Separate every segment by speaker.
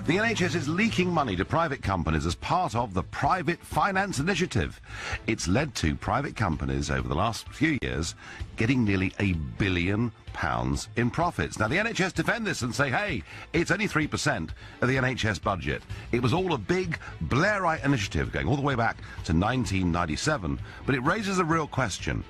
Speaker 1: The NHS is leaking money to private companies as part of the Private Finance Initiative. It's led to private companies over the last few years getting nearly £1 billion in profits. Now, the NHS defend this and say, hey, it's only 3% of the NHS budget. It was all a big Blairite initiative going all the way back to 1997. But it raises a real question.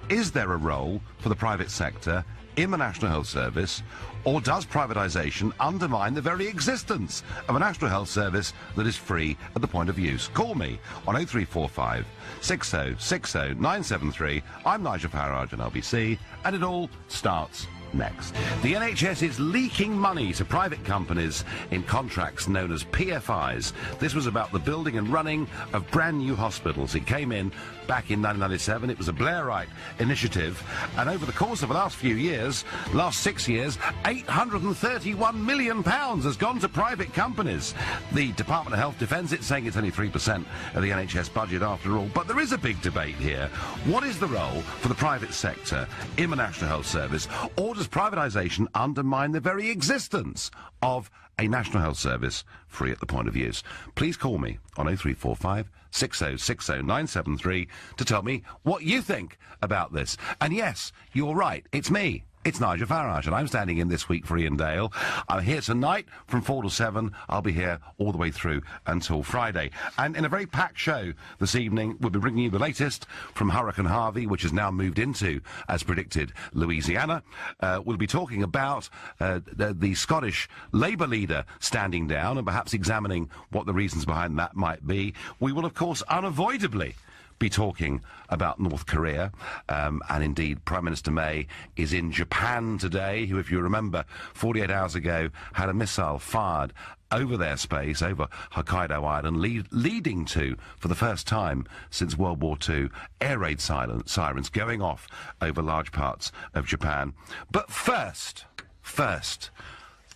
Speaker 1: Is there a role for the private sector in the National Health Service, or does privatisation undermine the very existence of a National Health Service that is free at the point of use? Call me on 0345 6060 973. I'm Nigel Farage on LBC, and it all starts next. The NHS is leaking money to private companies in contracts known as PFIs. This was about the building and running of brand new hospitals. It came in back in 1997. It was a Blairite initiative, and over the course of the last few years, last 6 years, £831 million has gone to private companies. The Department of Health defends it, saying it's only 3% of the NHS budget after all. But there is a big debate here. What is the role for the private sector in the National Health Service, or does privatisation undermine the very existence of a National Health Service free at the point of use? Please call me on 0345 6060 973 to tell me what you think about this. And yes, you're right, it's me. It's Nigel Farage, and I'm standing in this week for Ian Dale. I'm here tonight from 4 to 7. I'll be here all the way through until Friday. And in a very packed show this evening, we'll be bringing you the latest from Hurricane Harvey, which has now moved into, as predicted, Louisiana. We'll be talking about the Scottish Labour leader standing down and perhaps examining what the reasons behind that might be. We will, of course, unavoidably be talking about North Korea, and indeed Prime Minister May is in Japan today, who, if you remember, 48 hours ago had a missile fired over their space, over Hokkaido Island, leading to, for the first time since World War II, air raid sirens going off over large parts of Japan. But first,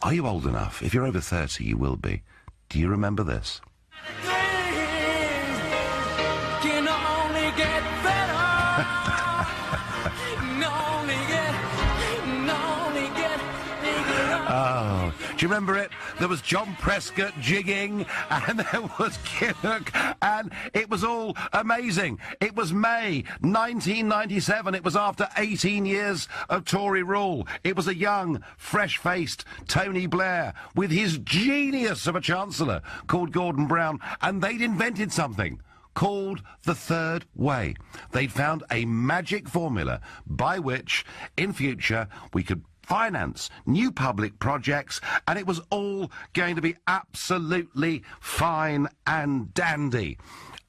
Speaker 1: are you old enough? If you're over 30, you will be. Do you remember this? Oh, do you remember it? There was John Prescott jigging, and there was Kinnock, and it was all amazing. It was May 1997. It was after 18 years of Tory rule. It was a young, fresh-faced Tony Blair with his genius of a chancellor called Gordon Brown, and they'd invented something called the third way. They'd found a magic formula by which, in future, we could finance new public projects, and it was all going to be absolutely fine and dandy.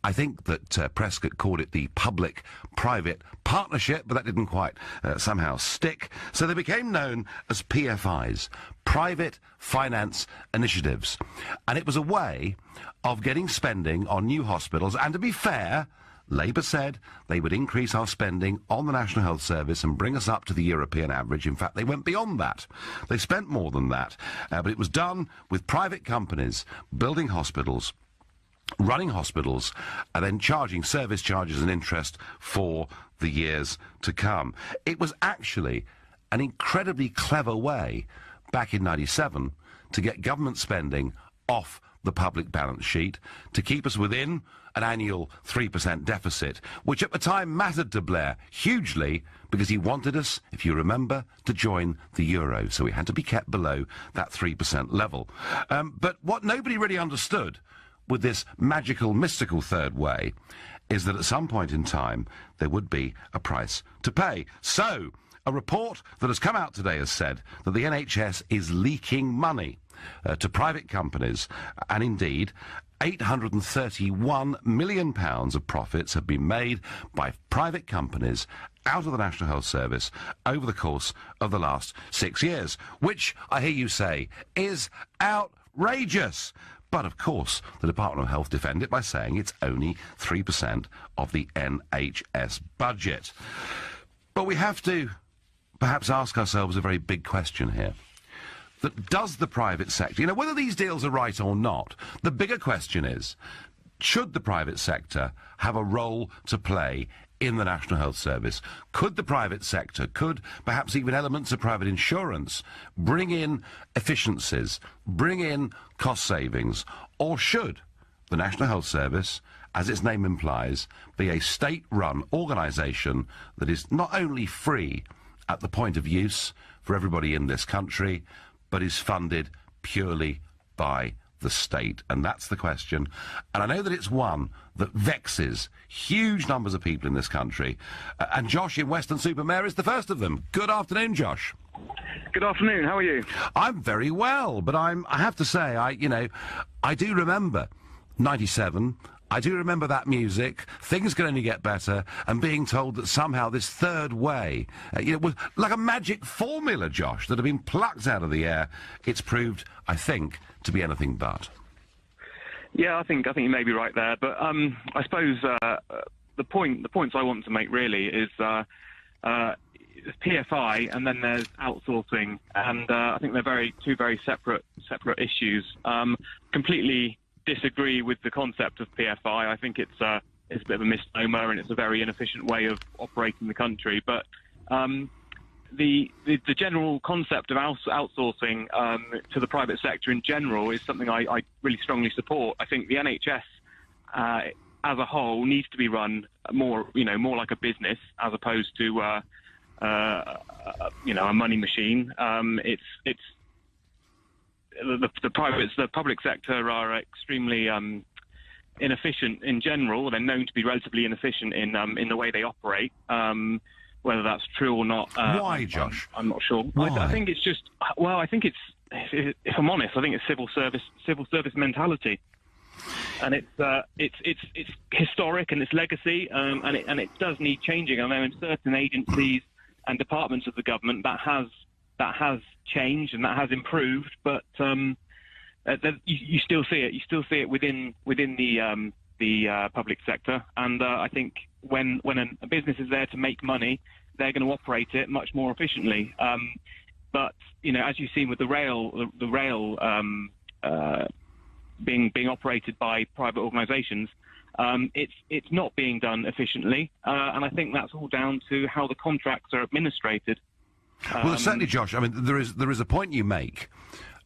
Speaker 1: I think that Prescott called it the public-private partnership, but that didn't quite somehow stick. So they became known as PFIs, Private Finance Initiatives. And it was a way of getting spending on new hospitals. And to be fair, Labour said they would increase our spending on the National Health Service and bring us up to the European average. In fact, they went beyond that. They spent more than that. But it was done with private companies building hospitals, running hospitals, and then charging service charges and interest for the years to come. It was actually an incredibly clever way, back in 97, to get government spending off the public balance sheet, to keep us within an annual 3% deficit, which at the time mattered to Blair hugely because he wanted us, if you remember, to join the euro. So we had to be kept below that 3% level. But what nobody really understood with this magical, mystical third way is that at some point in time there would be a price to pay. So a report that has come out today has said that the NHS is leaking money to private companies, and indeed £831 million of profits have been made by private companies out of the National Health Service over the course of the last 6 years, which, I hear you say, is outrageous. But, of course, the Department of Health defend it by saying it's only 3% of the NHS budget. But we have to perhaps ask ourselves a very big question here. That does the private sector, you know, whether these deals are right or not, the bigger question is, should the private sector have a role to play in the National Health Service? Could the private sector, could perhaps even elements of private insurance bring in efficiencies, bring in cost savings, or should the National Health Service, as its name implies, be a state-run organisation that is not only free at the point of use for everybody in this country, but is funded purely by the state? And that's the question. And I know that it's one that vexes huge numbers of people in this country. And Josh in Weston-super-Mare is the first of them. Good afternoon, Josh.
Speaker 2: Good afternoon. How are you?
Speaker 1: I'm very well, but I have to say, I do remember 97. I do remember that music. Things can only get better, and being told that somehow this third way, was like a magic formula, Josh, that had been plucked out of the air. It's proved, I think, to be anything but.
Speaker 2: Yeah, I think you may be right there, but I suppose the points I want to make really is PFI, and then there's outsourcing, and I think they're two very separate issues. Completely disagree with the concept of PFI. I think it's a bit of a misnomer, and it's a very inefficient way of operating the country. But the general concept of outsourcing to the private sector in general is something I really strongly support. I think the NHS as a whole needs to be run more like a business as opposed to a money machine. It's the public sector are extremely inefficient in general. They're known to be relatively inefficient in the way they operate. Whether that's true or not,
Speaker 1: why, Josh?
Speaker 2: I'm not sure.
Speaker 1: Why?
Speaker 2: I think it's just. Well, I think if I'm honest, I think it's civil service mentality, and it's historic and it's legacy, and it does need changing. I know in certain agencies and departments of the government that has changed and that has improved, but you still see it. You still see it within the public sector, and I think when a business is there to make money, they're going to operate it much more efficiently. But as you've seen with the rail being operated by private organisations, it's not being done efficiently, and I think that's all down to how the contracts are administrated.
Speaker 1: Well, certainly, Josh. I mean, there is a point you make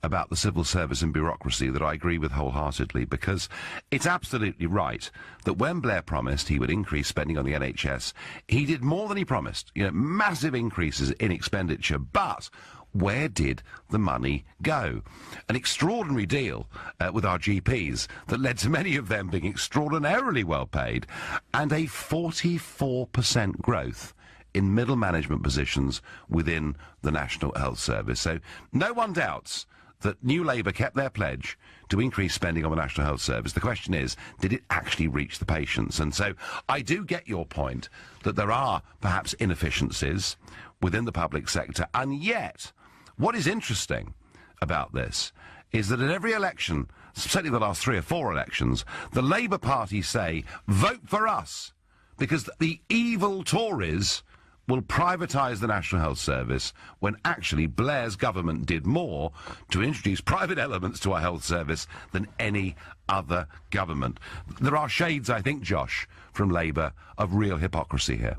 Speaker 1: about the civil service and bureaucracy that I agree with wholeheartedly, because it's absolutely right that when Blair promised he would increase spending on the NHS, he did more than he promised. Massive increases in expenditure, but where did the money go? An extraordinary deal with our GPs that led to many of them being extraordinarily well paid, and a 44% growth in middle management positions within the National Health Service. So no one doubts that New Labour kept their pledge to increase spending on the National Health Service. The question is, did it actually reach the patients? And so I do get your point that there are perhaps inefficiencies within the public sector, and yet what is interesting about this is that at every election, certainly the last 3 or 4 elections, the Labour Party say, vote for us, because the evil Tories will privatise the National Health Service, when actually Blair's government did more to introduce private elements to our health service than any other government. There are shades, I think, Josh, from Labour of real hypocrisy here.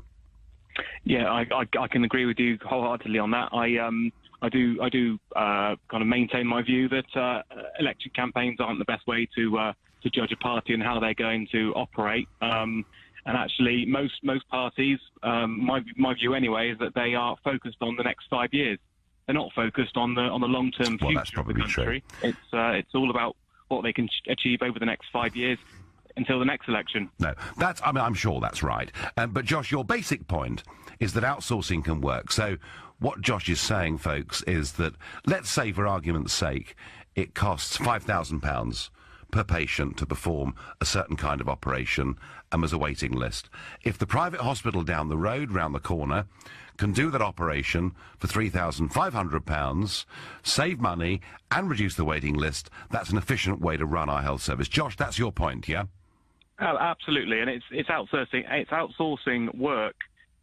Speaker 2: Yeah, I can agree with you wholeheartedly on that. I do kind of maintain my view that election campaigns aren't the best way to judge a party and how they're going to operate. And actually, most parties, my view anyway, is that they are focused on the next 5 years. They're not focused on the long-term future
Speaker 1: that's probably
Speaker 2: of the country.
Speaker 1: True.
Speaker 2: It's all about what they can achieve over the next 5 years until the next election.
Speaker 1: No, I'm sure that's right. But Josh, your basic point is that outsourcing can work. So what Josh is saying, folks, is that, let's say for argument's sake, it costs £5,000 per patient to perform a certain kind of operation, and there's a waiting list. If the private hospital down the road, round the corner, can do that operation for £3,500, save money and reduce the waiting list, that's an efficient way to run our health service. Josh, that's your point, yeah?
Speaker 2: Oh, absolutely, and it's outsourcing. It's outsourcing work,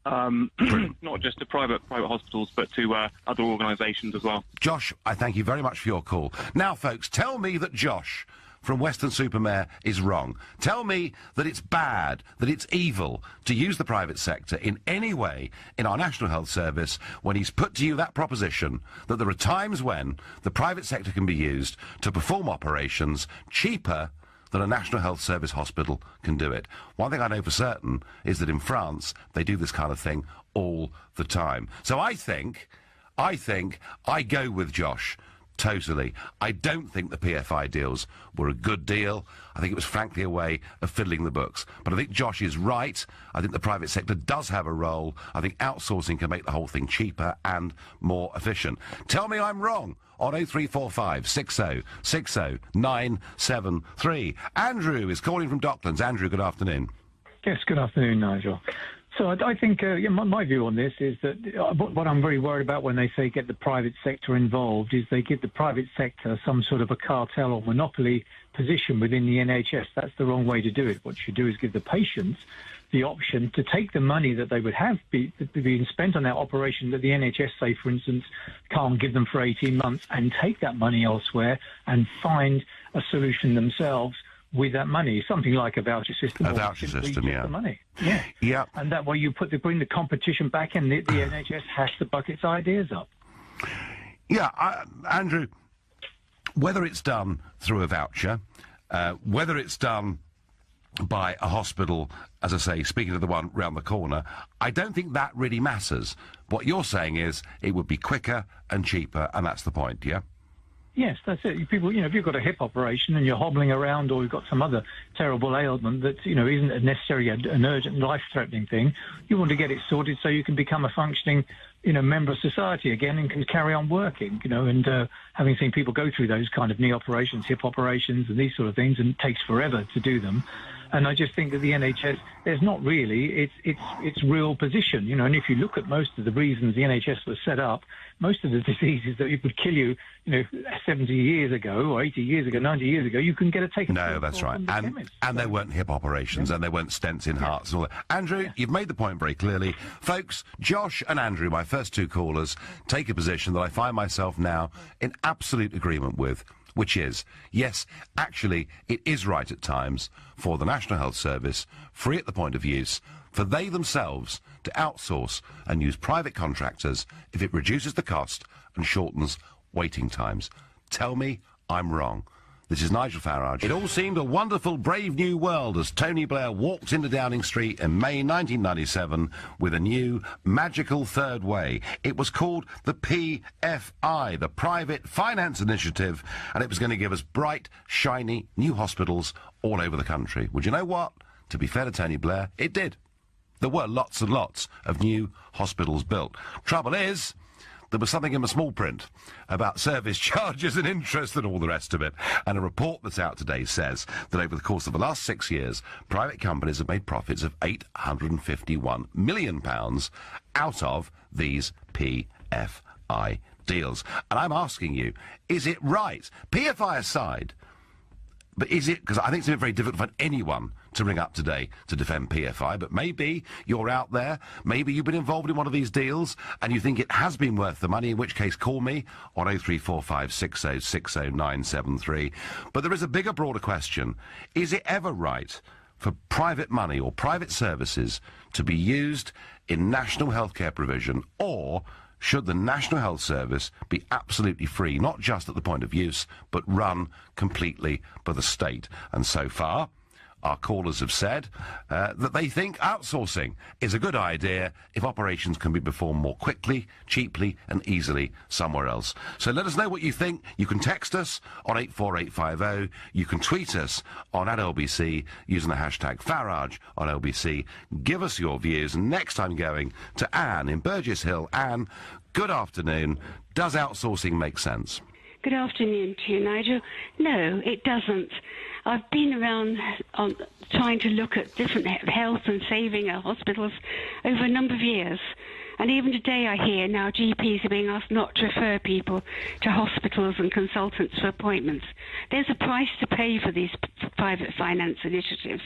Speaker 2: not just to private hospitals, but to other organisations as well.
Speaker 1: Josh, I thank you very much for your call. Now, folks, tell me that Josh from Weston-super-Mare is wrong. Tell me that it's bad, that it's evil to use the private sector in any way in our National Health Service when he's put to you that proposition that there are times when the private sector can be used to perform operations cheaper than a National Health Service hospital can do it. One thing I know for certain is that in France, they do this kind of thing all the time. So I think I go with Josh. Totally. I don't think the PFI deals were a good deal. I think it was frankly a way of fiddling the books. But I think Josh is right. I think the private sector does have a role. I think outsourcing can make the whole thing cheaper and more efficient. Tell me I'm wrong on 0345 60 60 973. Andrew is calling from Docklands. Andrew, good afternoon.
Speaker 3: Yes, good afternoon, Nigel. So I think my view on this is that what I'm very worried about when they say get the private sector involved is they give the private sector some sort of a cartel or monopoly position within the NHS. That's the wrong way to do it. What you do is give the patients the option to take the money that they would have being spent on that operation that the NHS, say, for instance, can't give them for 18 months and take that money elsewhere and find a solution themselves with that money, something like a voucher system.
Speaker 1: A voucher system, yeah.
Speaker 3: The money. Yeah.
Speaker 1: Yeah.
Speaker 3: And that way you bring the competition back and the NHS has to buck its ideas up.
Speaker 1: Yeah, Andrew, whether it's done through a voucher, whether it's done by a hospital, as I say, speaking of the one round the corner, I don't think that really matters. What you're saying is it would be quicker and cheaper, and that's the point, yeah?
Speaker 3: Yes, that's it. People, if you've got a hip operation and you're hobbling around, or you've got some other terrible ailment that, isn't necessarily an urgent, life-threatening thing, you want to get it sorted so you can become a functioning, member of society again and can carry on working, and having seen people go through those kind of knee operations, hip operations and these sort of things, and it takes forever to do them. And I just think that the NHS, there's not really its real position, and if you look at most of the reasons the NHS was set up, most of the diseases that would kill you, 70 years ago or 80 years ago, 90 years ago, you can get it taken.
Speaker 1: No, that's right. And there weren't hip operations, and there weren't stents in hearts and all that. Andrew, you've made the point very clearly. Folks, Josh and Andrew, my first two callers, take a position that I find myself now in absolute agreement with, which is, yes, actually, it is right at times for the National Health Service, free at the point of use, for they themselves to outsource and use private contractors if it reduces the cost and shortens waiting times. Tell me I'm wrong. This is Nigel Farage. It all seemed a wonderful, brave new world as Tony Blair walked into Downing Street in May 1997 with a new, magical third way. It was called the PFI, the Private Finance Initiative, and it was going to give us bright, shiny, new hospitals all over the country. Would you know what? To be fair to Tony Blair, it did. There were lots and lots of new hospitals built. Trouble is, there was something in the small print about service charges and interest and all the rest of it. And a report that's out today says that over the course of the last 6 years, private companies have made profits of £851 million out of these PFI deals. And I'm asking you, is it right? PFI aside, but is it, because I think it's very difficult to find anyone to ring up today to defend PFI, but maybe you're out there, maybe you've been involved in one of these deals and you think it has been worth the money, in which case call me on 0345 60 60 973. But there is a bigger, broader question. Is it ever right for private money or private services to be used in national healthcare provision, or should the National Health Service be absolutely free, not just at the point of use, but run completely by the state? And so far, our callers have said that they think outsourcing is a good idea if operations can be performed more quickly, cheaply and easily somewhere else. So let us know what you think. You can text us on 84850. You can tweet us on @LBC using the hashtag Farage on LBC. Give us your views. Next time going to Anne in Burgess Hill. Anne, good afternoon. Does outsourcing make sense?
Speaker 4: Good afternoon to you, Nigel. No, it doesn't. I've been around trying to look at different health and saving hospitals over a number of years. And even today I hear now GPs are being asked not to refer people to hospitals and consultants for appointments. There's a price to pay for these private finance initiatives.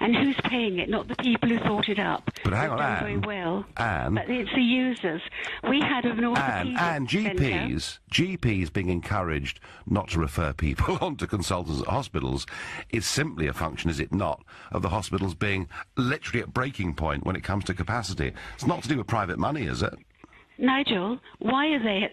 Speaker 4: And who's paying it? Not the people who thought it up.
Speaker 1: But hang on,
Speaker 4: done very well. But it's the users. We had an orthopaedic
Speaker 1: and GPs being encouraged not to refer people on to consultants at hospitals is simply a function, is it not, of the hospitals being literally at breaking point when it comes to capacity. It's not to do with private money, is it?
Speaker 4: Nigel, why are they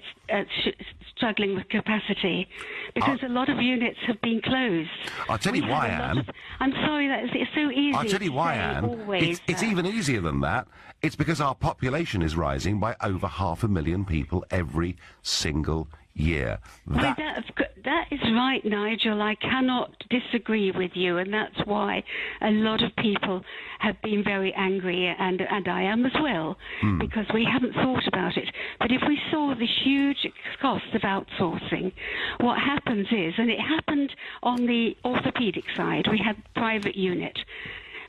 Speaker 4: struggling with capacity? Because a lot of units have been closed.
Speaker 1: I'll tell you why, Anne.
Speaker 4: I'm sorry, it's so easy.
Speaker 1: I'll tell you why, Anne. It's even easier than that. It's because our population is rising by over 500,000 people every single year.
Speaker 4: That is right, Nigel. I cannot disagree with you, and that's why a lot of people have been very angry, and I am as well, because we haven't thought about it. But if we saw the huge cost of outsourcing, what happens is, and it happened on the orthopaedic side, we had private unit.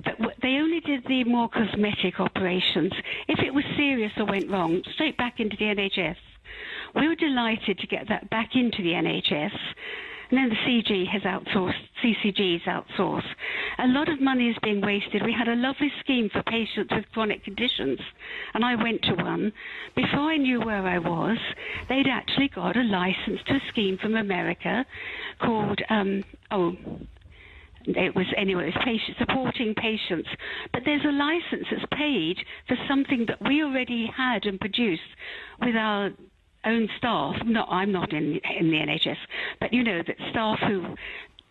Speaker 4: But they only did the more cosmetic operations. If it was serious or went wrong, straight back into the NHS. We were delighted to get that back into the NHS. And then the CCG has outsourced. A lot of money is being wasted. We had a lovely scheme for patients with chronic conditions, and I went to one. Before I knew where I was, they'd actually got a license to a scheme from America called, it was supporting patients. But there's a license that's paid for something that we already had and produced with our own staff. No, I'm not in the NHS, but that staff who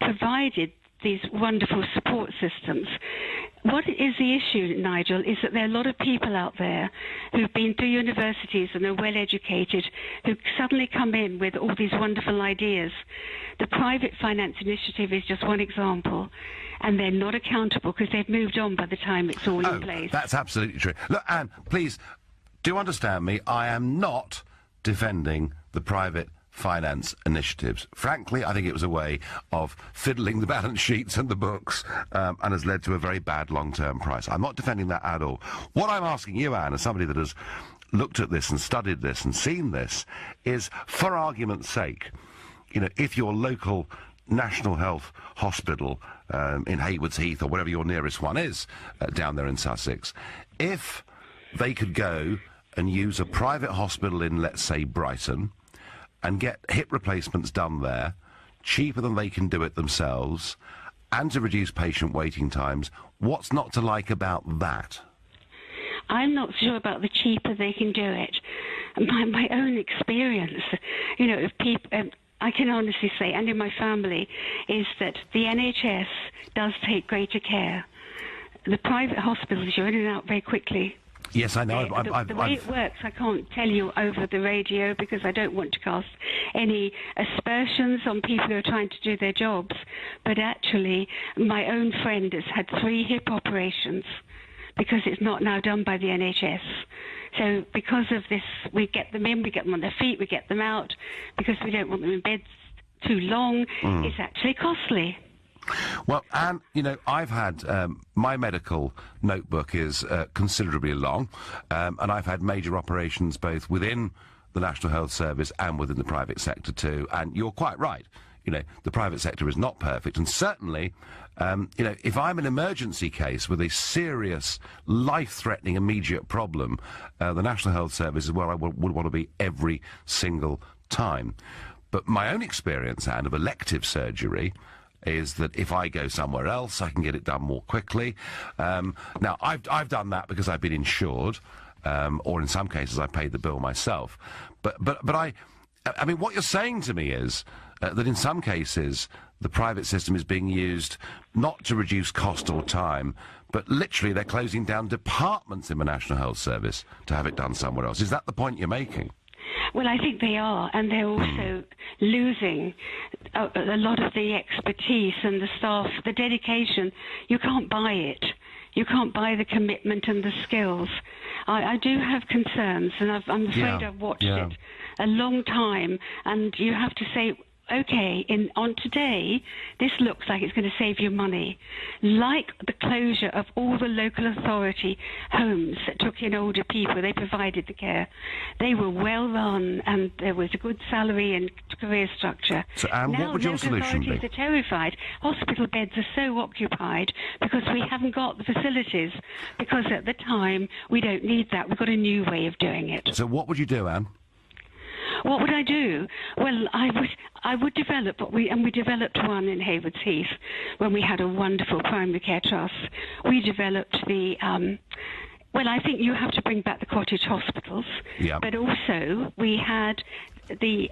Speaker 4: provided these wonderful support systems. What is the issue, Nigel, is that there are a lot of people out there who've been through universities and are well educated who suddenly come in with all these wonderful ideas. The private finance initiative is just one example, and they're not accountable because they've moved on by the time it's all in place.
Speaker 1: That's absolutely true. Look, Anne, please, do understand me. I am not defending the private finance initiatives. Frankly, I think it was a way of fiddling the balance sheets and the books and has led to a very bad long-term price. I'm not defending that at all. What I'm asking you, Anne, as somebody that has looked at this and studied this and seen this, is, for argument's sake, if your local National Health Hospital in Haywards Heath or whatever your nearest one is down there in Sussex, if they could go and use a private hospital in, let's say, Brighton, and get hip replacements done there, cheaper than they can do it themselves, and to reduce patient waiting times, what's not to like about that?
Speaker 4: I'm not sure about the cheaper they can do it. My own experience, of people, I can honestly say, and in my family, is that the NHS does take greater care. The private hospitals, you're in and out very quickly.
Speaker 1: Yes, I know.
Speaker 4: The way it works, I can't tell you over the radio because I don't want to cast any aspersions on people who are trying to do their jobs. But actually, my own friend has had 3 hip operations because it's not now done by the NHS. So because of this, we get them in, we get them on their feet, we get them out because we don't want them in bed too long. It's actually costly.
Speaker 1: Well, Anne, I've had, my medical notebook is considerably long, and I've had major operations both within the National Health Service and within the private sector too, and you're quite right. The private sector is not perfect, and certainly, if I'm an emergency case with a serious, life-threatening, immediate problem, the National Health Service is where I would want to be every single time. But my own experience, Anne, of elective surgery is that if I go somewhere else, I can get it done more quickly. Now, I've done that because I've been insured, or in some cases I paid the bill myself. But I mean, what you're saying to me is that in some cases the private system is being used not to reduce cost or time, but literally they're closing down departments in the National Health Service to have it done somewhere else. Is that the point you're making?
Speaker 4: Well, I think they are, and they're also losing a lot of the expertise and the staff, the dedication. You can't buy it. You can't buy the commitment and the skills. I do have concerns, and I'm afraid I've watched it a long time, and you have to say, okay, on today, this looks like it's going to save you money. Like the closure of all the local authority homes that took in older people, they provided the care. They were well run, and there was a good salary and career structure.
Speaker 1: So, Anne,
Speaker 4: now,
Speaker 1: what would your
Speaker 4: local
Speaker 1: solution be?
Speaker 4: authorities are terrified. Hospital beds are so occupied because we haven't got the facilities, because at the time we don't need that. We've got a new way of doing it.
Speaker 1: So what would you do, Anne?
Speaker 4: What would I do? Well, I would develop we developed one in Haywards Heath when we had a wonderful primary care trust. We developed the well, I think you have to bring back the cottage hospitals,
Speaker 1: yeah.
Speaker 4: But also we had the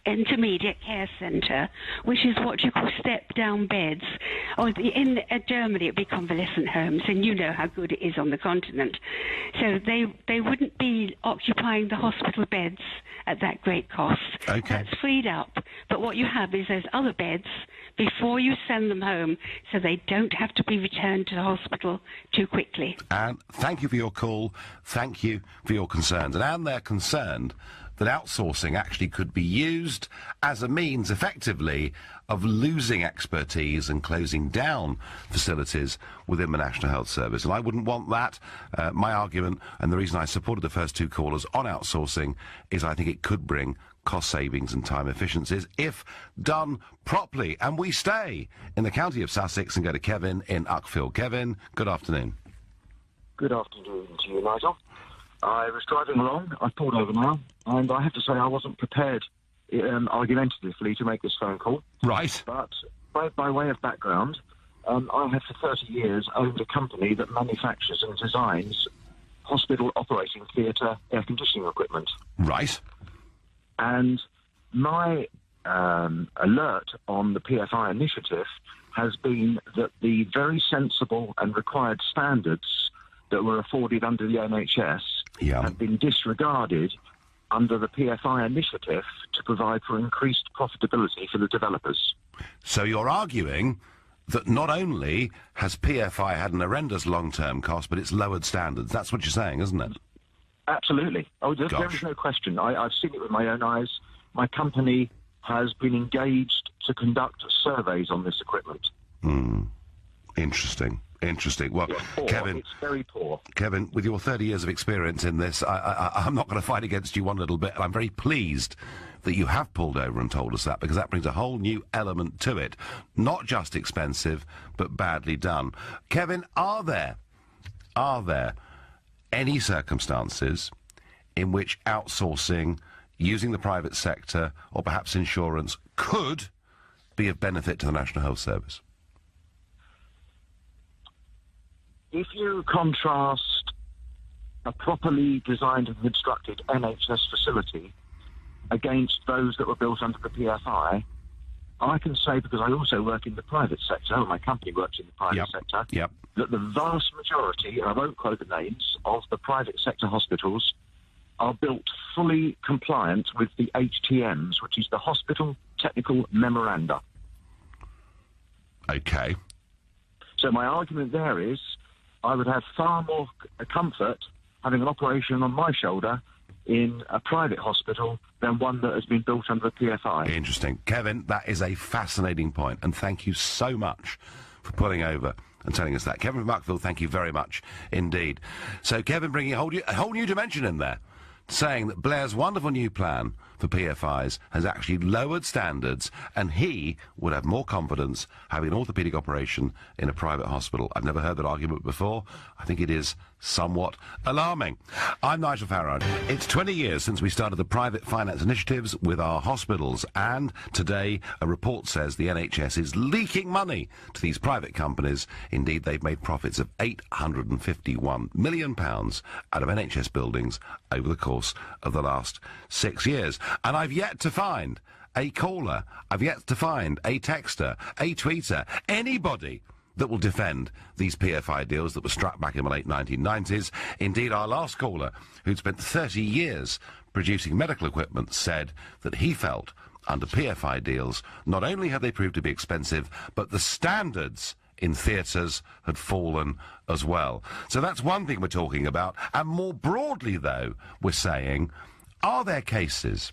Speaker 4: intermediate care centre, which is what you call step-down beds. Or in Germany, it would be convalescent homes, and you know how good it is on the continent. So they wouldn't be occupying the hospital beds at that great cost.
Speaker 1: Okay.
Speaker 4: That's freed up. But what you have is those other beds before you send them home, so they don't have to be returned to the hospital too quickly.
Speaker 1: Anne, thank you for your call. Thank you for your concerns. And Anne, they're concerned that outsourcing actually could be used as a means, effectively, of losing expertise and closing down facilities within the National Health Service. And I wouldn't want that. My argument, and the reason I supported the first two callers on outsourcing, is I think it could bring cost savings and time efficiencies if done properly. And we stay in the county of Sussex and go to Kevin in Uckfield. Kevin, good afternoon.
Speaker 5: Good afternoon to you, Nigel. I was driving along, I pulled over now, and I have to say I wasn't prepared argumentatively to make this phone call.
Speaker 1: Right.
Speaker 5: But by way of background, I have for 30 years owned a company that manufactures and designs hospital operating theatre air conditioning equipment.
Speaker 1: Right.
Speaker 5: And my alert on the PFI initiative has been that the very sensible and required standards that were afforded under the NHS have been disregarded under the PFI initiative to provide for increased profitability for the developers.
Speaker 1: So you're arguing that not only has PFI had an horrendous long-term cost, but it's lowered standards. That's what you're saying, isn't it?
Speaker 5: Absolutely. Oh, there is no question. I've seen it with my own eyes. My company has been engaged to conduct surveys on this equipment.
Speaker 1: Interesting. Well,
Speaker 5: poor.
Speaker 1: Kevin,
Speaker 5: it's very poor.
Speaker 1: Kevin, with your 30 years of experience in this, I'm not going to fight against you one little bit, and I'm very pleased that you have pulled over and told us that, because that brings a whole new element to it. Not just expensive, but badly done. Kevin, are there any circumstances in which outsourcing, using the private sector, or perhaps insurance, could be of benefit to the National Health Service?
Speaker 5: If you contrast a properly designed and constructed NHS facility against those that were built under the PFI, I can say, because I also work in the private sector, my company works in the private sector, that the vast majority, and I won't quote the names, of the private sector hospitals are built fully compliant with the HTMs, which is the Hospital Technical Memoranda.
Speaker 1: Okay.
Speaker 5: So my argument there is I would have far more comfort having an operation on my shoulder in a private hospital than one that has been built under the PFI.
Speaker 1: Interesting. Kevin, that is a fascinating point, and thank you so much for pulling over and telling us that. Kevin from Uckfield, thank you very much indeed. So Kevin bringing a whole new dimension in there, saying that Blair's wonderful new plan for PFIs has actually lowered standards, and he would have more confidence having an orthopaedic operation in a private hospital. I've never heard that argument before. I think it is somewhat alarming. I'm Nigel Farage. It's 20 years since we started the private finance initiatives with our hospitals, and today a report says the NHS is leaking money to these private companies. Indeed, they've made profits of £851 million out of NHS buildings over the course of the last 6 years. And I've yet to find a caller, I've yet to find a texter, a tweeter, anybody that will defend these PFI deals that were struck back in the late 1990s. Indeed, our last caller, who'd spent 30 years producing medical equipment, said that he felt under PFI deals, not only had they proved to be expensive, but the standards in theatres had fallen as well. So that's one thing we're talking about. And more broadly, though, we're saying, are there cases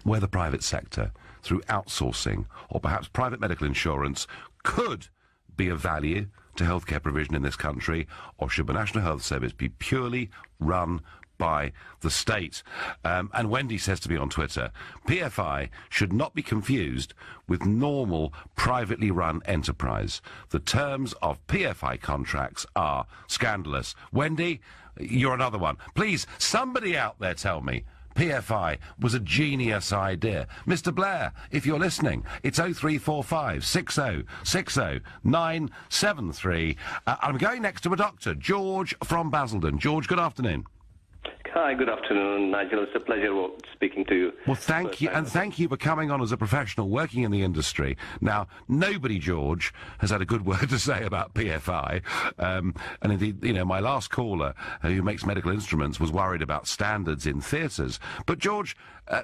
Speaker 1: where the private sector, through outsourcing or perhaps private medical insurance, could be of value to healthcare provision in this country, or should the National Health Service be purely run by the state? And Wendy says to me on Twitter, PFI should not be confused with normal privately run enterprise. The terms of PFI contracts are scandalous. Wendy, you're another one. Please, somebody out there tell me PFI was a genius idea. Mr. Blair, if you're listening, it's 0345 60 60 973. I'm going next to a doctor, George from Basildon. George, good afternoon.
Speaker 6: Hi, good afternoon, Nigel. It's a pleasure speaking to you.
Speaker 1: Well, thank you, and thank you for coming on as a professional working in the industry. Now, nobody, George, has had a good word to say about PFI, and indeed, you know, my last caller, who makes medical instruments, was worried about standards in theatres. But, George,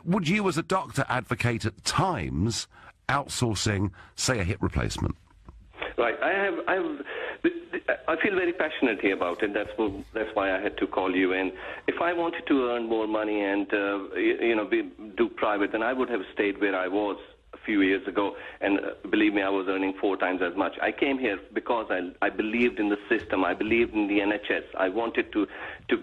Speaker 1: would you as a doctor advocate at times outsourcing, say, a hip replacement?
Speaker 6: Right, I feel very passionately about it. That's why I had to call you. And if I wanted to earn more money and do private, then I would have stayed where I was a few years ago. And believe me, I was earning 4 times as much. I came here because I believed in the system. I believed in the NHS. I wanted to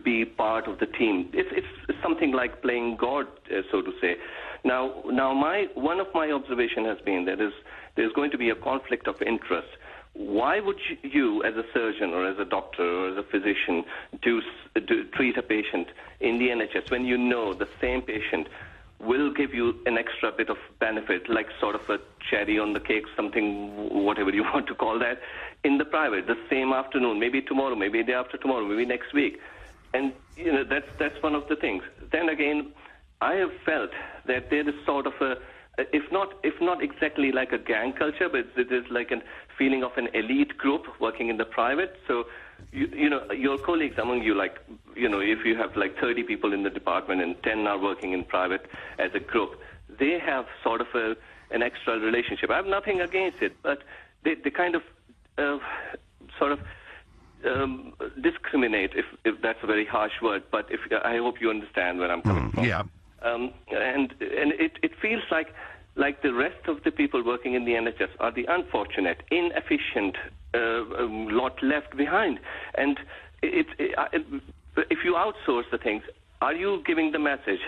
Speaker 6: be part of the team. It's something like playing God, so to say. Now, one of my observations has been that there's going to be a conflict of interest. Why would you, as a surgeon or as a doctor or as a physician, treat a patient in the NHS when you know the same patient will give you an extra bit of benefit, like sort of a cherry on the cake, something, whatever you want to call that, in the private, the same afternoon, maybe tomorrow, maybe the day after tomorrow, maybe next week? And, you know, that's one of the things. Then again, I have felt that there is sort of a, if not exactly like a gang culture, but it is like a feeling of an elite group working in the private. So, you know, your colleagues among you, like, you know, if you have like 30 people in the department and 10 are working in private as a group, they have sort of an extra relationship. I have nothing against it, but they kind of discriminate, if that's a very harsh word, but I hope you understand where I'm coming from.
Speaker 1: Yeah.
Speaker 6: And it feels like the rest of the people working in the NHS are the unfortunate, inefficient lot left behind. And if you outsource the things, are you giving the message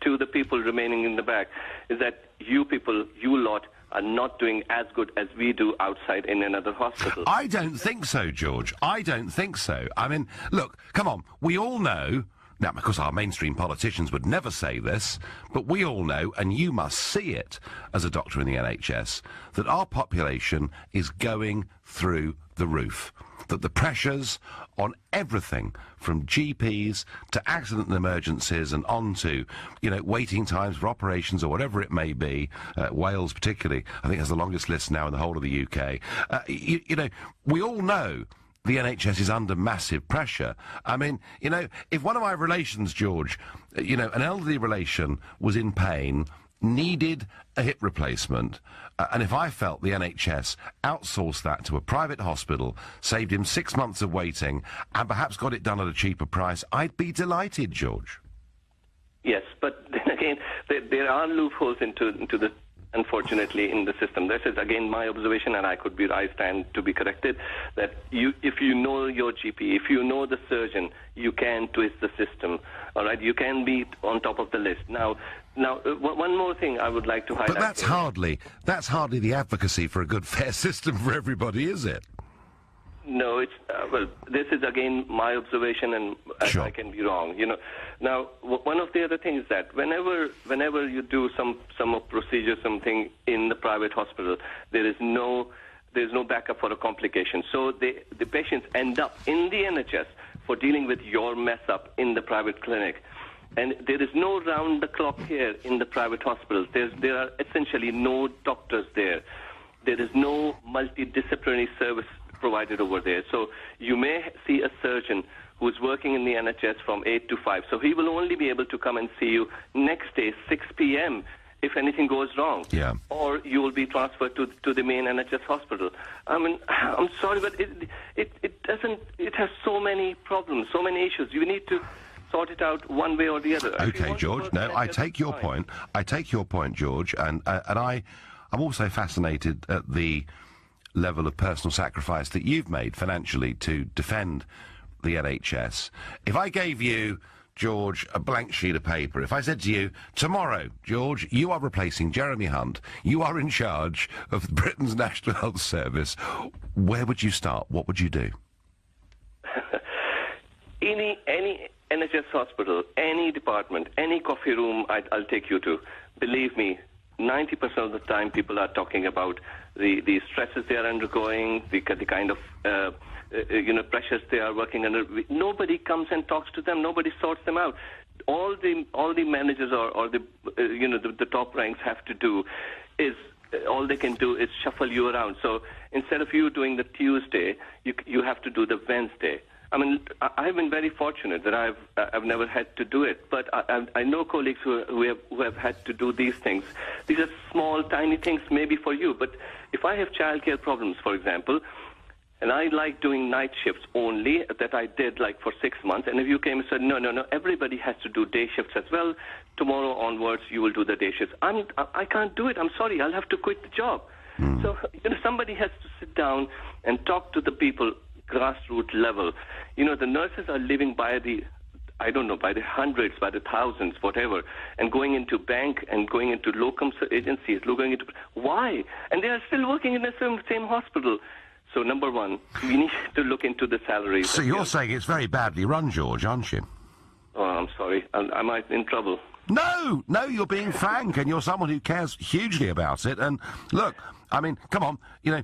Speaker 6: to the people remaining in the back is that you people, you lot, are not doing as good as we do outside in another hospital?
Speaker 1: I don't think so, George. I don't think so. I mean, look, come on, we all know. Now, because our mainstream politicians would never say this, but we all know, and you must see it as a doctor in the NHS, that our population is going through the roof. That the pressures on everything, from GPs to accident and emergencies and on to, you know, waiting times for operations or whatever it may be, Wales particularly, I think has the longest list now in the whole of the UK. You know, we all know the NHS is under massive pressure. I mean, you know, if one of my relations, George, you know, an elderly relation was in pain, needed a hip replacement, and if I felt the NHS outsourced that to a private hospital, saved him 6 months of waiting, and perhaps got it done at a cheaper price, I'd be delighted, George.
Speaker 6: Yes, but then again, there are loopholes into the, unfortunately, in the system. This is, again, my observation, and I stand to be corrected, that if you know your GP, if you know the surgeon, you can twist the system, all right? You can be on top of the list. Now, one more thing I would like to highlight.
Speaker 1: But that's hardly the advocacy for a good, fair system for everybody, is it?
Speaker 6: No, it's well. This is again my observation, and
Speaker 1: sure.
Speaker 6: I can be wrong. You know, now one of the other things is that whenever you do some procedure, something in the private hospital, there's no backup for a complication. So the patients end up in the NHS for dealing with your mess up in the private clinic. And there is no round-the-clock care in the private hospitals. There are essentially no doctors there. There is no multidisciplinary service provided over there. So you may see a surgeon who's working in the NHS from 8 to 5. So he will only be able to come and see you next day, 6 p.m., if anything goes wrong.
Speaker 1: Yeah. Or
Speaker 6: you will be transferred to the main NHS hospital. I mean, I'm sorry, but it has so many problems, so many issues. You need to sort it out one way or the other.
Speaker 1: Okay, George. No, I take your point. I take your point, George, and I'm also fascinated at the level of personal sacrifice that you've made financially to defend the NHS. If I gave you, George, a blank sheet of paper, if I said to you, tomorrow, George, you are replacing Jeremy Hunt, you are in charge of Britain's National Health Service, where would you start? What would you do?
Speaker 6: Any NHS hospital, any department, any coffee room I'll take you to. Believe me, 90% of the time people are talking about the stresses they are undergoing, the kind of pressures they are working under. Nobody comes and talks to them. Nobody sorts them out. All the managers or the top ranks have to do is all they can do is shuffle you around. So instead of you doing the Tuesday, you have to do the Wednesday. I mean, I've been very fortunate that I've never had to do it, but I know colleagues who have had to do these things. These are small, tiny things maybe for you, but if I have childcare problems, for example, and I like doing night shifts only, that I did like for 6 months, and if you came and said, no, everybody has to do day shifts as well, tomorrow onwards you will do the day shifts. I can't do it. I'm sorry. I'll have to quit the job. So somebody has to sit down and talk to the people, grassroots level. The nurses are living by the hundreds, by the thousands, whatever, and going into bank and going into locum agencies, why? And they are still working in the same hospital. So, number one, we need to look into the salaries.
Speaker 1: So you're saying it's very badly run, George, aren't you?
Speaker 6: Oh, I'm sorry. Am I in trouble?
Speaker 1: No, you're being frank, and you're someone who cares hugely about it. And look, I mean, come on, a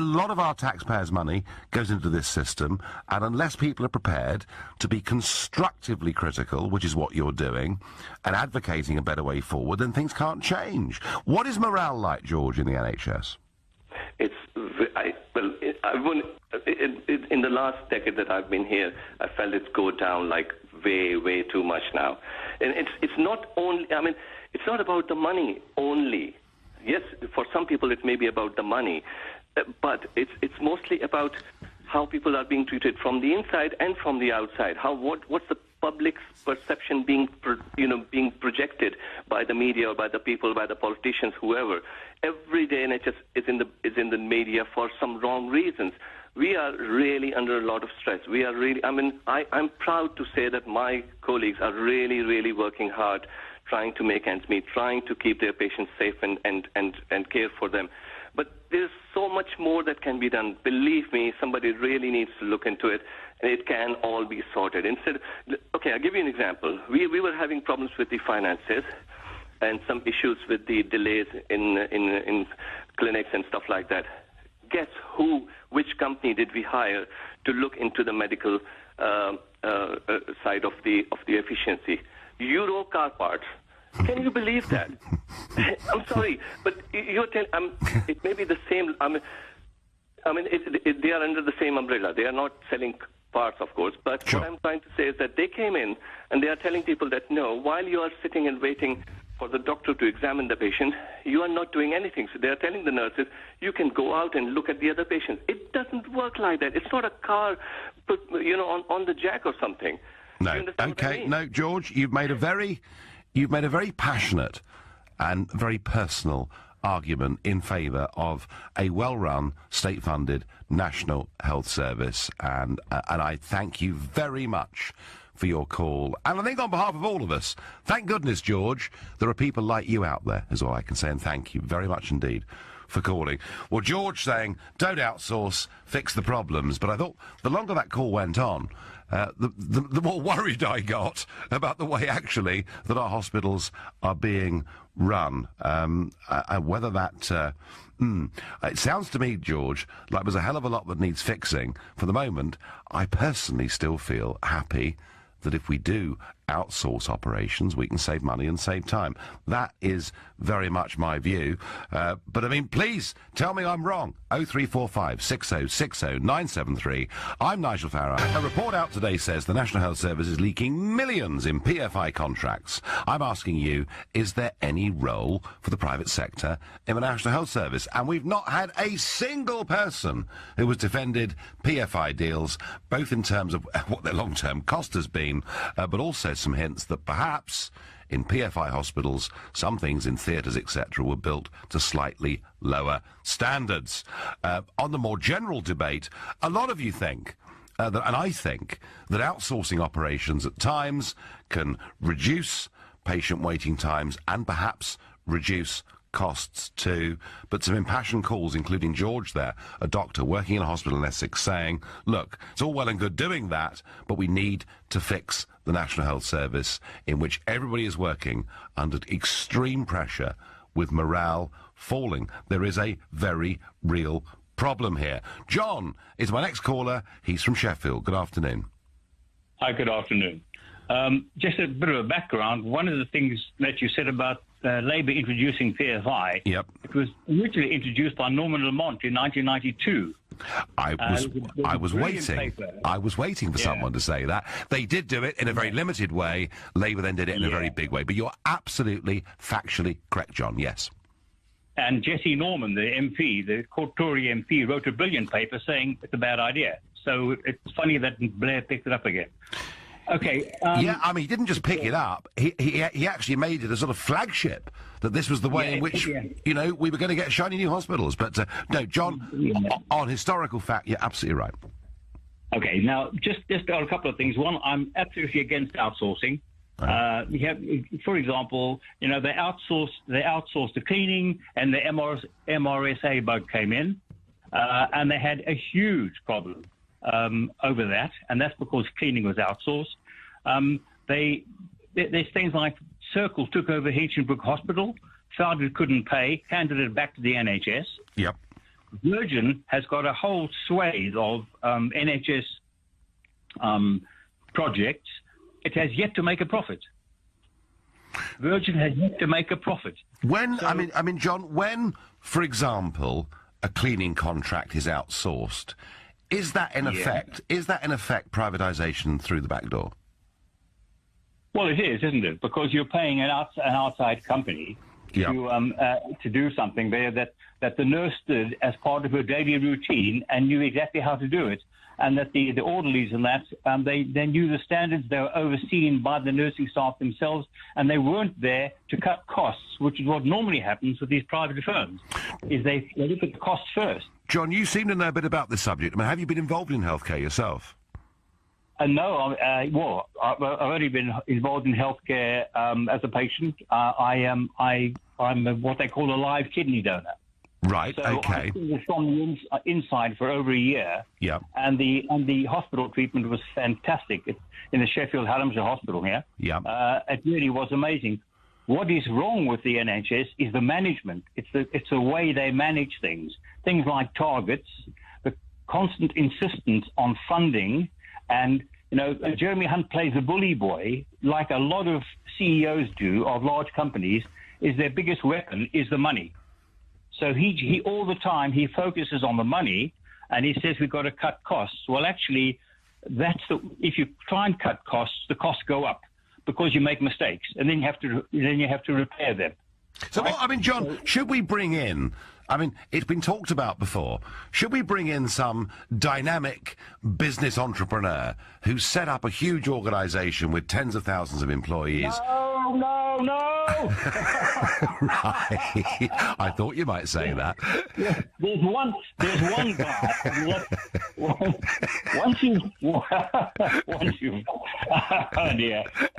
Speaker 1: lot of our taxpayers' money goes into this system, and unless people are prepared to be constructively critical, which is what you're doing, and advocating a better way forward, then things can't change. What is morale like, George, in the NHS? In the last decade that I've been here, I felt it's go down like way too much now. And it's not only, it's not about the money only. Yes, for some people it may be about the money, but it's mostly about how people are being treated from the inside and from the outside. What's the public's perception being projected by the media or by the people, by the politicians, whoever. Every day NHS is in the media for some wrong reasons. We are really under a lot of stress. We are really, I'm proud to say that my colleagues are really working hard, trying to make ends meet, trying to keep their patients safe and care for them. But there's so much more that can be done. Believe me, somebody really needs to look into it, and it can all be sorted. Okay, I'll give you an example. We were having problems with the finances and some issues with the delays in clinics and stuff like that. Guess which company did we hire to look into the medical side of the efficiency? Euro Car Parts. Can you believe that? I'm sorry, but you're telling. It may be the same. They are under the same umbrella. They are not selling parts, of course. But sure.
Speaker 6: What I'm trying to say is that they came in and they are telling people that no, while you are sitting and waiting for the doctor to examine the patient, you are not doing anything. So they are telling the nurses, you can go out and look at the other patients. It doesn't work like that. It's not a car, on the jack or something.
Speaker 1: No. Okay. No, George, you've made a very passionate and very personal argument in favour of a well-run, state-funded National Health Service, and I thank you very much for your call. And I think on behalf of all of us, thank goodness, George, there are people like you out there, is all I can say, and thank you very much indeed for calling. Well, George saying, don't outsource, fix the problems, but I thought the longer that call went on, the more worried I got about the way, actually, that our hospitals are being run. Whether that... it sounds to me, George, like there's a hell of a lot that needs fixing. For the moment, I personally still feel happy that if we do outsource operations, we can save money and save time. That is very much my view. But I mean, please tell me I'm wrong. 0345 6060 973. I'm Nigel Farage. A report out today says the National Health Service is leaking millions in PFI contracts. I'm asking you, is there any role for the private sector in the National Health Service? And we've not had a single person who has defended PFI deals, both in terms of what their long-term cost has been, but also some hints that perhaps in PFI hospitals, some things in theatres, etc., were built to slightly lower standards. On the more general debate, a lot of you think, and I think, that outsourcing operations at times can reduce patient waiting times and perhaps reduce costs too. But some impassioned calls, including George there, a doctor working in a hospital in Essex, saying, look, it's all well and good doing that, but we need to fix the National Health Service, in which everybody is working under extreme pressure with morale falling. There is a very real problem here. John is my next caller. He's from Sheffield. Good afternoon.
Speaker 7: Hi, good afternoon. Just a bit of a background. One of the things that you said about Labour introducing PFI,
Speaker 1: Yep.
Speaker 7: It was originally introduced by Norman Lamont in 1992.
Speaker 1: I was waiting.
Speaker 7: Paper.
Speaker 1: I was waiting for someone to say that. They did do it in a very limited way. Labour then did it in a very big way. But you're absolutely factually correct, John. Yes.
Speaker 7: And Jesse Norman, the MP, the Tory MP, wrote a brilliant paper saying it's a bad idea. So it's funny that Blair picked it up again. Okay.
Speaker 1: Yeah, I mean, he didn't just pick it up. He actually made it a sort of flagship that this was the way in which, you know, we were going to get shiny new hospitals. But no, John, on historical fact, you're absolutely right.
Speaker 7: Okay. Now, just on a couple of things. One, I'm absolutely against outsourcing. We have, for example, you know, they outsourced the cleaning, and the MRSA bug came in, and they had a huge problem over that, and that's because cleaning was outsourced. There's things like Circle took over Hinchinbrook Hospital, found it couldn't pay, handed it back to the NHS.
Speaker 1: Yep.
Speaker 7: Virgin has got a whole swathe of NHS projects. It has yet to make a profit. Virgin has yet to make a profit.
Speaker 1: I mean, John, when, for example, a cleaning contract is outsourced, is that in effect privatisation through the back door?
Speaker 7: Well, it is, isn't it? Because you're paying an outside company to do something there that the nurse did as part of her daily routine and knew exactly how to do it, and that the orderlies and that they knew the standards. They were overseen by the nursing staff themselves, and they weren't there to cut costs, which is what normally happens with these private firms. Is they look at the costs first.
Speaker 1: John, you seem to know a bit about this subject. I mean, have you been involved in healthcare yourself?
Speaker 7: No, I've only been involved in healthcare as a patient. I'm what they call a live kidney donor.
Speaker 1: Right.
Speaker 7: So
Speaker 1: okay.
Speaker 7: I was from the inside for over a year.
Speaker 1: Yeah.
Speaker 7: And the hospital treatment was fantastic in the Sheffield Hallamshire Hospital here.
Speaker 1: Yeah.
Speaker 7: It really was amazing. What is wrong with the NHS is the management. It's the way they manage things. Things like targets, the constant insistence on funding, and you know, Jeremy Hunt plays the bully boy like a lot of CEOs do of large companies. Is their biggest weapon is the money. So he all the time he focuses on the money, and he says we've got to cut costs. Well, actually, if you try and cut costs, the costs go up because you make mistakes, and then you have to repair them.
Speaker 1: So, I mean, John, should we bring in? I mean, it's been talked about before. Should we bring in some dynamic business entrepreneur who set up a huge organisation with tens of thousands of employees?
Speaker 7: No.
Speaker 1: Right. I thought you might say that.
Speaker 7: There's one guy.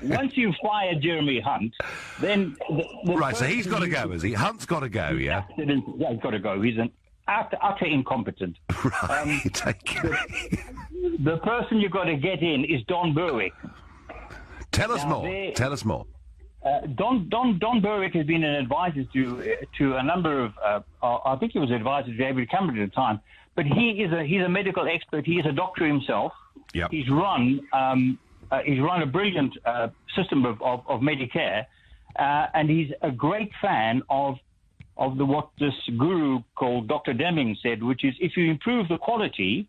Speaker 7: Once you fire Jeremy Hunt, then
Speaker 1: right. So he's got to go, is he? Hunt's got to go. Yeah.
Speaker 7: He's got to go. He's an utter incompetent.
Speaker 1: Right.
Speaker 7: The person you've got to get in is Don Berwick.
Speaker 1: Tell us more.
Speaker 7: Don Berwick has been an advisor to a number of. I think he was advisor to David Cameron at the time. But he's a medical expert. He is a doctor himself.
Speaker 1: Yep.
Speaker 7: He's run he's run a brilliant system of Medicare, and he's a great fan of what this guru called Dr. Deming said, which is if you improve the quality,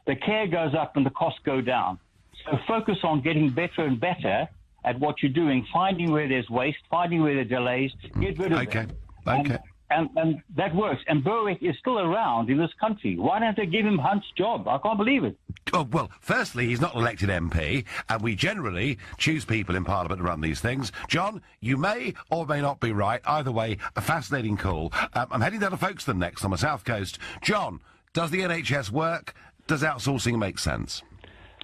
Speaker 7: the care goes up and the costs go down. So focus on getting better and better at what you're doing, finding where there's waste, finding where there are delays, get rid of them.
Speaker 1: Okay.
Speaker 7: And that works. And Berwick is still around in this country. Why don't they give him Hunt's job? I can't believe it.
Speaker 1: Oh, well, firstly, he's not an elected MP, and we generally choose people in Parliament to run these things. John, you may or may not be right. Either way, a fascinating call. I'm heading down to Folkestone next on the south coast. John, does the NHS work? Does outsourcing make sense?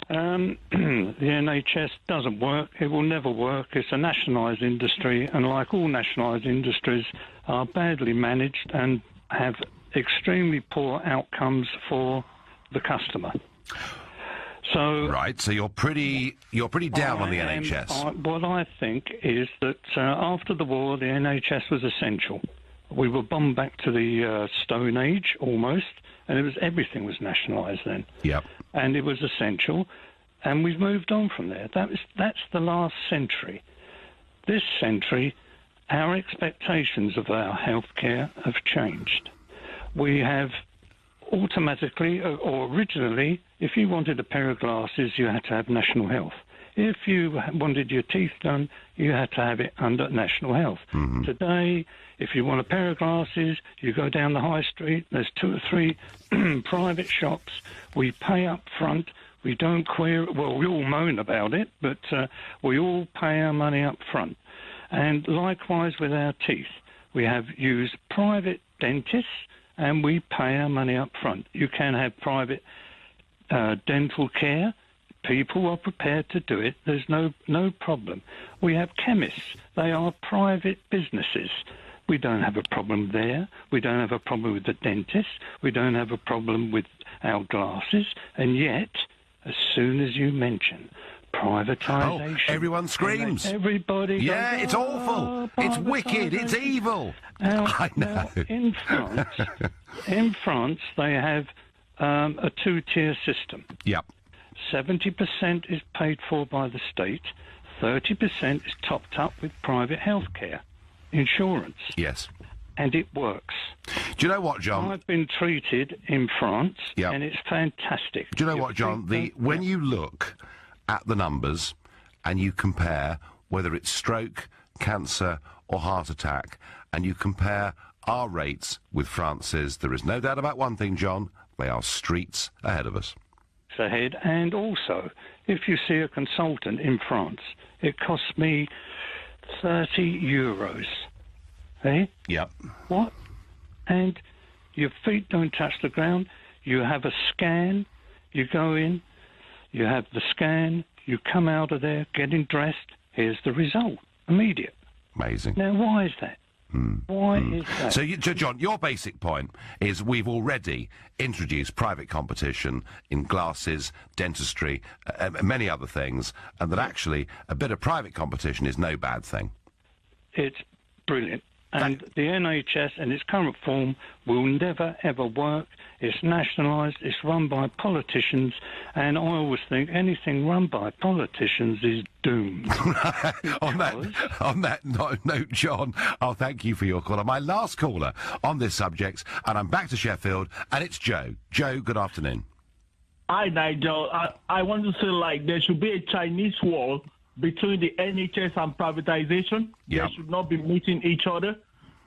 Speaker 8: The NHS doesn't work. It will never work. It's a nationalised industry, and like all nationalised industries, are badly managed and have extremely poor outcomes for the customer. So
Speaker 1: right. So you're pretty down on the NHS.
Speaker 8: What I think is that after the war, the NHS was essential. We were bombed back to the Stone Age almost, and everything was nationalised then.
Speaker 1: Yep.
Speaker 8: And it was essential, and we've moved on from there. That's the last century. This century, our expectations of our healthcare have changed. We have automatically, or originally, if you wanted a pair of glasses, you had to have National Health. If you wanted your teeth done, you had to have it under National Health.
Speaker 1: Mm-hmm.
Speaker 8: Today, if you want a pair of glasses, you go down the high street, there's 2 or 3 private shops. We pay up front. We don't query, well, we all moan about it, but we all pay our money up front. And likewise with our teeth. We have used private dentists, and we pay our money up front. You can have private dental care. People are prepared to do it. There's no problem. We have chemists. They are private businesses. We don't have a problem there. We don't have a problem with the dentist. We don't have a problem with our glasses. And yet, as soon as you mention privatisation...
Speaker 1: Oh, everyone screams.
Speaker 8: Everybody goes,
Speaker 1: yeah, it's awful. It's wicked. It's evil. I know.
Speaker 8: Now, in France, they have a 2-tier system.
Speaker 1: Yep.
Speaker 8: 70% is paid for by the state, 30% is topped up with private healthcare insurance.
Speaker 1: Yes.
Speaker 8: And it works.
Speaker 1: Do you know what, John?
Speaker 8: I've been treated in France,
Speaker 1: Yep.
Speaker 8: and it's fantastic.
Speaker 1: Do you know what, John? When you look at the numbers and you compare whether it's stroke, cancer or heart attack, and you compare our rates with France's, there is no doubt about one thing, John, they are streets ahead of us.
Speaker 8: Ahead, and also, if you see a consultant in France, it costs me 30 euros. Eh?
Speaker 1: Yep.
Speaker 8: What? And your feet don't touch the ground. You have a scan. You go in. You have the scan. You come out of there, getting dressed. Here's the result. Immediate.
Speaker 1: Amazing.
Speaker 8: Now, why is that? Why is that?
Speaker 1: So, John, your basic point is we've already introduced private competition in glasses, dentistry, many other things, and that actually a bit of private competition is no bad thing.
Speaker 8: It's brilliant. And the NHS in its current form will never, ever work. It's nationalised, it's run by politicians, and I always think anything run by politicians is doomed.
Speaker 1: on that note, John, I'll thank you for your call. My last caller on this subject, and I'm back to Sheffield, and it's Joe. Joe, good afternoon.
Speaker 9: Hi, Nigel. I want to say, there should be a Chinese wall between the NHS and privatization.
Speaker 1: Yep.
Speaker 9: They should not be meeting each other.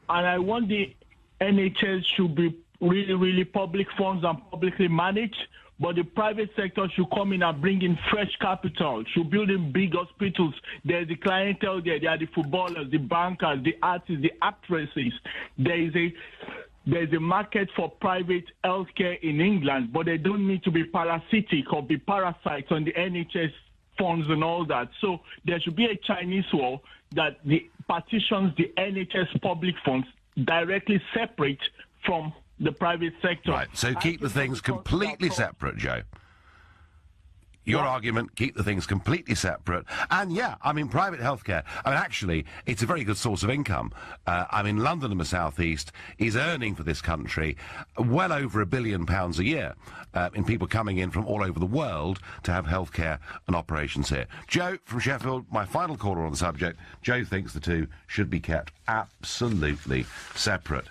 Speaker 9: And I want the NHS should be really, really public funds and publicly managed, but the private sector should come in and bring in fresh capital, should build in big hospitals. There's the clientele there. There are the footballers, the bankers, the artists, the actresses. There's a market for private healthcare in England, but they don't need to be parasitic or be parasites on the NHS funds and all that. So there should be a Chinese wall that partitions the NHS public funds directly separate from the private sector.
Speaker 1: Right, so keep the things completely separate, Joe. Your argument, keep the things completely separate. And yeah, I mean, private healthcare, I mean, actually, it's a very good source of income. I mean, London and the South East is earning for this country well over £1 billion a year in people coming in from all over the world to have healthcare and operations here. Joe from Sheffield, my final caller on the subject. Joe thinks the two should be kept absolutely separate.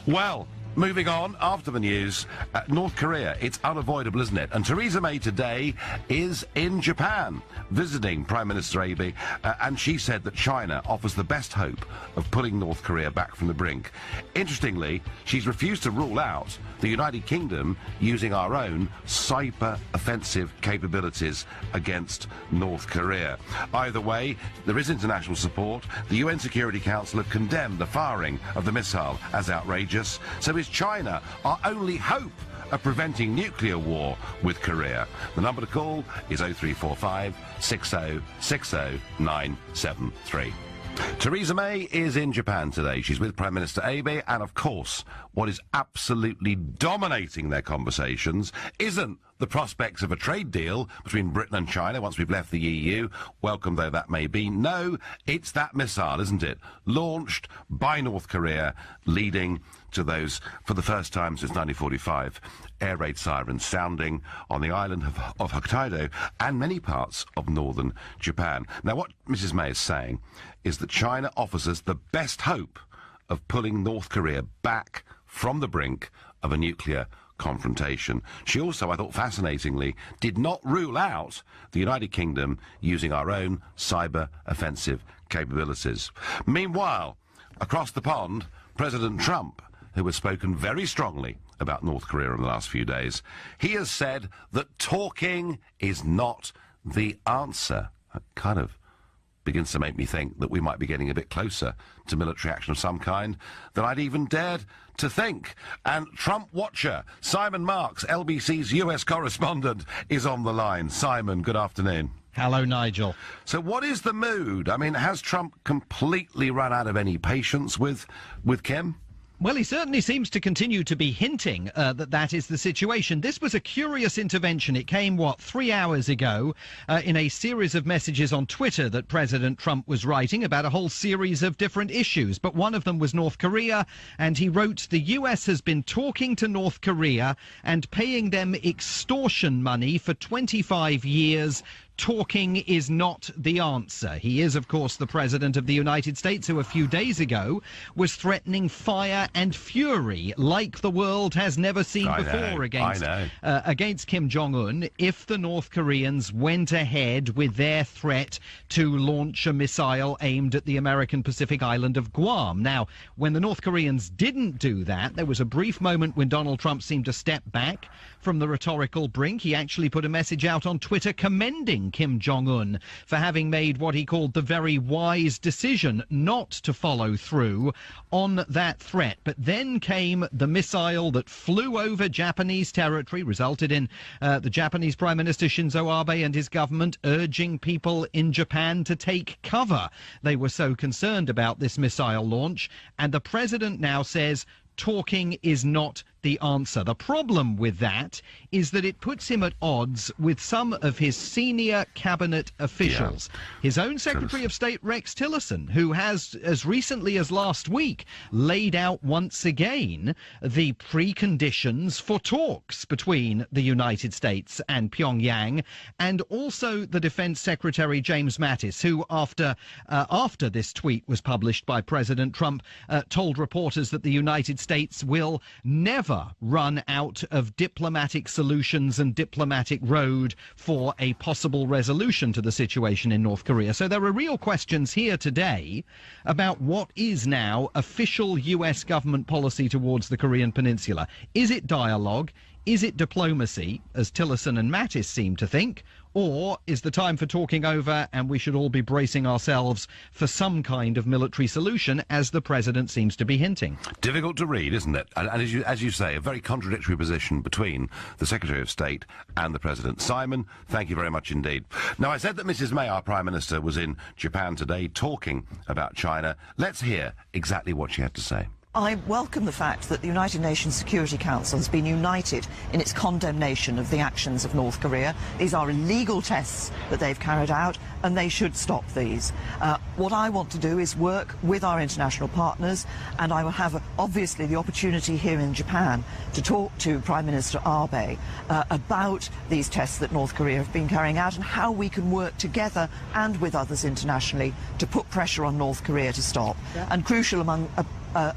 Speaker 1: Well, moving on, after the news, North Korea, it's unavoidable, isn't it? And Theresa May today is in Japan, visiting Prime Minister Abe, and she said that China offers the best hope of pulling North Korea back from the brink. Interestingly, she's refused to rule out the United Kingdom using our own cyber-offensive capabilities against North Korea. Either way, there is international support. The UN Security Council have condemned the firing of the missile as outrageous. So is China our only hope of preventing nuclear war with Korea? The number to call is 0345 60 60 973. Theresa May is in Japan today. She's with Prime Minister Abe, and of course, what is absolutely dominating their conversations isn't the prospects of a trade deal between Britain and China once we've left the EU, welcome though that may be. No, it's that missile, isn't it? Launched by North Korea, leading to those, for the first time since 1945, air raid sirens sounding on the island of Hokkaido and many parts of northern Japan. Now, what Mrs. May is saying is that China offers us the best hope of pulling North Korea back from the brink of a nuclear confrontation. She also, I thought fascinatingly, did not rule out the United Kingdom using our own cyber offensive capabilities. Meanwhile, across the pond, President Trump, who has spoken very strongly about North Korea in the last few days, he has said that talking is not the answer. That kind of begins to make me think that we might be getting a bit closer to military action of some kind than I'd even dared to think. And Trump watcher Simon Marks, LBC's US correspondent, is on the line. Simon, good afternoon.
Speaker 10: Hello, Nigel.
Speaker 1: So what is the mood? I mean, has Trump completely run out of any patience with Kim?
Speaker 10: Well, he certainly seems to continue to be hinting that is the situation. This was a curious intervention. It came, 3 hours ago in a series of messages on Twitter that President Trump was writing about a whole series of different issues. But one of them was North Korea, and he wrote, "The US has been talking to North Korea and paying them extortion money for 25 years. Talking is not the answer." He is, of course, the President of the United States, who a few days ago was threatening fire and fury like the world has never seen before against Kim Jong-un if the North Koreans went ahead with their threat to launch a missile aimed at the American Pacific island of Guam. Now, when the North Koreans didn't do that, there was a brief moment when Donald Trump seemed to step back from the rhetorical brink. He actually put a message out on Twitter commending Kim Jong-un for having made what he called the very wise decision not to follow through on that threat. But then came the missile that flew over Japanese territory, resulted in the Japanese Prime Minister Shinzo Abe and his government urging people in Japan to take cover. They were so concerned about this missile launch, and the president now says talking is not the answer. The problem with that is that it puts him at odds with some of his senior cabinet officials. Yeah. His own Secretary of State, Rex Tillerson, who has, as recently as last week, laid out once again the preconditions for talks between the United States and Pyongyang, and also the Defense Secretary, James Mattis, who, after this tweet was published by President Trump, told reporters that the United States will never run out of diplomatic solutions and diplomatic road for a possible resolution to the situation in North Korea. So there are real questions here today about what is now official US government policy towards the Korean Peninsula. Is it dialogue? Is it diplomacy, as Tillerson and Mattis seem to think? Or is the time for talking over and we should all be bracing ourselves for some kind of military solution, as the president seems to be hinting?
Speaker 1: Difficult to read, isn't it? And as you say, a very contradictory position between the Secretary of State and the President. Simon, thank you very much indeed. Now, I said that Mrs. May, our Prime Minister, was in Japan today talking about China. Let's hear exactly what she had to say.
Speaker 11: I welcome the fact that the United Nations Security Council has been united in its condemnation of the actions of North Korea. These are illegal tests that they've carried out, and they should stop these. What I want to do is work with our international partners, and I will have, obviously, the opportunity here in Japan to talk to Prime Minister Abe about these tests that North Korea have been carrying out and how we can work together and with others internationally to put pressure on North Korea to stop. Yeah. And crucial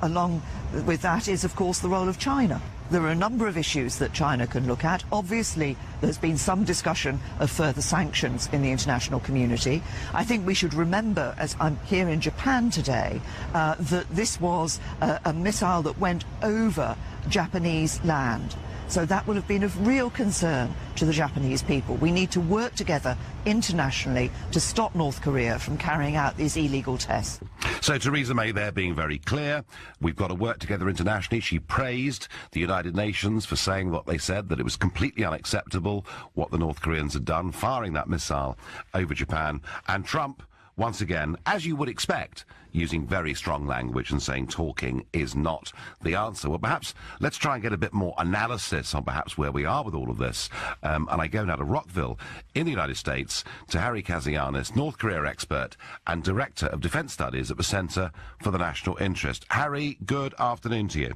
Speaker 11: along with that is, of course, the role of China. There are a number of issues that China can look at. Obviously, there's been some discussion of further sanctions in the international community. I think we should remember, as I'm here in Japan today, that this was a missile that went over Japanese land. So that would have been of real concern to the Japanese people. We need to work together internationally to stop North Korea from carrying out these illegal tests.
Speaker 1: So Theresa May there being very clear. We've got to work together internationally. She praised the United Nations for saying what they said, that it was completely unacceptable what the North Koreans had done, firing that missile over Japan. And Trump, once again, as you would expect, using very strong language and saying talking is not the answer. Well, perhaps let's try and get a bit more analysis on perhaps where we are with all of this. And I go now to Rockville in the United States to Harry Kazianis, North Korea expert and Director of Defense Studies at the Center for the National Interest. Harry, good afternoon to you.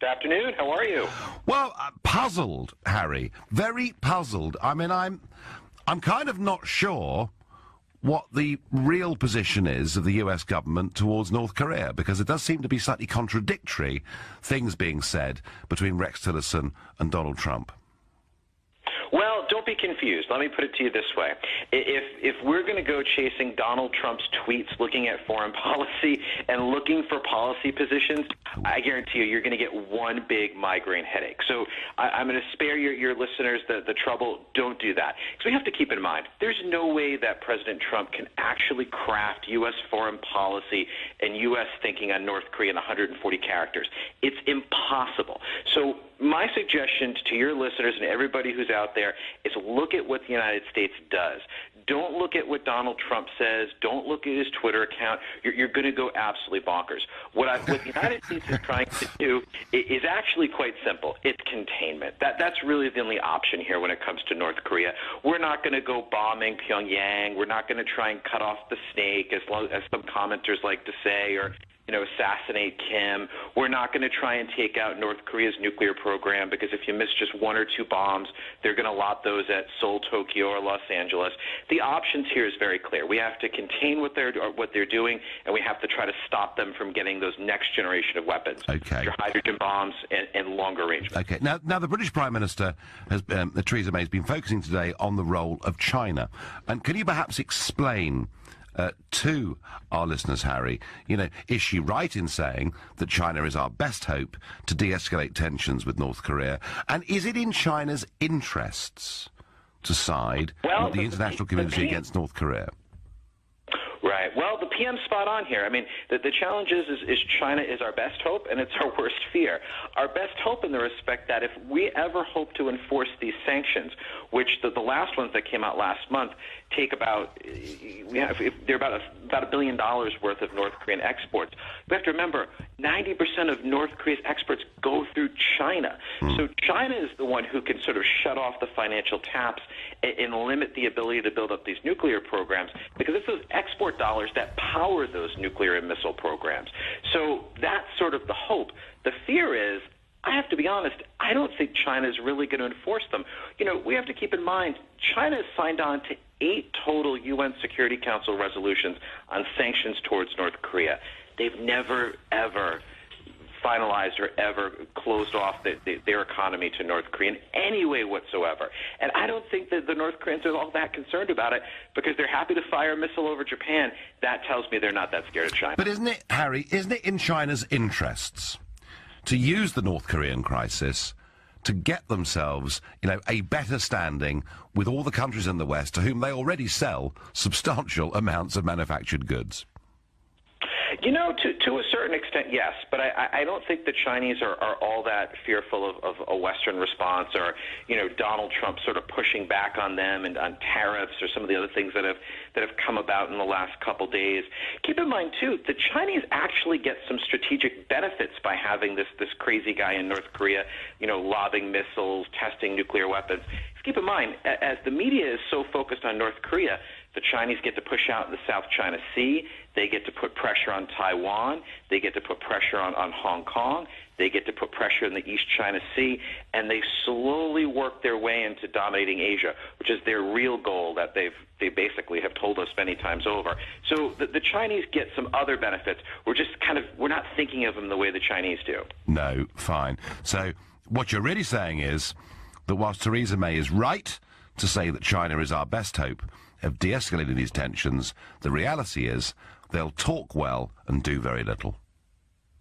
Speaker 12: Good afternoon. How are you?
Speaker 1: Well, puzzled, Harry. Very puzzled. I mean, I'm kind of not sure what the real position is of the US government towards North Korea, because it does seem to be slightly contradictory things being said between Rex Tillerson and Donald Trump.
Speaker 12: Well, don't be confused. Let me put it to you this way. If we're going to go chasing Donald Trump's tweets, looking at foreign policy and looking for policy positions, I guarantee you're going to get one big migraine headache. So I'm going to spare your listeners the trouble. Don't do that. Because we have to keep in mind, there's no way that President Trump can actually craft U.S. foreign policy and U.S. thinking on North Korea in 140 characters. It's impossible. So my suggestion to your listeners and everybody who's out there is look at what the United States does. Don't look at what Donald Trump says. Don't look at his Twitter account. You're going to go absolutely bonkers. What the United States is trying to do is actually quite simple. It's containment. That's really the only option here when it comes to North Korea. We're not going to go bombing Pyongyang. We're not going to try and cut off the snake, as some commenters like to say, or assassinate Kim. We're not going to try and take out North Korea's nuclear program, because if you miss just one or two bombs, they're going to lot those at Seoul, Tokyo, or Los Angeles. The options here is very clear. We have to contain what they're doing, and we have to try to stop them from getting those next generation of weapons.
Speaker 1: Okay.
Speaker 12: Your hydrogen bombs and longer range.
Speaker 1: Okay. Now the British Prime Minister, Theresa May, has been focusing today on the role of China. And can you perhaps explain to our listeners, Harry, is she right in saying that China is our best hope to de-escalate tensions with North Korea? And is it in China's interests to side with the international community against North Korea?
Speaker 12: Right. Well, the PM's spot on here. I mean, the challenge is China is our best hope, and it's our worst fear. Our best hope in the respect that if we ever hope to enforce these sanctions, which the last ones that came out last month take they're about $1 billion worth of North Korean exports. We have to remember, 90% of North Korea's exports go through China. So China is the one who can sort of shut off the financial taps and limit the ability to build up these nuclear programs, because it's those export dollars that power those nuclear and missile programs. So that's sort of the hope. The fear is, I have to be honest, I don't think China is really going to enforce them. We have to keep in mind, China has signed on to 8 total UN Security Council resolutions on sanctions towards North Korea. They've never, ever finalized or ever closed off their economy to North Korea in any way whatsoever. And I don't think that the North Koreans are all that concerned about it, because they're happy to fire a missile over Japan. That tells me they're not that scared of China.
Speaker 1: But isn't it, Harry, in China's interests to use the North Korean crisis to get themselves, a better standing with all the countries in the West to whom they already sell substantial amounts of manufactured goods?
Speaker 12: You know, to a certain extent, yes, but I don't think the Chinese are all that fearful of a Western response, or, you know, Donald Trump sort of pushing back on them and on tariffs or some of the other things that have come about in the last couple days. Keep in mind, too, the Chinese actually get some strategic benefits by having this crazy guy in North Korea, you know, lobbing missiles, testing nuclear weapons. Keep in mind, as the media is so focused on North Korea, the Chinese get to push out in the South China Sea. They get to put pressure on Taiwan. They get to put pressure on Hong Kong. They get to put pressure in the East China Sea. And they slowly work their way into dominating Asia, which is their real goal that they basically have told us many times over. So the Chinese get some other benefits. We're not thinking of them the way the Chinese do.
Speaker 1: No, fine. So what you're really saying is that whilst Theresa May is right to say that China is our best hope of de-escalating these tensions, the reality is they'll talk well and do very little.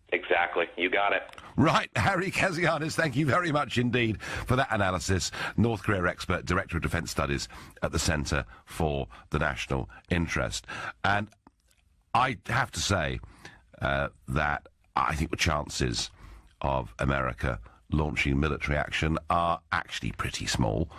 Speaker 12: Exactly. You got it.
Speaker 1: Right. Harry Kazianis, thank you very much indeed for that analysis. North Korea expert, Director of Defence Studies at the Centre for the National Interest. And I have to say that I think the chances of America launching military action are actually pretty small.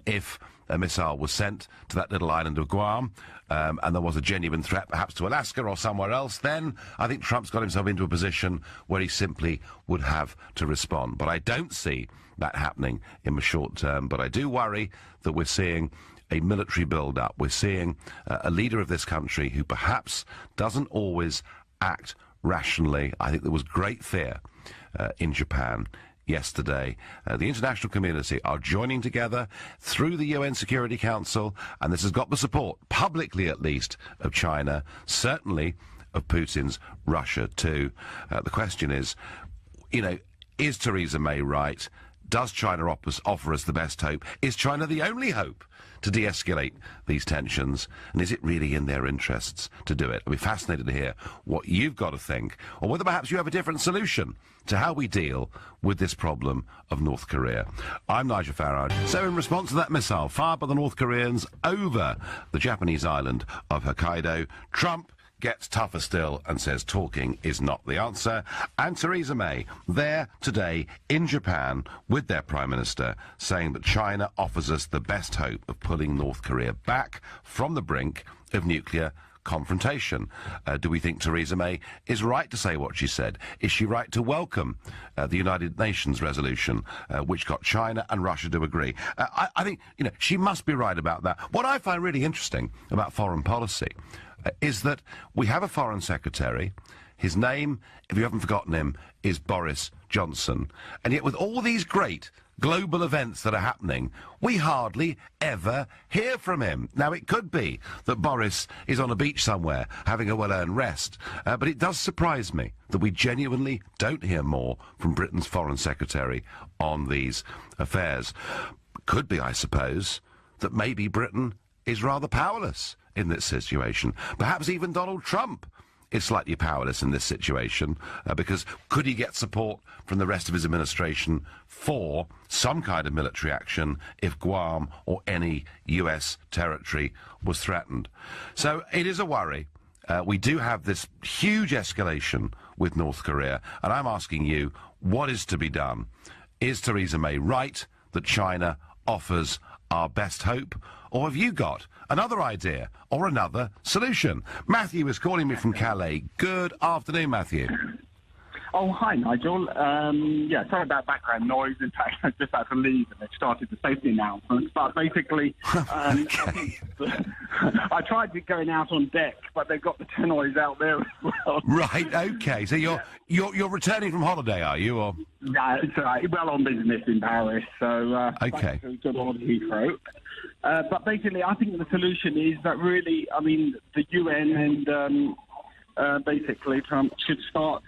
Speaker 1: If a missile was sent to that little island of Guam, and there was a genuine threat perhaps to Alaska or somewhere else, then I think Trump's got himself into a position where he simply would have to respond. But I don't see that happening in the short term. But I do worry that we're seeing a military build-up. We're seeing a leader of this country who perhaps doesn't always act rationally. I think there was great fear in Japan yesterday. The international community are joining together through the UN Security Council, and this has got the support, publicly at least, of China, certainly of Putin's Russia too. The question is, you know, is Theresa May right? Does China offer us the best hope? Is China the only hope to de-escalate these tensions? And is it really in their interests to do it? I'll be fascinated to hear what you've got to think, or whether perhaps you have a different solution to how we deal with this problem of North Korea. I'm Nigel Farage. So in response to that missile fired by the North Koreans over the Japanese island of Hokkaido, Trump gets tougher still and says talking is not the answer. And Theresa May there today in Japan with their Prime Minister saying that China offers us the best hope of pulling North Korea back from the brink of nuclear confrontation. Do we think Theresa May is right to say what she said? Is she right to welcome the United Nations resolution which got China and Russia to agree? I think, you know, she must be right about that. What I find really interesting about foreign policy is that we have a foreign secretary. His name, if you haven't forgotten him, is Boris Johnson. And yet with all these great global events that are happening, we hardly ever hear from him. Now, it could be that Boris is on a beach somewhere having a well-earned rest, but it does surprise me that we genuinely don't hear more from Britain's Foreign Secretary on these affairs. Could be, I suppose, that maybe Britain is rather powerless in this situation. Perhaps even Donald Trump is slightly powerless in this situation, because could he get support from the rest of his administration for some kind of military action if Guam or any US territory was threatened? So it is a worry. We do have this huge escalation with North Korea, and I'm asking you, what is to be done? Is Theresa May right that China offers our best hope? Or have you got another idea or another solution? Matthew is calling me from Calais. Good afternoon, Matthew.
Speaker 13: Oh, hi, Nigel. Sorry about background noise. In fact, I just had to leave and they started the safety announcements. But basically, I tried going out on deck, but they've got the tannoys out there as well.
Speaker 1: Right, okay. So you're returning from holiday, are you? Or?
Speaker 13: Yeah, it's all right. Well on business in Paris, so
Speaker 1: okay.
Speaker 13: Good old Heathrow. But basically, I think the solution is that really, I mean, the UN and basically Trump should start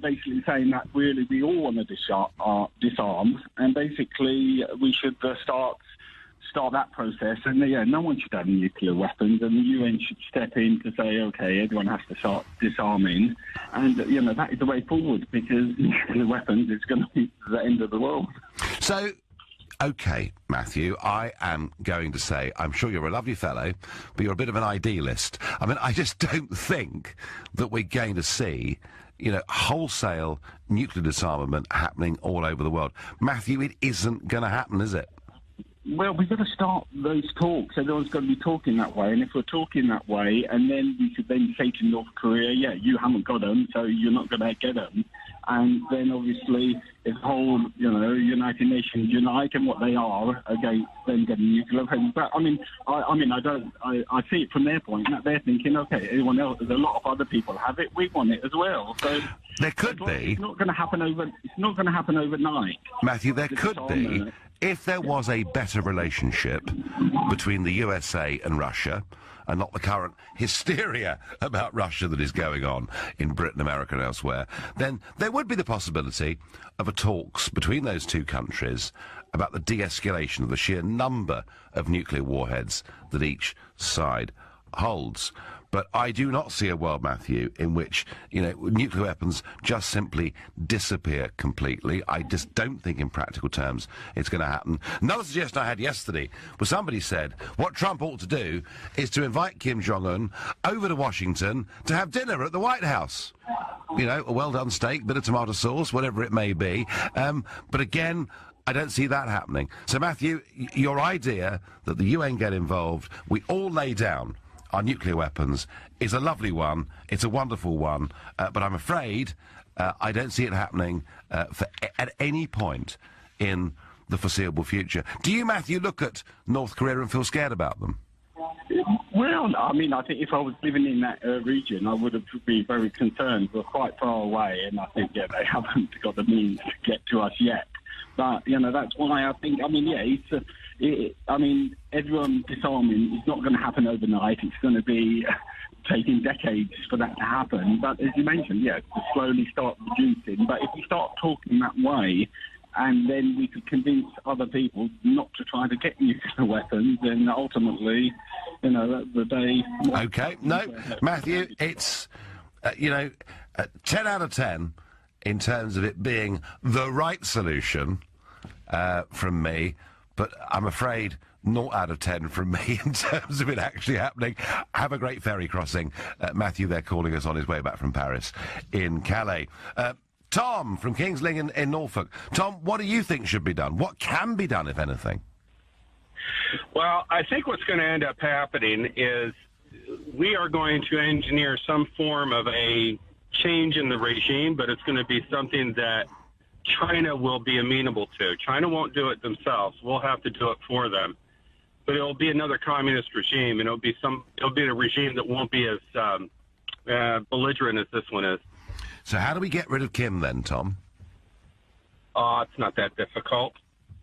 Speaker 13: basically saying that really we all want to disarm, and basically we should start that process. And no one should have nuclear weapons, and the UN should step in to say, okay, everyone has to start disarming, and that is the way forward, because nuclear weapons is going to be the end of the world.
Speaker 1: So OK, Matthew, I am going to say, I'm sure you're a lovely fellow, but you're a bit of an idealist. I mean, I just don't think that we're going to see, wholesale nuclear disarmament happening all over the world. Matthew, it isn't going to happen, is it?
Speaker 13: Well, we've got to start those talks. Everyone's got to be talking that way. And if we're talking that way, and then we could then say to North Korea, yeah, you haven't got them, so you're not going to get them. And then, obviously, if the whole, United Nations unite in what they are against them getting nuclear weapons. But, I see it from their point, that they're thinking, OK, everyone else, there's a lot of other people have it, we want it as well. So
Speaker 1: there could be.
Speaker 13: It's not going to happen overnight.
Speaker 1: Matthew, there could be. If there was a better relationship between the USA and Russia, and not the current hysteria about Russia that is going on in Britain, America and elsewhere, then there would be the possibility of a talks between those two countries about the de-escalation of the sheer number of nuclear warheads that each side holds. But I do not see a world, Matthew, in which, nuclear weapons just simply disappear completely. I just don't think in practical terms it's going to happen. Another suggestion I had yesterday was somebody said what Trump ought to do is to invite Kim Jong-un over to Washington to have dinner at the White House. A well-done steak, bit of tomato sauce, whatever it may be. But again, I don't see that happening. So, Matthew, your idea that the UN get involved, we all lay down our nuclear weapons, is a lovely one. It's a wonderful one. But I'm afraid I don't see it happening at any point in the foreseeable future. Do you, Matthew, look at North Korea and feel scared about them?
Speaker 13: Well, I think if I was living in that region, I would have been very concerned. We're quite far away, and I think, they haven't got the means to get to us yet. But, that's why I think, everyone disarming is not going to happen overnight. It's going to be taking decades for that to happen. But as you mentioned, to slowly start reducing. But if we start talking that way, and then we could convince other people not to try to get nuclear weapons, then ultimately, that's the day.
Speaker 1: OK. No, Matthew, it's, 10 out of 10 in terms of it being the right solution from me, but I'm afraid 0 out of 10 from me in terms of it actually happening. Have a great ferry crossing. Matthew, they're calling us on his way back from Paris in Calais. Tom from King's Lynn in Norfolk. Tom, what do you think should be done? What can be done, if anything?
Speaker 14: Well, I think what's going to end up happening is we are going to engineer some form of a change in the regime, but it's going to be something that China will be amenable to. China won't do it themselves. We'll have to do it for them. But it'll be another communist regime, and it'll be a regime that won't be as belligerent as this one is.
Speaker 1: So how do we get rid of Kim then, Tom?
Speaker 14: It's not that difficult.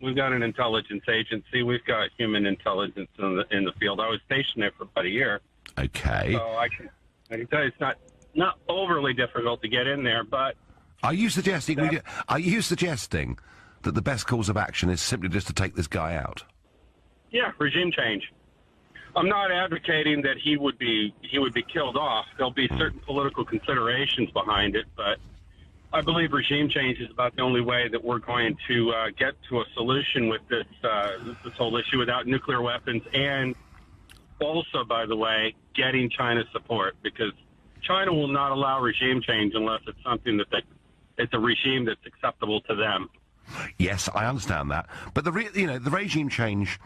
Speaker 14: We've got an intelligence agency. We've got human intelligence in the field. I was stationed there for about a year.
Speaker 1: Okay.
Speaker 14: So I can tell you it's not overly difficult to get in there, but...
Speaker 1: Are you suggesting that the best course of action is simply just to take this guy out?
Speaker 14: Yeah, regime change. I'm not advocating that he would be killed off. There'll be certain political considerations behind it, but I believe regime change is about the only way that we're going to get to a solution with this whole issue without nuclear weapons, and also, by the way, getting China's support, because China will not allow regime change unless it's something it's a regime that's acceptable to them.
Speaker 1: Yes, I understand that, but the regime change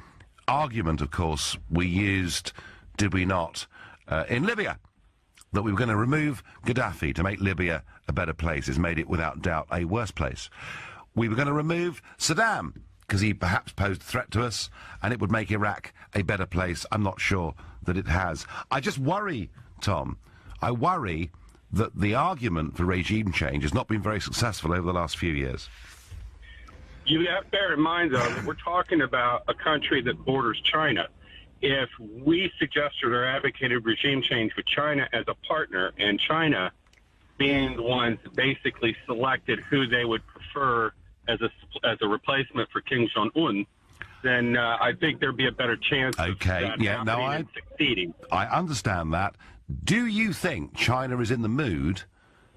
Speaker 1: argument, of course, we used, did we not, in Libya, that we were going to remove Gaddafi to make Libya a better place. It's made it, without doubt, a worse place. We were going to remove Saddam because he perhaps posed a threat to us, and it would make Iraq a better place. I'm not sure that it has. I just worry, Tom, I worry that the argument for regime change has not been very successful over the last few years.
Speaker 14: You have to bear in mind, though, that we're talking about a country that borders China. If we suggested or advocated regime change with China as a partner, and China being the ones that basically selected who they would prefer as a replacement for Kim Jong-un, then I think there'd be a better chance of that happening and succeeding.
Speaker 1: I understand that. Do you think China is in the mood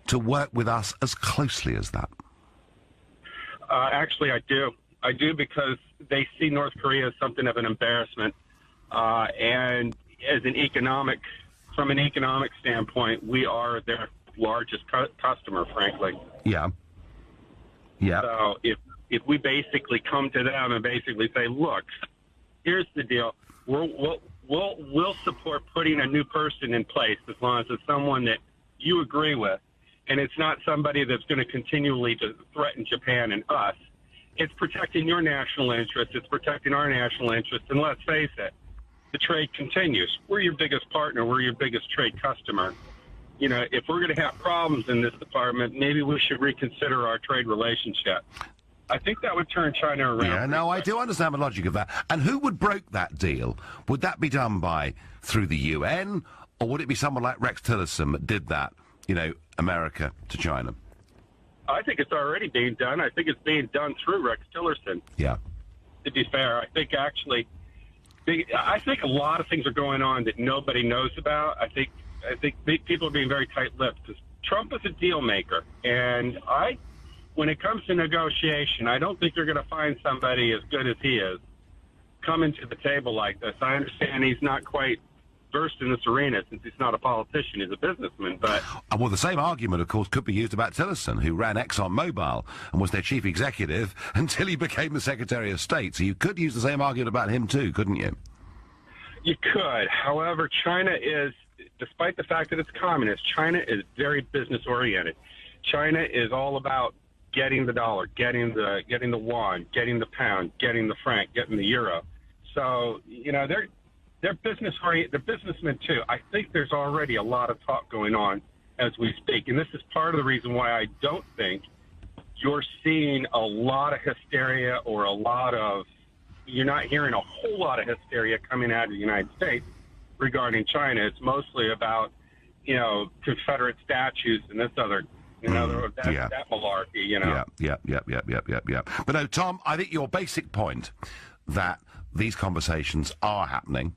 Speaker 1: to work with us as closely as that?
Speaker 14: Actually, I do. I do because they see North Korea as something of an embarrassment, and as from an economic standpoint, we are their largest customer, frankly.
Speaker 1: Yeah. Yeah.
Speaker 14: So if we basically come to them and basically say, look, here's the deal, we'll support putting a new person in place as long as it's someone that you agree with, and it's not somebody that's going to continually to threaten Japan and us. It's protecting your national interests. It's protecting our national interests. And let's face it, the trade continues. We're your biggest partner. We're your biggest trade customer. You know, if we're going to have problems in this department, maybe we should reconsider our trade relationship. I think that would turn China around.
Speaker 1: Yeah, no, I do understand the logic of that. And who would broke that deal? Would that be done through the UN, or would it be someone like Rex Tillerson that did that, you know, America to China?
Speaker 14: I think it's already being done. I think it's being done through Rex Tillerson.
Speaker 1: Yeah.
Speaker 14: To be fair, I think a lot of things are going on that nobody knows about. I think people are being very tight-lipped because Trump is a deal maker, and when it comes to negotiation, I don't think you're going to find somebody as good as he is coming to the table like this. I understand he's not quite versed in this arena since he's not a politician, he's a businessman, but...
Speaker 1: Well, the same argument, of course, could be used about Tillerson, who ran ExxonMobil and was their chief executive until he became the Secretary of State. So you could use the same argument about him too, couldn't you?
Speaker 14: You could. However, China is, despite the fact that it's communist, China is very business-oriented. China is all about getting the dollar, getting the yuan, getting the pound, getting the franc, getting the euro. So, you know, they're business-oriented. They're businessmen, too. I think there's already a lot of talk going on as we speak. And this is part of the reason why I don't think you're seeing a lot of hysteria or you're not hearing a whole lot of hysteria coming out of the United States regarding China. It's mostly about, you know, Confederate statues and this other, you know, that malarkey, you know.
Speaker 1: Yeah. But no, Tom, I think your basic point that these conversations are happening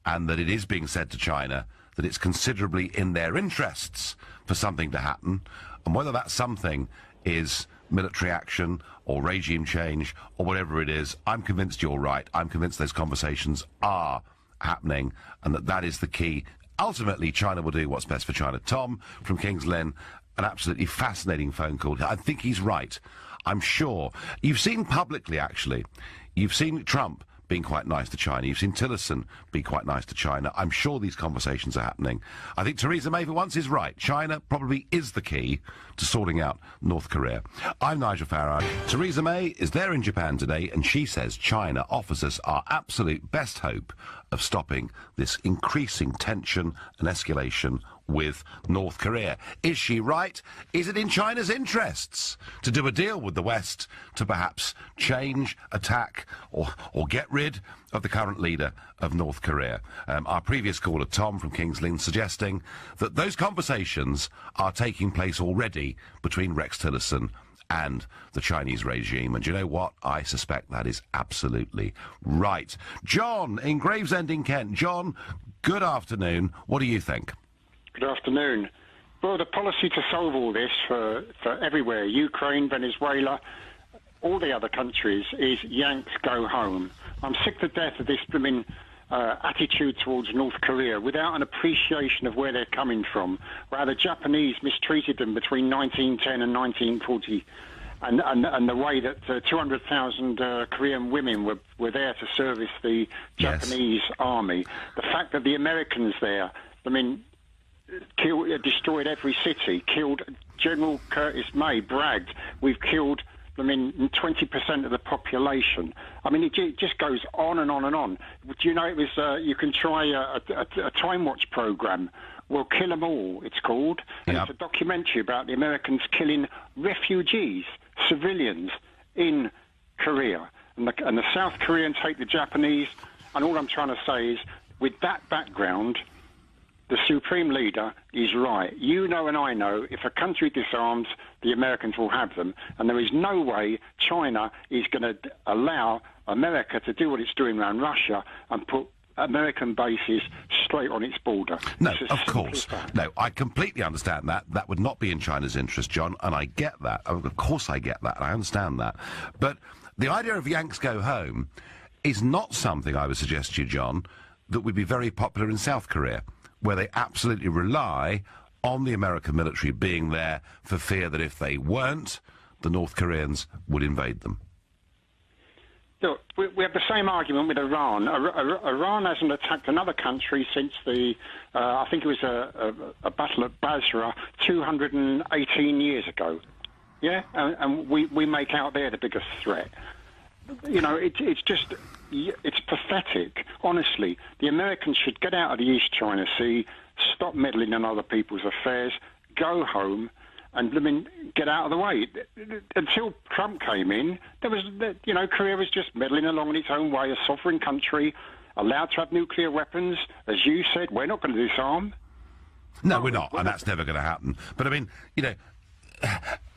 Speaker 1: and that it is being said to China that it's considerably in their interests for something to happen, and whether that something is military action or regime change or whatever it is, I'm convinced you're right. I'm convinced those conversations are happening and that is the key. Ultimately, China will do what's best for China. Tom from King's Lynn, an absolutely fascinating phone call. I think he's right. I'm sure. You've seen publicly, actually, you've seen Trump being quite nice to China. You've seen Tillerson be quite nice to China. I'm sure these conversations are happening. I think Theresa May for once is right. China probably is the key to sorting out North Korea. I'm Nigel Farage. Theresa May is there in Japan today, and she says China offers us our absolute best hope of stopping this increasing tension and escalation with North Korea. Is she right? Is it in China's interests to do a deal with the West to perhaps change, attack, or get rid of the current leader of North Korea? Our previous caller, Tom from King's Lynn, suggesting that those conversations are taking place already between Rex Tillerson and the Chinese regime. And you know what? I suspect that is absolutely right. John in Gravesend in Kent. John, good afternoon. What do you think?
Speaker 15: Good afternoon. Well, the policy to solve all this for everywhere, Ukraine, Venezuela, all the other countries, is Yanks go home. I'm sick to death of this blooming attitude towards North Korea without an appreciation of where they're coming from. Where the Japanese mistreated them between 1910 and 1940, and the way that 200,000 Korean women were there to service the Japanese army. The fact that the Americans there, destroyed every city, killed General Curtis May, bragged, we've killed 20% of the population. I mean, it just goes on and on and on. Do you know, it was, you can try a Time Watch program, We'll Kill Them All, it's called. And it's a documentary about the Americans killing refugees, civilians in Korea. And the South Koreans hate the Japanese. And all I'm trying to say is, with that background, the Supreme Leader is right. You know and I know, if a country disarms, the Americans will have them. And there is no way China is going to allow America to do what it's doing around Russia and put American bases straight on its border.
Speaker 1: No, of course. No, I completely understand that. That would not be in China's interest, John, and I get that. Of course I get that, and I understand that. But the idea of Yanks go home is not something, I would suggest to you, John, that would be very popular in South Korea, where they absolutely rely on the American military being there for fear that if they weren't, the North Koreans would invade them.
Speaker 15: Look, we have the same argument with Iran. Iran hasn't attacked another country since the, I think it was a battle at Basra 218 years ago. Yeah, and we make out they're the biggest threat. You know, it's just, it's pathetic. Honestly, the Americans should get out of the East China Sea, stop meddling in other people's affairs, go home, and get out of the way. Until Trump came in, there was, you know, Korea was just meddling along in its own way, a sovereign country, allowed to have nuclear weapons. As you said, we're not going to disarm.
Speaker 1: No, we're not, and that's never going to happen. But I mean, you know,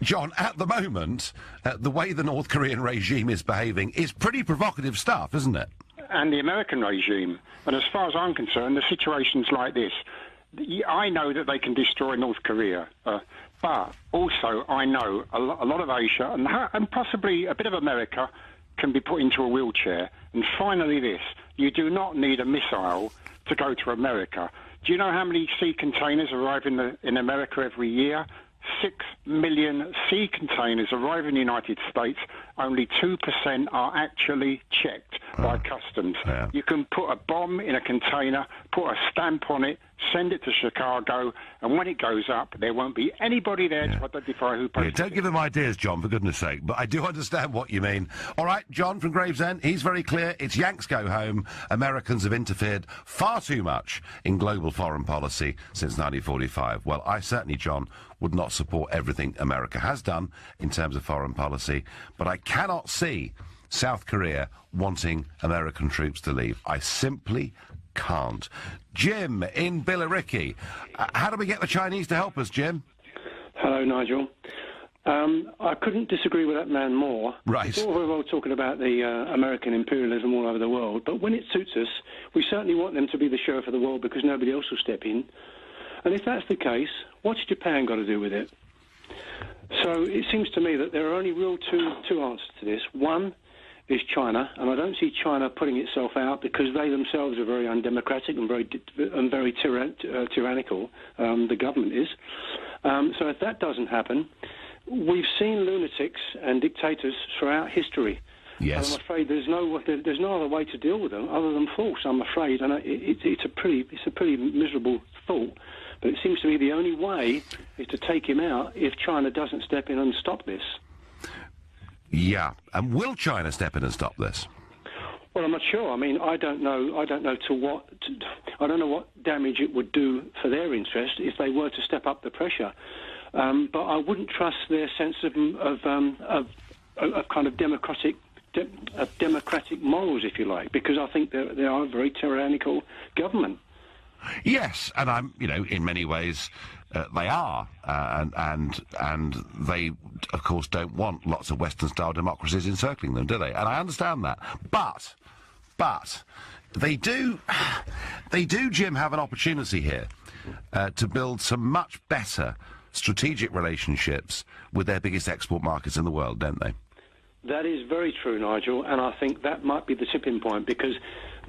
Speaker 1: John, at the moment, the way the North Korean regime is behaving is pretty provocative stuff, isn't it?
Speaker 15: And the American regime. And as far as I'm concerned, the situation's like this. I know that they can destroy North Korea, but also I know a lot of Asia and possibly a bit of America can be put into a wheelchair. And finally this, you do not need a missile to go to America. Do you know how many sea containers arrive in America every year? 6 million sea containers arrive in the United States. Only 2% are actually checked by customs.
Speaker 1: Yeah.
Speaker 15: You can put a bomb in a container, put a stamp on it, send it to Chicago, and when it goes up, there won't be anybody there to identify who posted it.
Speaker 1: Don't give them ideas, John, for goodness sake, but I do understand what you mean. All right, John from Gravesend, he's very clear. It's Yanks go home. Americans have interfered far too much in global foreign policy since 1945. Well, I certainly, John, would not support everything America has done in terms of foreign policy, but I cannot see South Korea wanting American troops to leave. I simply can't. Jim in Billericay. How do we get the Chinese to help us, Jim?
Speaker 16: Hello, Nigel. I couldn't disagree with that man more.
Speaker 1: Right.
Speaker 16: It's all very well talking about the American imperialism all over the world, but when it suits us, we certainly want them to be the sheriff of the world because nobody else will step in. And if that's the case, what's Japan got to do with it? So it seems to me that there are only real two answers to this. One is China, and I don't see China putting itself out because they themselves are very undemocratic and very tyrannical. The government is. So if that doesn't happen, we've seen lunatics and dictators throughout history.
Speaker 1: Yes.
Speaker 16: And I'm afraid there's no other way to deal with them other than force. I'm afraid, and it's a pretty miserable thought. But it seems to me the only way is to take him out if China doesn't step in and stop this.
Speaker 1: Yeah, and will China step in and stop this?
Speaker 16: Well, I'm not sure. I mean, I don't know I don't know what damage it would do for their interest if they were to step up the pressure. But I wouldn't trust their sense of kind of democratic morals, if you like, because I think they are a very tyrannical government.
Speaker 1: Yes, and I'm, you know, in many ways they are, and they, of course, don't want lots of Western-style democracies encircling them, do they? And I understand that, but they do, Jim, have an opportunity here to build some much better strategic relationships with their biggest export markets in the world, don't they?
Speaker 16: That is very true, Nigel, and I think that might be the tipping point because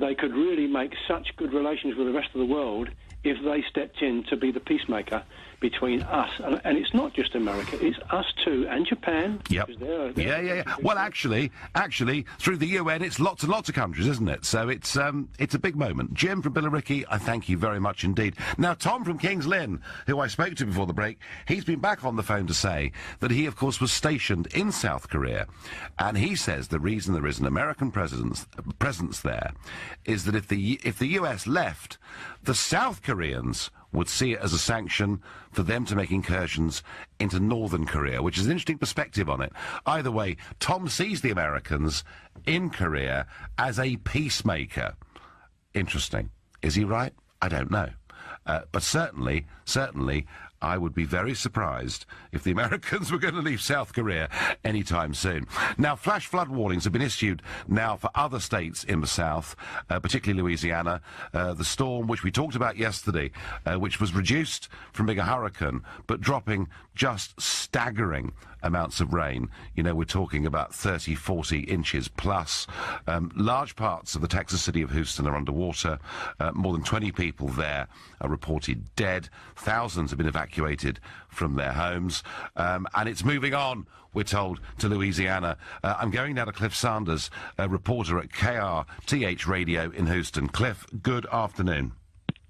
Speaker 16: they could really make such good relations with the rest of the world if they stepped in to be the peacemaker between us. And it's not just America, it's us too, and Japan.
Speaker 1: Yep. Yeah. Well, actually, through the UN, it's lots and lots of countries, isn't it? So it's a big moment. Jim from Billericay, I thank you very much indeed. Now, Tom from Kings Lynn, who I spoke to before the break, he's been back on the phone to say that he, of course, was stationed in South Korea, and he says the reason there is an American presence there is that if the US left, the South Koreans would see it as a sanction for them to make incursions into northern Korea, which is an interesting perspective on it. Either way, Tom sees the Americans in Korea as a peacemaker. Interesting. Is he right? I don't know. But certainly, I would be very surprised if the Americans were going to leave South Korea anytime soon. Now, flash flood warnings have been issued now for other states in the south, particularly Louisiana. The storm, which we talked about yesterday, which was reduced from being a hurricane, but dropping just staggering amounts of rain. You know, we're talking about 30, 40 inches plus. Large parts of the Texas city of Houston are underwater. More than 20 people there are reported dead. Thousands have been evacuated from their homes. And it's moving on, we're told, to Louisiana. I'm going now to Cliff Sanders, a reporter at KRTH Radio in Houston. Cliff, good afternoon.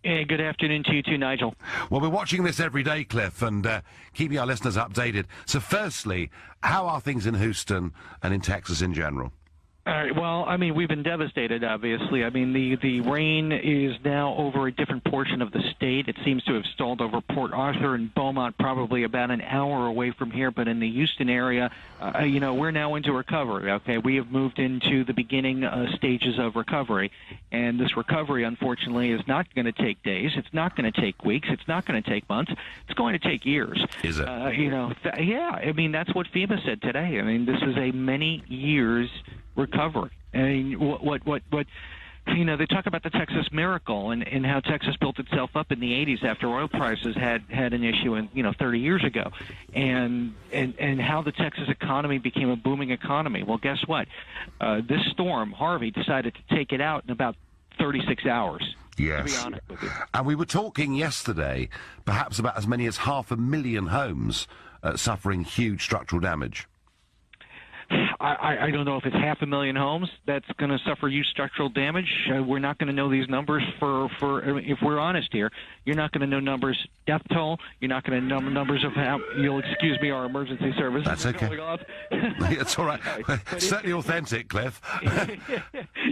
Speaker 17: Hey, good afternoon to you too, Nigel.
Speaker 1: Well, we're watching this every day, Cliff, and keeping our listeners updated. So firstly, how are things in Houston and in Texas in general?
Speaker 17: All right. Well, I mean, we've been devastated, obviously. I mean, the rain is now over a different portion of the state. It seems to have stalled over Port Arthur and Beaumont, probably about an hour away from here. But in the Houston area, you know, we're now into recovery, okay? We have moved into the beginning stages of recovery. And this recovery, unfortunately, is not going to take days. It's not going to take weeks. It's not going to take months. It's going to take years.
Speaker 1: Is it?
Speaker 17: You know, yeah. I mean, that's what FEMA said today. I mean, this is a many years recovery. I mean, what you know, they talk about the Texas miracle and how Texas built itself up in the 80s after oil prices had an issue in, you know, 30 years ago, and how the Texas economy became a booming economy. Well, guess what? This storm, Harvey, decided to take it out in about 36 hours.
Speaker 1: Yes.
Speaker 17: To be honest with you.
Speaker 1: And we were talking yesterday, perhaps about as many as 500,000 homes suffering huge structural damage.
Speaker 17: I don't know if it's 500,000 homes that's going to suffer huge structural damage. We're not going to know these numbers for if we're honest here. You're not going to know numbers, death toll. You're not going to know numbers of how, you'll excuse me, our emergency services.
Speaker 1: That's okay.
Speaker 17: Going off.
Speaker 1: It's all right. Certainly authentic, Cliff.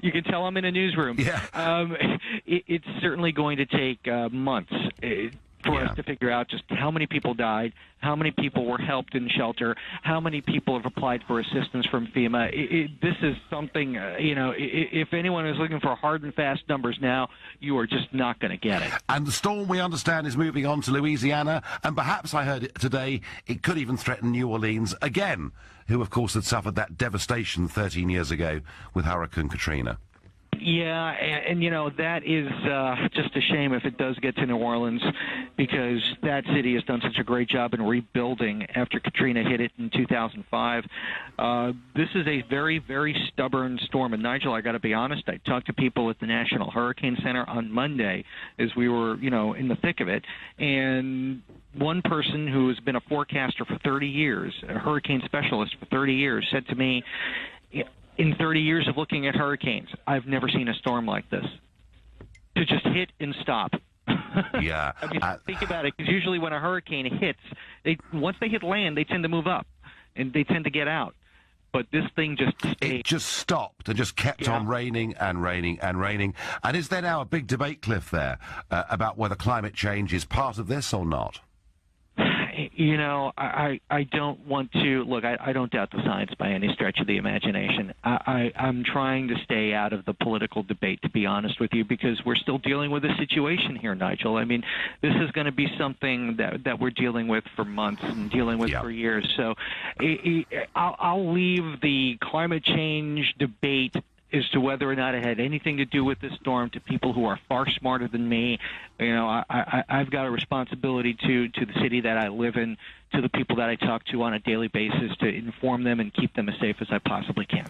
Speaker 17: You can tell I'm in a newsroom.
Speaker 1: Yeah.
Speaker 17: It's certainly going to take months for us to figure out just how many people died, how many people were helped in shelter, how many people have applied for assistance from FEMA. This is something, you know, if anyone is looking for hard and fast numbers now, you are just not going to get it.
Speaker 1: And the storm, we understand, is moving on to Louisiana, and perhaps I heard it today, it could even threaten New Orleans again, who, of course, had suffered that devastation 13 years ago with Hurricane Katrina.
Speaker 17: Yeah, and you know, that is just a shame if it does get to New Orleans, because that city has done such a great job in rebuilding after Katrina hit it in 2005. This is a very, very stubborn storm. And Nigel, I got to be honest, I talked to people at the National Hurricane Center on Monday as we were, you know, in the thick of it, and one person who has been a forecaster for 30 years, a hurricane specialist for 30 years, said to me, in 30 years of looking at hurricanes, I've never seen a storm like this. To just hit and stop.
Speaker 1: Yeah.
Speaker 17: I mean, think about it, because usually when a hurricane hits, once they hit land, they tend to move up, and they tend to get out. But this thing just stayed.
Speaker 1: It just stopped and just kept on raining and raining and raining. And is there now a big debate, Cliff, there, about whether climate change is part of this or not?
Speaker 17: You know, I don't want to look. I don't doubt the science by any stretch of the imagination. I'm trying to stay out of the political debate, to be honest with you, because we're still dealing with a situation here, Nigel. I mean, this is going to be something that we're dealing with for months and dealing with for years. So I'll leave the climate change debate as to whether or not it had anything to do with this storm to people who are far smarter than me. You know, I've got a responsibility to the city that I live in, to the people that I talk to on a daily basis, to inform them and keep them as safe as I possibly can.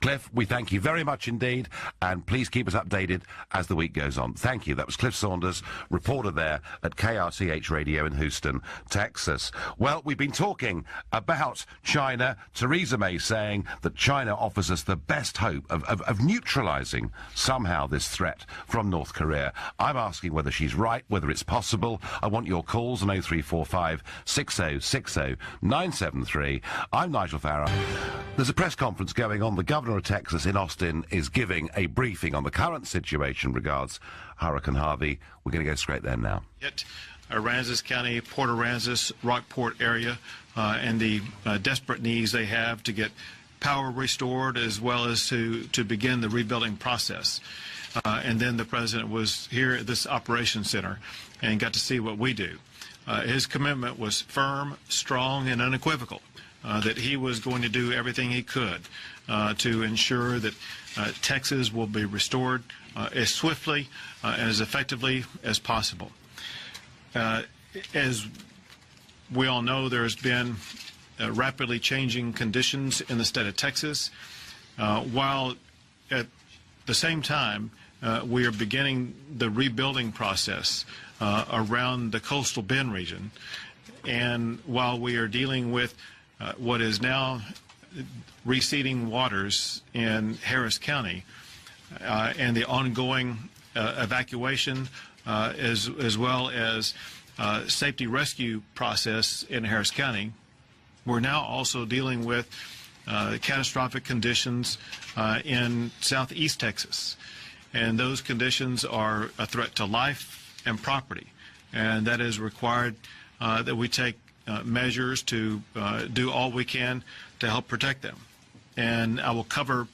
Speaker 1: Cliff, we thank you very much indeed, and please keep us updated as the week goes on. Thank you. That was Cliff Saunders, reporter there at KRTH Radio in Houston, Texas. Well, we've been talking about China. Theresa May saying that China offers us the best hope of neutralising somehow this threat from North Korea. I'm asking whether she's right, whether it's possible. I want your calls on 0345 6060 973. I'm Nigel Farage. There's a press conference going on. The Governor of Texas in Austin is giving a briefing on the current situation regards Hurricane Harvey. We're going to go straight there now.
Speaker 18: Aransas County, Port Aransas, Rockport area, and the desperate needs they have to get power restored, as well as to begin the rebuilding process. And then the president was here at this operations center and got to see what we do. His commitment was firm, strong, and unequivocal, that he was going to do everything he could to ensure that Texas will be restored as swiftly and as effectively as possible. As we all know, there's been rapidly changing conditions in the state of Texas, while at the same time we are beginning the rebuilding process around the coastal Bend region. And while we are dealing with what is now receding waters in Harris County and the ongoing evacuation as well as safety rescue process in Harris County, we're now also dealing with catastrophic conditions in southeast Texas. And those conditions are a threat to life and property. And that is required that we take measures to do all we can to help protect them. And I will cover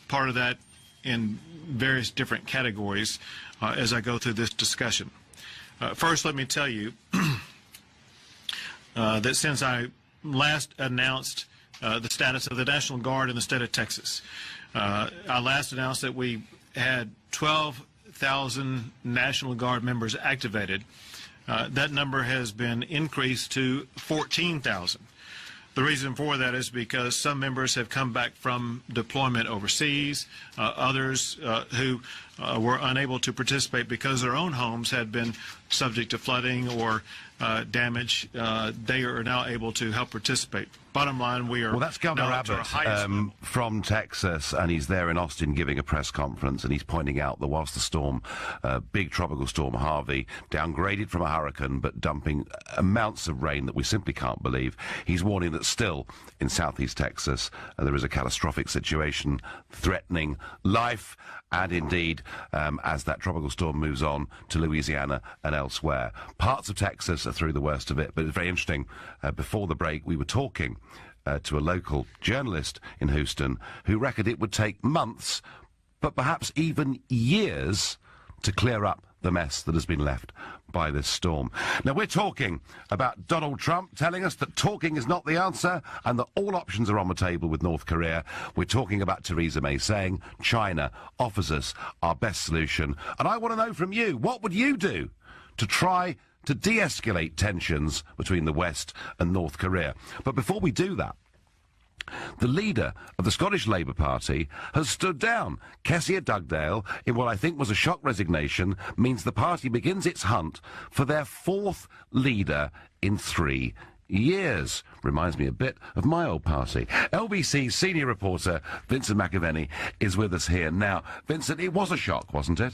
Speaker 18: part of that in various different categories as I go through this discussion. First, let me tell you that since I last announced the status of the National Guard in the state of Texas, I last announced that we had 12,000 National Guard members activated. That number has been increased to 14,000. The reason for that is because some members have come back from deployment overseas, others who were unable to participate because their own homes had been subject to flooding or damage. They are now able to help participate. Bottom line, we are...
Speaker 1: Well, that's Governor Abbott from Texas, and he's there in Austin giving a press conference, and he's pointing out that whilst the storm, big tropical storm Harvey, downgraded from a hurricane but dumping amounts of rain that we simply can't believe, he's warning that still in southeast Texas there is a catastrophic situation threatening life and indeed as that tropical storm moves on to Louisiana and elsewhere. Parts of Texas are through the worst of it, but it's very interesting. Before the break, we were talking to a local journalist in Houston who reckoned it would take months, but perhaps even years, to clear up the mess that has been left by this storm. Now, we're talking about Donald Trump telling us that talking is not the answer and that all options are on the table with North Korea. We're talking about Theresa May saying China offers us our best solution. And I want to know from you, what would you do to try to de-escalate tensions between the West and North Korea? But before we do that, the leader of the Scottish Labour Party has stood down. Kezia Dugdale, in what I think was a shock resignation, means the party begins its hunt for their fourth leader in 3 years. Reminds me a bit of my old party. LBC senior reporter Vincent McAvenny is with us here now. Vincent, it was a shock, wasn't it?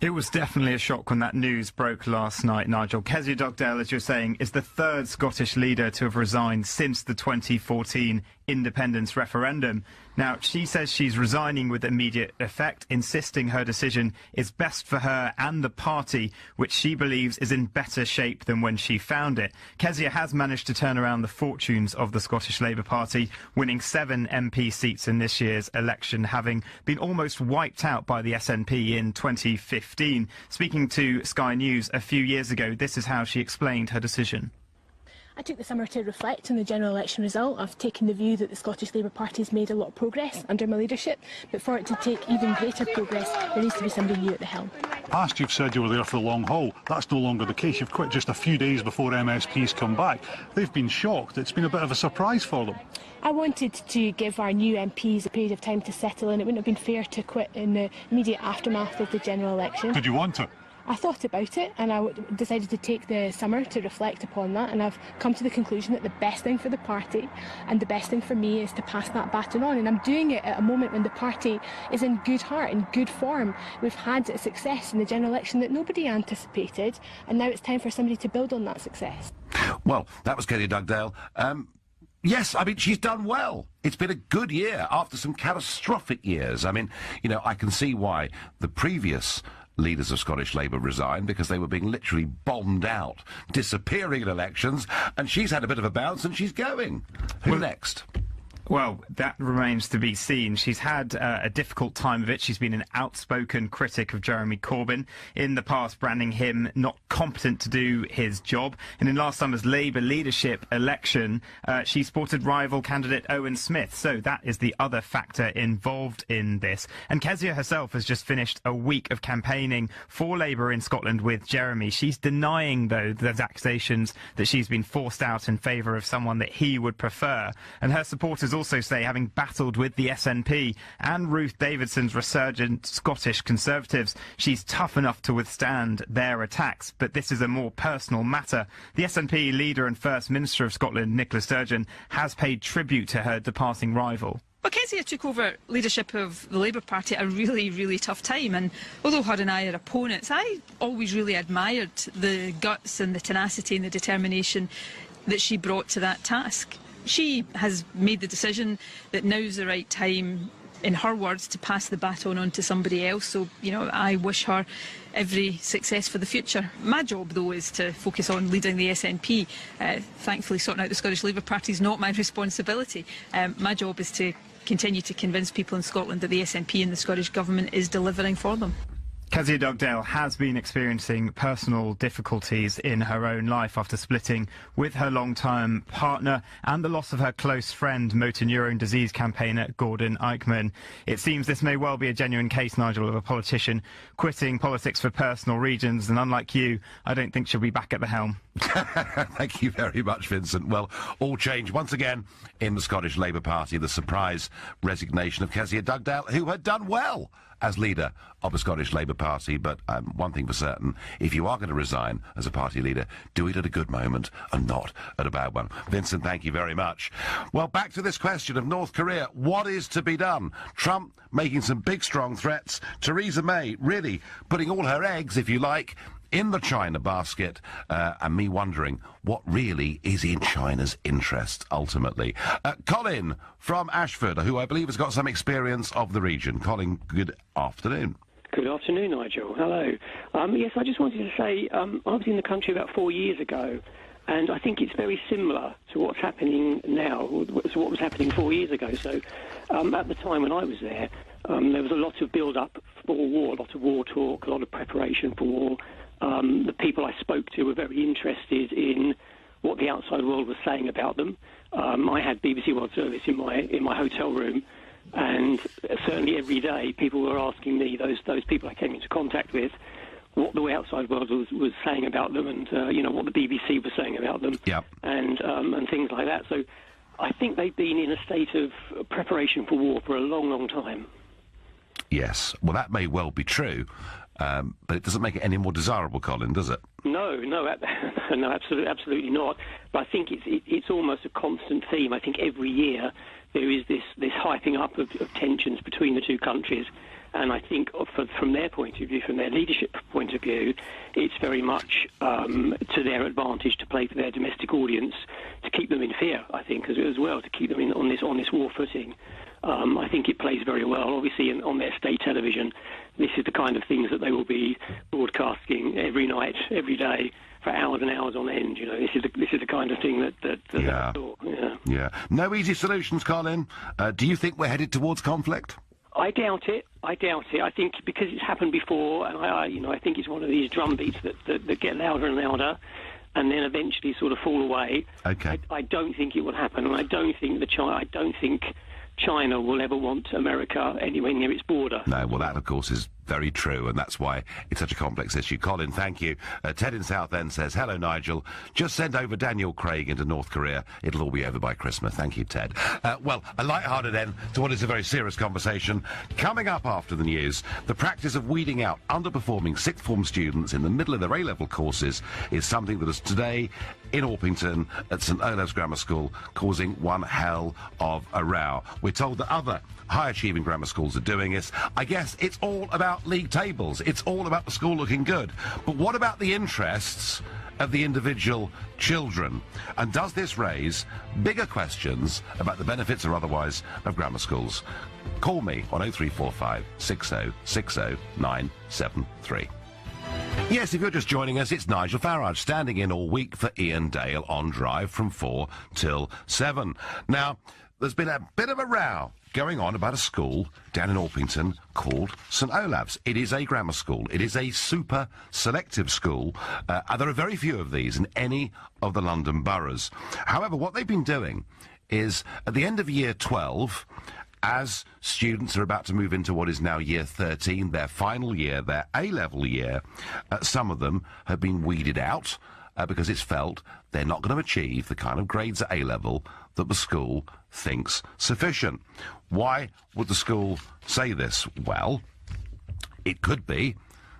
Speaker 19: It was definitely a shock when that news broke last night, Nigel. Kezia Dugdale, as you're saying, is the third Scottish leader to have resigned since the 2014 independence referendum. Now, she says she's resigning with immediate effect, insisting her decision is best for her and the party, which she believes is in better shape than when she found it. Kezia has managed to turn around the fortunes of the Scottish Labour Party, winning 7 MP seats in this year's election, having been almost wiped out by the SNP in 2015. Speaking to Sky News a few years ago, this is how she explained her decision.
Speaker 20: I took the summer to reflect on the general election result. I've taken the view that the Scottish Labour Party has made a lot of progress under my leadership, but for it to take even greater progress, there needs to be somebody new at the helm.
Speaker 21: Past you've said you were there for the long haul. That's no longer the case. You've quit just a few days before MSPs come back. They've been shocked. It's been a bit of a surprise for them.
Speaker 20: I wanted to give our new MPs a period of time to settle in. It wouldn't have been fair to quit in the immediate aftermath of the general election.
Speaker 21: Did you want to?
Speaker 20: I thought about it and I decided to take the summer to reflect upon that, and I've come to the conclusion that the best thing for the party and the best thing for me is to pass that baton on, and I'm doing it at a moment when the party is in good heart, in good form. We've had a success in the general election that nobody anticipated, and now it's time for somebody to build on that success.
Speaker 1: Well, that was Kezia Dugdale. Yes, I mean, she's done well. It's been a good year after some catastrophic years. I mean, you know, I can see why the previous leaders of Scottish Labour resigned, because they were being literally bombed out, disappearing in elections, and she's had a bit of a bounce and she's going. Who next?
Speaker 19: Well, that remains to be seen. She's had a difficult time of it. She's been an outspoken critic of Jeremy Corbyn, in the past branding him not competent to do his job. And in last summer's Labour leadership election, she supported rival candidate Owen Smith. So that is the other factor involved in this. And Kezia herself has just finished a week of campaigning for Labour in Scotland with Jeremy. She's denying, though, those accusations that she's been forced out in favour of someone that he would prefer. And her supporters also say, having battled with the SNP and Ruth Davidson's resurgent Scottish Conservatives, she's tough enough to withstand their attacks. But this is a more personal matter. The SNP leader and First Minister of Scotland, Nicola Sturgeon, has paid tribute to her departing rival.
Speaker 2: Well, Kezia took over leadership of the Labour Party at a really, really tough time, and although her and I are opponents, I always really admired the guts and the tenacity and the determination that she brought to that task. She has made the decision that now's the right time, in her words, to pass the baton on to somebody else. So, you know, I wish her every success for the future. My job, though, is to focus on leading the SNP. Thankfully, sorting out the Scottish Labour Party is not my responsibility. My job is to continue to convince people in Scotland that the SNP and the Scottish Government is delivering for them.
Speaker 19: Kezia Dugdale has been experiencing personal difficulties in her own life after splitting with her long-term partner and the loss of her close friend, motor neurone disease campaigner Gordon Eichmann. It seems this may well be a genuine case, Nigel, of a politician quitting politics for personal reasons, and unlike you, I don't think she'll be back at the helm.
Speaker 1: Thank you very much, Vincent. Well, all change once again in the Scottish Labour Party. The surprise resignation of Kezia Dugdale, who had done well as leader of the Scottish Labour Party. But one thing for certain, if you are going to resign as a party leader, do it at a good moment and not at a bad one. Vincent, thank you very much. Well, back to this question of North Korea. What is to be done? Trump making some big, strong threats. Theresa May really putting all her eggs, if you like, in the China basket, and me wondering what really is in China's interest, ultimately. Colin from Ashford, who I believe has got some experience of the region. Colin, good afternoon.
Speaker 22: Good afternoon, Nigel. Hello. Yes, I just wanted to say, I was in the country about 4 years ago, and I think it's very similar to what's happening now, to what was happening 4 years ago. So at the time when I was there was a lot of build-up for war, a lot of war talk, a lot of preparation for war. The people I spoke to were very interested in what the outside world was saying about them. I had BBC World Service in my hotel room, and certainly every day people were asking me, those people I came into contact with, what the outside world was saying about them, and what the BBC was saying about them, and things like that. So I think they've been in a state of preparation for war for a long, long time.
Speaker 1: Yes, well, that may well be true. But it doesn't make it any more desirable, Colin, does it?
Speaker 22: No, absolutely not. But I think it's almost a constant theme. I think every year there is this hyping up of tensions between the two countries. And I think from their point of view, from their leadership point of view, it's very much to their advantage to play to their domestic audience, to keep them in fear, I think, as well, to keep them on this war footing. I think it plays very well. Obviously, on their state television, this is the kind of things that they will be broadcasting every night, every day, for hours and hours on end. You know, this is the kind of thing that
Speaker 1: yeah. Yeah. No easy solutions, Colin. Do you think we're headed towards conflict?
Speaker 22: I doubt it. I think because it's happened before, and I think it's one of these drum beats that get louder and louder, and then eventually sort of fall away.
Speaker 1: Okay.
Speaker 22: I don't think it will happen, and I don't think China will ever want America anywhere near its border.
Speaker 1: No, well, that, of course, is very true, and that's why it's such a complex issue. Colin, thank you. Ted in Southend says, hello, Nigel. Just send over Daniel Craig into North Korea. It'll all be over by Christmas. Thank you, Ted. Well, a light-hearted end to what is a very serious conversation. Coming up after the news, the practice of weeding out underperforming sixth form students in the middle of their A-level courses is something that is today in Orpington at St Olave's Grammar School causing one hell of a row. We're told that other high-achieving grammar schools are doing this. I guess it's all about league tables. It's all about the school looking good. But what about the interests of the individual children? And does this raise bigger questions about the benefits or otherwise of grammar schools? Call me on 0345 60 60 973. Yes, if you're just joining us, it's Nigel Farage standing in all week for Ian Dale on Drive from 4 till 7. Now, there's been a bit of a row going on about a school down in Orpington called St Olave's. It is a grammar school. It is a super selective school. There are very few of these in any of the London boroughs. However, what they've been doing is, at the end of year 12, as students are about to move into what is now year 13, their final year, their A-level year, some of them have been weeded out because it's felt they're not going to achieve the kind of grades at A-level that the school thinks sufficient. Why would the school say this? Well, it could be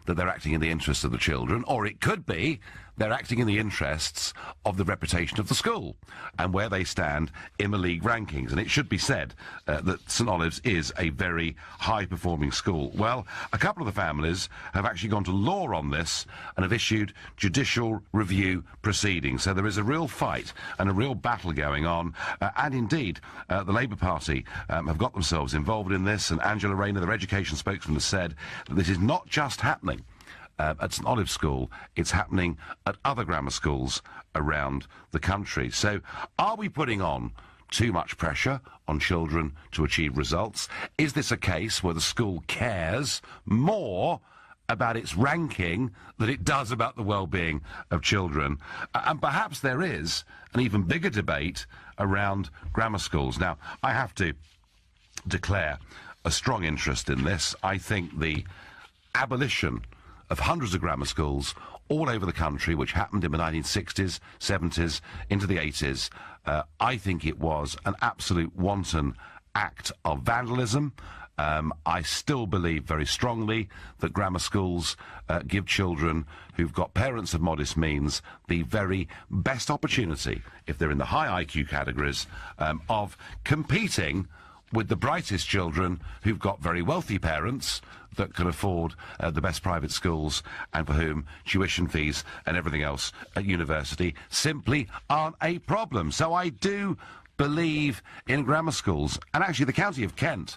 Speaker 1: that they're acting in the interests of the children, or it could be they're acting in the interests of the reputation of the school and where they stand in the league rankings. And it should be said that St Olave's is a very high-performing school. Well, a couple of the families have actually gone to law on this and have issued judicial review proceedings. So there is a real fight and a real battle going on. And indeed, the Labour Party have got themselves involved in this, and Angela Rayner, their education spokesman, has said that this is not just happening at St Olave's School, it's happening at other grammar schools around the country. So are we putting on too much pressure on children to achieve results? Is this a case where the school cares more about its ranking than it does about the well-being of children? And perhaps there is an even bigger debate around grammar schools. Now, I have to declare a strong interest in this. I think the abolition of hundreds of grammar schools all over the country, which happened in the 1960s, 70s, into the 80s, I think it was an absolute wanton act of vandalism. I still believe very strongly that grammar schools give children who've got parents of modest means the very best opportunity, if they're in the high IQ categories, of competing with the brightest children who've got very wealthy parents that can afford the best private schools and for whom tuition fees and everything else at university simply aren't a problem. So I do believe in grammar schools. And actually the county of Kent,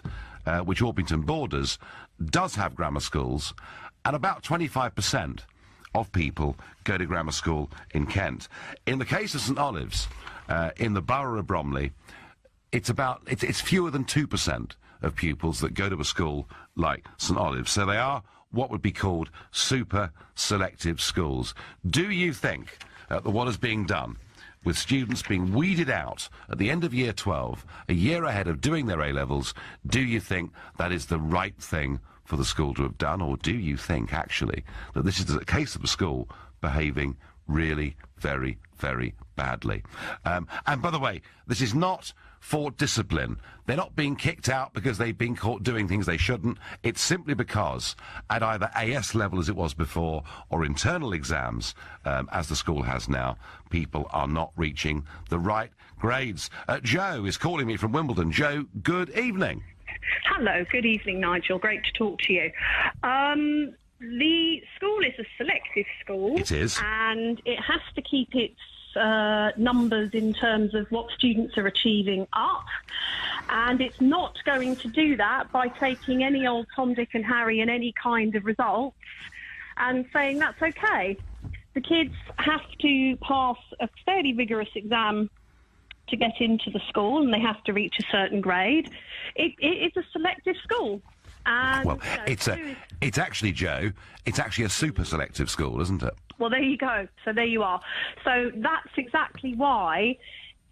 Speaker 1: which Orpington borders, does have grammar schools, and about 25% of people go to grammar school in Kent. In the case of St Olave's, in the borough of Bromley, it's fewer than 2% of pupils that go to a school like St Olave's. So they are what would be called super selective schools. Do you think that what is being done with students being weeded out at the end of year 12, a year ahead of doing their A-levels, do you think that is the right thing for the school to have done? Or do you think, actually, that this is a case of a school behaving really very, very badly? And by the way, this is not for discipline. They're not being kicked out because they've been caught doing things they shouldn't. It's simply because at either AS level as it was before or internal exams, as the school has now, people are not reaching the right grades. Joe is calling me from Wimbledon. Joe, good evening.
Speaker 3: Hello, good evening, Nigel. Great to talk to you. The school is a selective school.
Speaker 1: It is.
Speaker 3: And it has to keep its numbers in terms of what students are achieving up, and it's not going to do that by taking any old Tom, Dick and Harry and any kind of results and saying that's okay. The kids have to pass a fairly rigorous exam to get into the school, and they have to reach a certain grade. It's a selective school. And,
Speaker 1: well, it's actually, Joe, it's actually a super selective school, isn't it?
Speaker 3: Well, there you go. So there you are. So that's exactly why,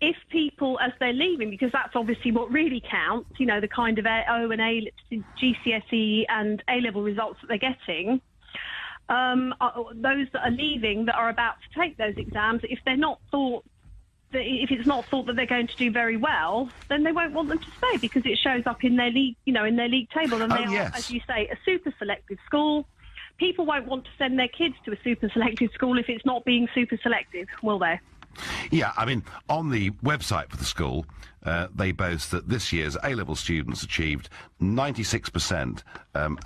Speaker 3: if people, as they're leaving, because that's obviously what really counts, you know, the kind of O and A, GCSE and A-level results that they're getting, those that are leaving that are about to take those exams, if it's not thought that they're going to do very well, then they won't want them to stay because it shows up in their league, you know, in their league table. And they are, as you say, a super selective school. People won't want to send their kids to a super selective school if it's not being super selective, will they?
Speaker 1: Yeah, I mean, on the website for the school, they boast that this year's A-level students achieved 96%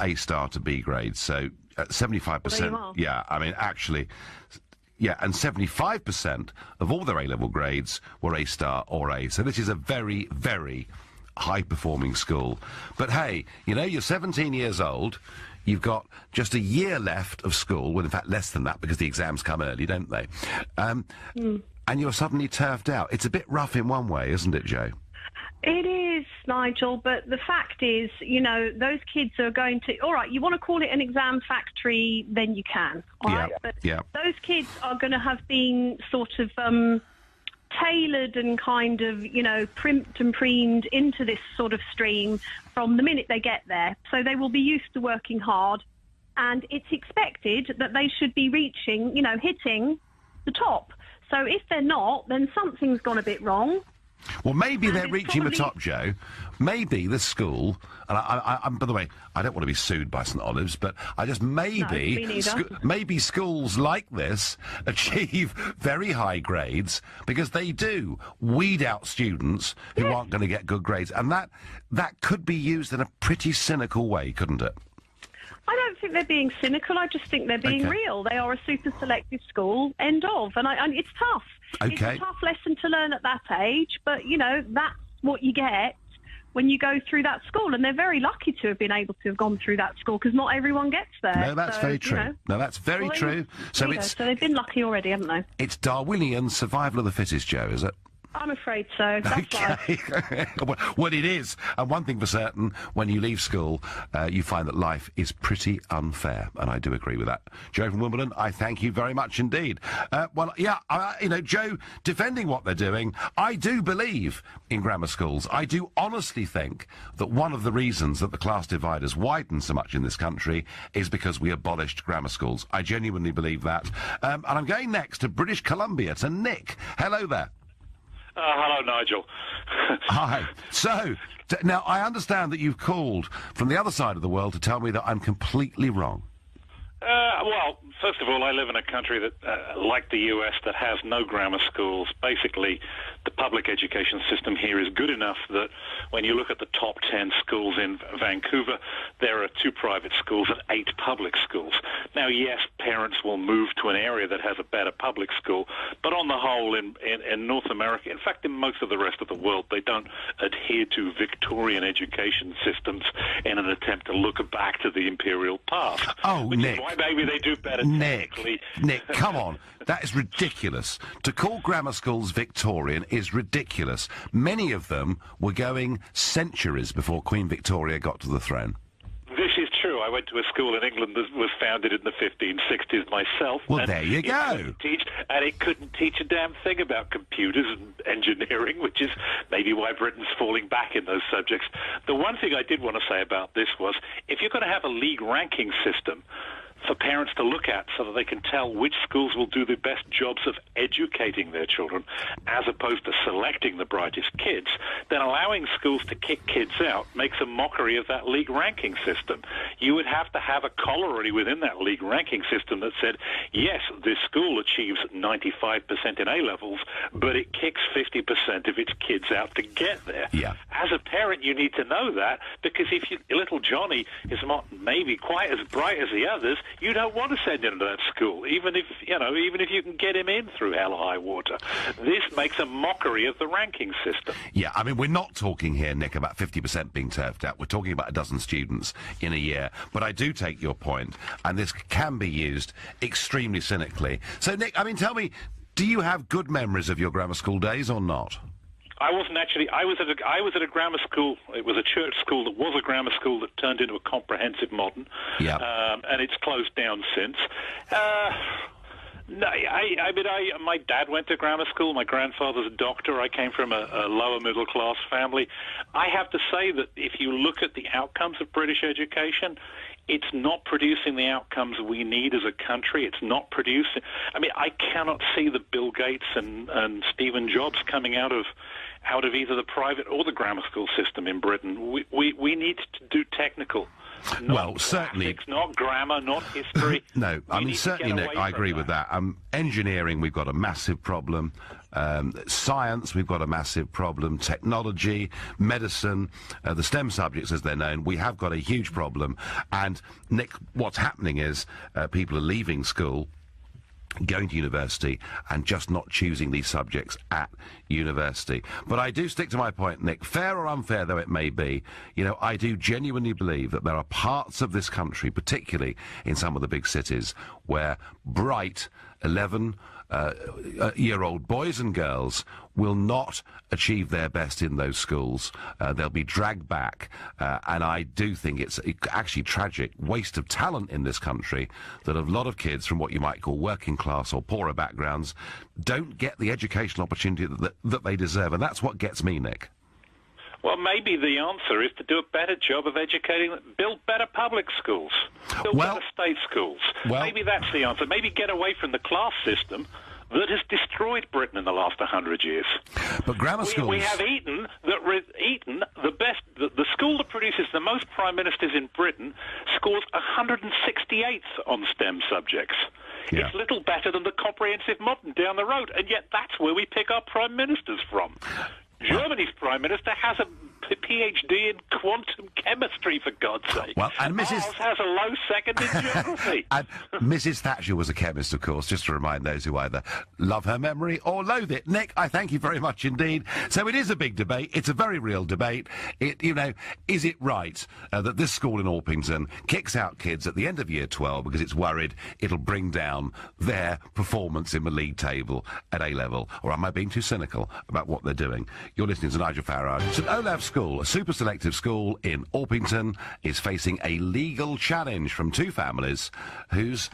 Speaker 1: A-star to B grades, so 75%. Yeah, I mean, actually, yeah, and 75% of all their A-level grades were A-star or A. So this is a very, very high-performing school. But hey, you know, you're 17 years old. You've got just a year left of school, well, in fact, less than that, because the exams come early, don't they? And you're suddenly turfed out. It's a bit rough in one way, isn't it, Joe?
Speaker 3: It is, Nigel, but the fact is, you know, those kids are going to... All right, you want to call it an exam factory, then you can. All right? But those kids are going to have been sort of tailored and kind of, you know, primped and preened into this sort of stream from the minute they get there. So they will be used to working hard, and it's expected that they should be reaching, you know, hitting the top. So if they're not, then something's gone a bit wrong.
Speaker 1: Well, maybe they're reaching the top, Joe. Maybe the school, and I by the way, I don't want to be sued by St Olives, but I just maybe, maybe schools like this achieve very high grades because they do weed out students who aren't going to get good grades, and that could be used in a pretty cynical way, couldn't it?
Speaker 3: I don't think they're being cynical. I just think they're being real. They are a super selective school, end of. And it's tough.
Speaker 1: Okay.
Speaker 3: It's a tough lesson to learn at that age, but, you know, that's what you get when you go through that school. And they're very lucky to have been able to have gone through that school because not everyone gets there.
Speaker 1: No, that's very true.
Speaker 3: You know,
Speaker 1: no, that's very true. So
Speaker 3: they've been lucky already, haven't they?
Speaker 1: It's Darwinian survival of the fittest, Joe, is it?
Speaker 3: I'm afraid so. That's life.
Speaker 1: Well, it is. And one thing for certain, when you leave school, you find that life is pretty unfair. And I do agree with that. Joe from Wimbledon, I thank you very much indeed. You know, Joe, defending what they're doing, I do believe in grammar schools. I do honestly think that one of the reasons that the class divide has widened so much in this country is because we abolished grammar schools. I genuinely believe that. And I'm going next to British Columbia, to Nick. Hello there.
Speaker 4: Hello, Nigel.
Speaker 1: Hi. So, now, I understand that you've called from the other side of the world to tell me that I'm completely wrong.
Speaker 4: Well, first of all, I live in a country that, like the US, that has no grammar schools. Basically, the public education system here is good enough that when you look at the top 10 schools in Vancouver, there are 2 private schools and 8 public schools. Now, yes, parents will move to an area that has a better public school, but on the whole, in North America, in fact, in most of the rest of the world, they don't adhere to Victorian education systems in an attempt to look back to the imperial past.
Speaker 1: Oh, Nick.
Speaker 4: Maybe they do better technically.
Speaker 1: Nick, come on. That is ridiculous. To call grammar schools Victorian is ridiculous. Many of them were going centuries before Queen Victoria got to the throne.
Speaker 4: This is true. I went to a school in England that was founded in the 1560s myself.
Speaker 1: Well, there you go.
Speaker 4: It couldn't teach a damn thing about computers and engineering, which is maybe why Britain's falling back in those subjects. The one thing I did want to say about this was, if you're going to have a league ranking system for parents to look at so that they can tell which schools will do the best jobs of educating their children as opposed to selecting the brightest kids, then allowing schools to kick kids out makes a mockery of that league ranking system. You would have to have a corollary within that league ranking system that said, yes, this school achieves 95% in A-levels, but it kicks 50% of its kids out to get there.
Speaker 1: Yeah.
Speaker 4: As a parent, you need to know that, because if little Johnny is not maybe quite as bright as the others, you don't want to send him to that school, even if you can get him in through hell or high water. This makes a mockery of the ranking system.
Speaker 1: Yeah, I mean, we're not talking here, Nick, about 50% being turfed out. We're talking about a dozen students in a year. But I do take your point, and this can be used extremely cynically. So, Nick, I mean, tell me, do you have good memories of your grammar school days or not?
Speaker 4: I wasn't actually. I was at a grammar school. It was a church school that was a grammar school that turned into a comprehensive modern.
Speaker 1: Yeah.
Speaker 4: And it's closed down since. No, my dad went to grammar school. My grandfather's a doctor. I came from a lower middle class family. I have to say that if you look at the outcomes of British education, it's not producing the outcomes we need as a country. It's not producing. I mean, I cannot see the Bill Gates and Stephen Jobs coming out of either the private or the grammar school system in Britain. We need to do technical.
Speaker 1: Well, certainly.
Speaker 4: Not grammar, not history.
Speaker 1: No, I mean, certainly, Nick, I agree with that. Engineering, we've got a massive problem. Science, we've got a massive problem. Technology, medicine, the STEM subjects, as they're known, we have got a huge problem. And, Nick, what's happening is people are leaving school, going to university and just not choosing these subjects at university. But I do stick to my point, Nick, fair or unfair though it may be, you know, I do genuinely believe that there are parts of this country, particularly in some of the big cities, where bright, 11-year-old boys and girls will not achieve their best in those schools. They'll be dragged back, and I do think it's actually tragic waste of talent in this country that a lot of kids from what you might call working class or poorer backgrounds don't get the educational opportunity that they deserve, and that's what gets me, Nick.
Speaker 4: Well, maybe the answer is to do a better job of educating, build better public schools, build better state schools. Maybe that's the answer. Maybe get away from the class system that has destroyed Britain in the last 100 years.
Speaker 1: But grammar schools...
Speaker 4: We have Eton, the school that produces the most prime ministers in Britain, scores 168th on STEM subjects.
Speaker 1: Yeah.
Speaker 4: It's little better than the comprehensive modern down the road, and yet that's where we pick our prime ministers from. Germany's prime minister has a PhD in quantum chemistry, for God's sake.
Speaker 1: Well, and Mrs.
Speaker 4: Ours has a low second in geography.
Speaker 1: And Mrs. Thatcher was a chemist, of course, just to remind those who either love her memory or loathe it. Nick, I thank you very much indeed. So it is a big debate. It's a very real debate. Is it right that this school in Orpington kicks out kids at the end of Year 12 because it's worried it'll bring down their performance in the league table at A-level? Or am I being too cynical about what they're doing? You're listening to Nigel Farage. St Olaf's School, a super selective school in Orpington, is facing a legal challenge from two families whose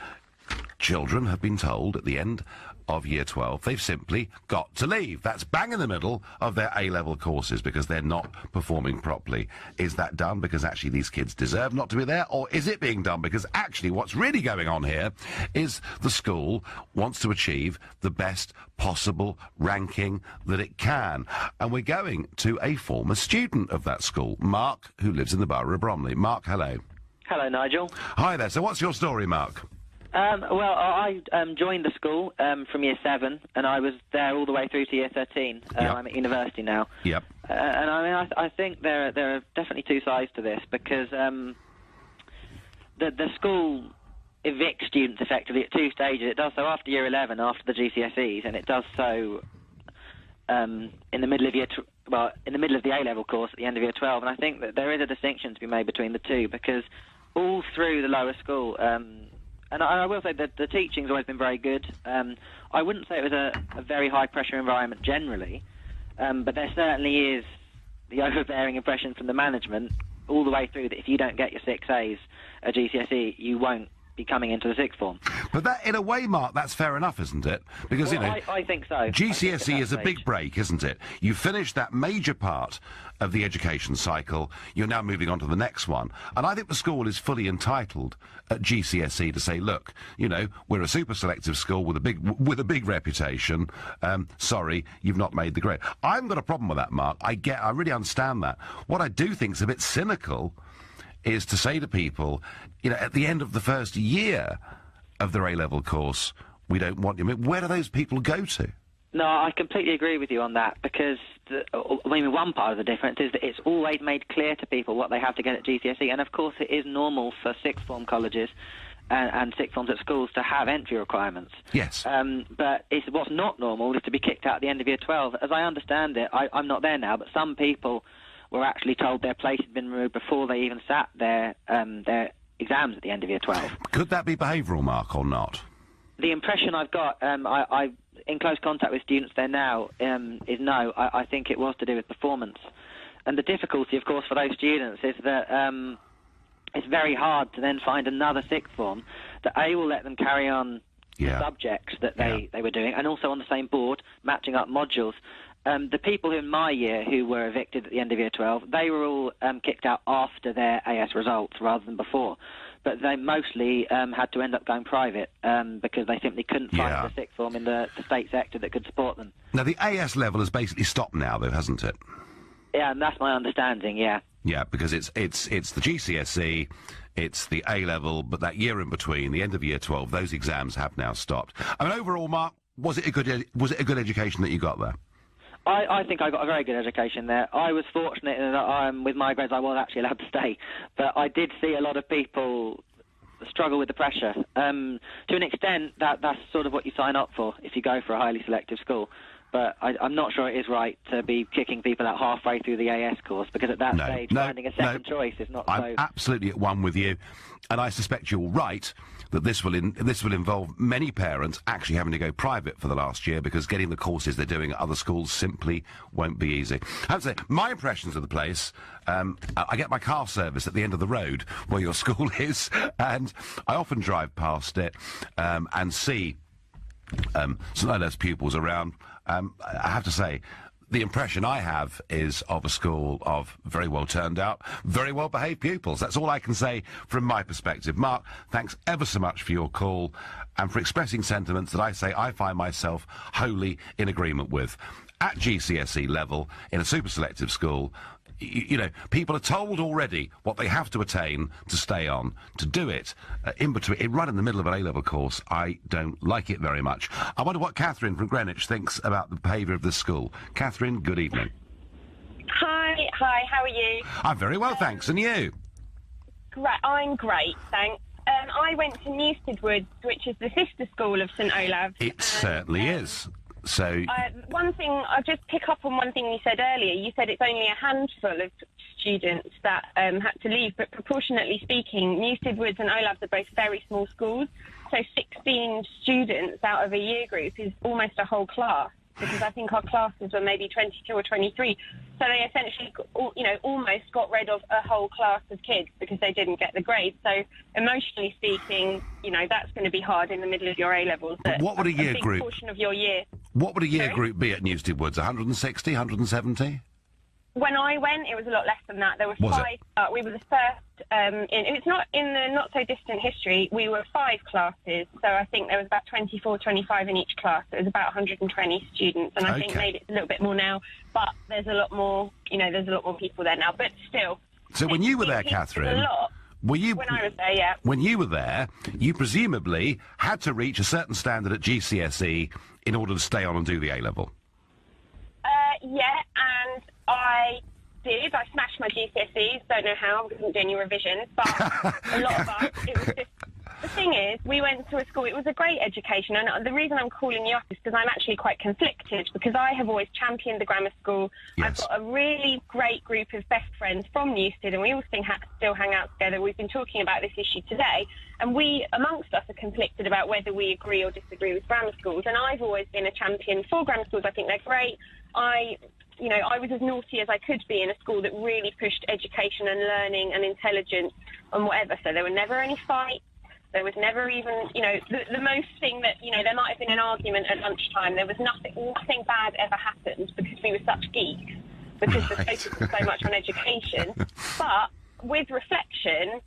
Speaker 1: children have been told at the end of Year 12 they've simply got to leave. That's bang in the middle of their A-level courses because they're not performing properly. Is that done because actually these kids deserve not to be there, or is it being done because actually what's really going on here is the school wants to achieve the best possible ranking that it can? And we're going to a former student of that school, Mark, who lives in the borough of Bromley. Mark, hello.
Speaker 5: Hello, Nigel.
Speaker 1: Hi there. So what's your story, Mark?
Speaker 5: Well, I joined the school from Year 7, and I was there all the way through to Year 13. I'm at university now.
Speaker 1: Yep.
Speaker 5: And I think there are definitely two sides to this, because the school evicts students effectively at two stages. It does so after Year 11, after the GCSEs, and it does so in the middle of in the middle of the A-level course at the end of Year 12. And I think that there is a distinction to be made between the two, because all through the lower school, and I will say that the teaching's always been very good. I wouldn't say it was a very high-pressure environment generally, but there certainly is the overbearing impression from the management all the way through that if you don't get your 6 A's at GCSE, you won't be coming into the sixth form.
Speaker 1: But that, in a way, Mark, that's fair enough, isn't it? Because,
Speaker 5: I think so.
Speaker 1: GCSE is a big break, isn't it? You finish that major part of the education cycle, you're now moving on to the next one. And I think the school is fully entitled at GCSE to say, look, we're a super selective school with a big reputation. Sorry, you've not made the grade. I haven't got a problem with that, Mark. I really understand that. What I do think is a bit cynical is to say to people, at the end of the first year of their A-level course, we don't want you. I mean, where do those people go to?
Speaker 5: No, I completely agree with you on that, because one part of the difference is that it's always made clear to people what they have to get at GCSE, and of course it is normal for sixth form colleges and sixth forms at schools to have entry requirements.
Speaker 1: Yes.
Speaker 5: But what's not normal is to be kicked out at the end of Year 12. As I understand it, I'm not there now, but some people were actually told their place had been removed before they even sat their exams at the end of Year 12.
Speaker 1: Could that be behavioural, Mark, or not?
Speaker 5: The impression I've got, I in close contact with students there now, is no. I think it was to do with performance. And the difficulty, of course, for those students is that it's very hard to then find another sixth form that A, will let them carry on the subjects that they were doing, and also on the same board, matching up modules. The people in my year who were evicted at the end of Year 12, they were all kicked out after their AS results rather than before. But they mostly had to end up going private because they simply couldn't find the sixth form in the state sector that could support them.
Speaker 1: Now, the AS level has basically stopped now, though, hasn't it?
Speaker 5: Yeah, and that's my understanding, yeah.
Speaker 1: Yeah, because it's the GCSE, it's the A-level, but that year in between, the end of Year 12, those exams have now stopped. I mean, overall, Mark, was it a good education that you got there?
Speaker 5: I think I got a very good education there. I was fortunate in that with my grades I was actually allowed to stay, but I did see a lot of people struggle with the pressure. To an extent, that's sort of what you sign up for if you go for a highly selective school. But I'm not sure it is right to be kicking people out halfway through the AS course, because at that stage, finding a second choice is not
Speaker 1: I'm absolutely at one with you, and I suspect you're right that this will involve many parents actually having to go private for the last year, because getting the courses they're doing at other schools simply won't be easy. I have to say, my impressions of the place, I get my car service at the end of the road where your school is, and I often drive past it and see some of those pupils around. I have to say, the impression I have is of a school of very well turned out, very well behaved pupils. That's all I can say from my perspective. Mark, thanks ever so much for your call and for expressing sentiments that I say I find myself wholly in agreement with. At GCSE level, in a super selective school, you know, people are told already what they have to attain to stay on. To do it in between, right in the middle of an A-level course, I don't like it very much. I wonder what Catherine from Greenwich thinks about the behaviour of this school. Catherine, good evening.
Speaker 6: Hi, how are you?
Speaker 1: I'm very well, thanks. And you?
Speaker 6: Great, I'm great, thanks. I went to Newstead Woods, which is the sister school of St Olave's.
Speaker 1: It certainly is. So
Speaker 6: one thing, I'll just pick up on one thing you said earlier. You said it's only a handful of students that had to leave, but proportionately speaking, Newstead Woods and Olave's are both very small schools. So 16 students out of a year group is almost a whole class, because I think our classes were maybe 22 or 23. So they essentially, almost got rid of a whole class of kids because they didn't get the grades. So emotionally speaking, that's going to be hard in the middle of your A-levels.
Speaker 1: But what would a year group?
Speaker 6: Portion of your year.
Speaker 1: What would a year group be at Newstead Woods? 160, 170?
Speaker 6: When I went, it was a lot less than that. There were
Speaker 1: Was
Speaker 6: five. We were the first. It's not in the not so distant history. We were 5 classes, so I think there was about 24, 25 in each class. It was about 120 students, and I think maybe it's a little bit more now. But there's a lot more. There's a lot more people there now. But still.
Speaker 1: So when you were there, Catherine,
Speaker 6: a lot.
Speaker 1: When
Speaker 6: I was there, yeah.
Speaker 1: When you were there, you presumably had to reach a certain standard at GCSE in order to stay on and do the A-level.
Speaker 6: Yeah, and I did. I smashed my GCSEs. Don't know how. I didn't do any revisions. But a lot of us, it was just... The thing is, we went to a school, it was a great education, and the reason I'm calling you up is because I'm actually quite conflicted, because I have always championed the grammar school.
Speaker 1: Yes.
Speaker 6: I've got a really great group of best friends from Newstead, and we all still hang out together. We've been talking about this issue today, and we, amongst us, are conflicted about whether we agree or disagree with grammar schools, and I've always been a champion for grammar schools. I think they're great. I was as naughty as I could be in a school that really pushed education and learning and intelligence and whatever, so there were never any fights. There was never even, the most thing that, there might have been an argument at lunchtime. There was nothing bad ever happened because we were such geeks, because the focus was so much on education. But with reflection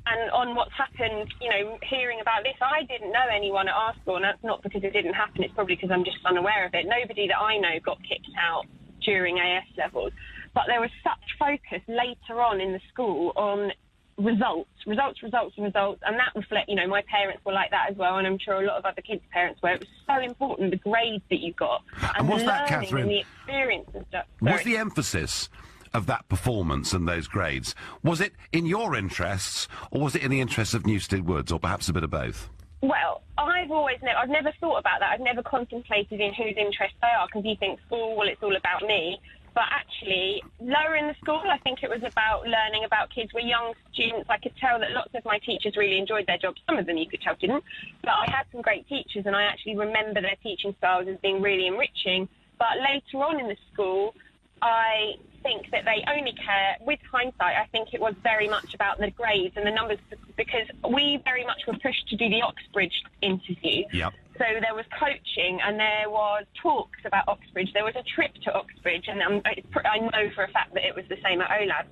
Speaker 6: and on what's happened, hearing about this, I didn't know anyone at our school, and that's not because it didn't happen. It's probably because I'm just unaware of it. Nobody that I know got kicked out during AS levels. But there was such focus later on in the school on results, and that reflect, my parents were like that as well, and I'm sure a lot of other kids' parents were. It was so important, the grades that you got, and
Speaker 1: was
Speaker 6: the
Speaker 1: that,
Speaker 6: learning
Speaker 1: Catherine,
Speaker 6: and the experience and stuff.
Speaker 1: Was the emphasis of that performance and those grades, was it in your interests, or was it in the interests of Newstead Woods, or perhaps a bit of both?
Speaker 6: Well, I've never thought about that. I've never contemplated in whose interests they are, because you think, it's all about me. But actually, lower in the school, I think it was about learning about kids. We're young students. I could tell that lots of my teachers really enjoyed their jobs. Some of them you could tell didn't. But I had some great teachers, and I actually remember their teaching styles as being really enriching. But later on in the school, I think that they only care, with hindsight, I think it was very much about the grades and the numbers, because we very much were pushed to do the Oxbridge interview.
Speaker 1: Yep.
Speaker 6: So there was coaching, and there was talks about Oxbridge. There was a trip to Oxbridge, and I know for a fact that it was the same at OLAB.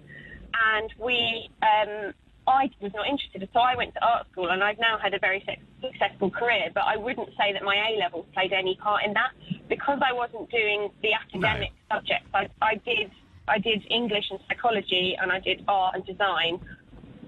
Speaker 6: And I was not interested, so I went to art school, and I've now had a very successful career, but I wouldn't say that my A-levels played any part in that. Because I wasn't doing the academic subjects, I did English and psychology, and I did art and design.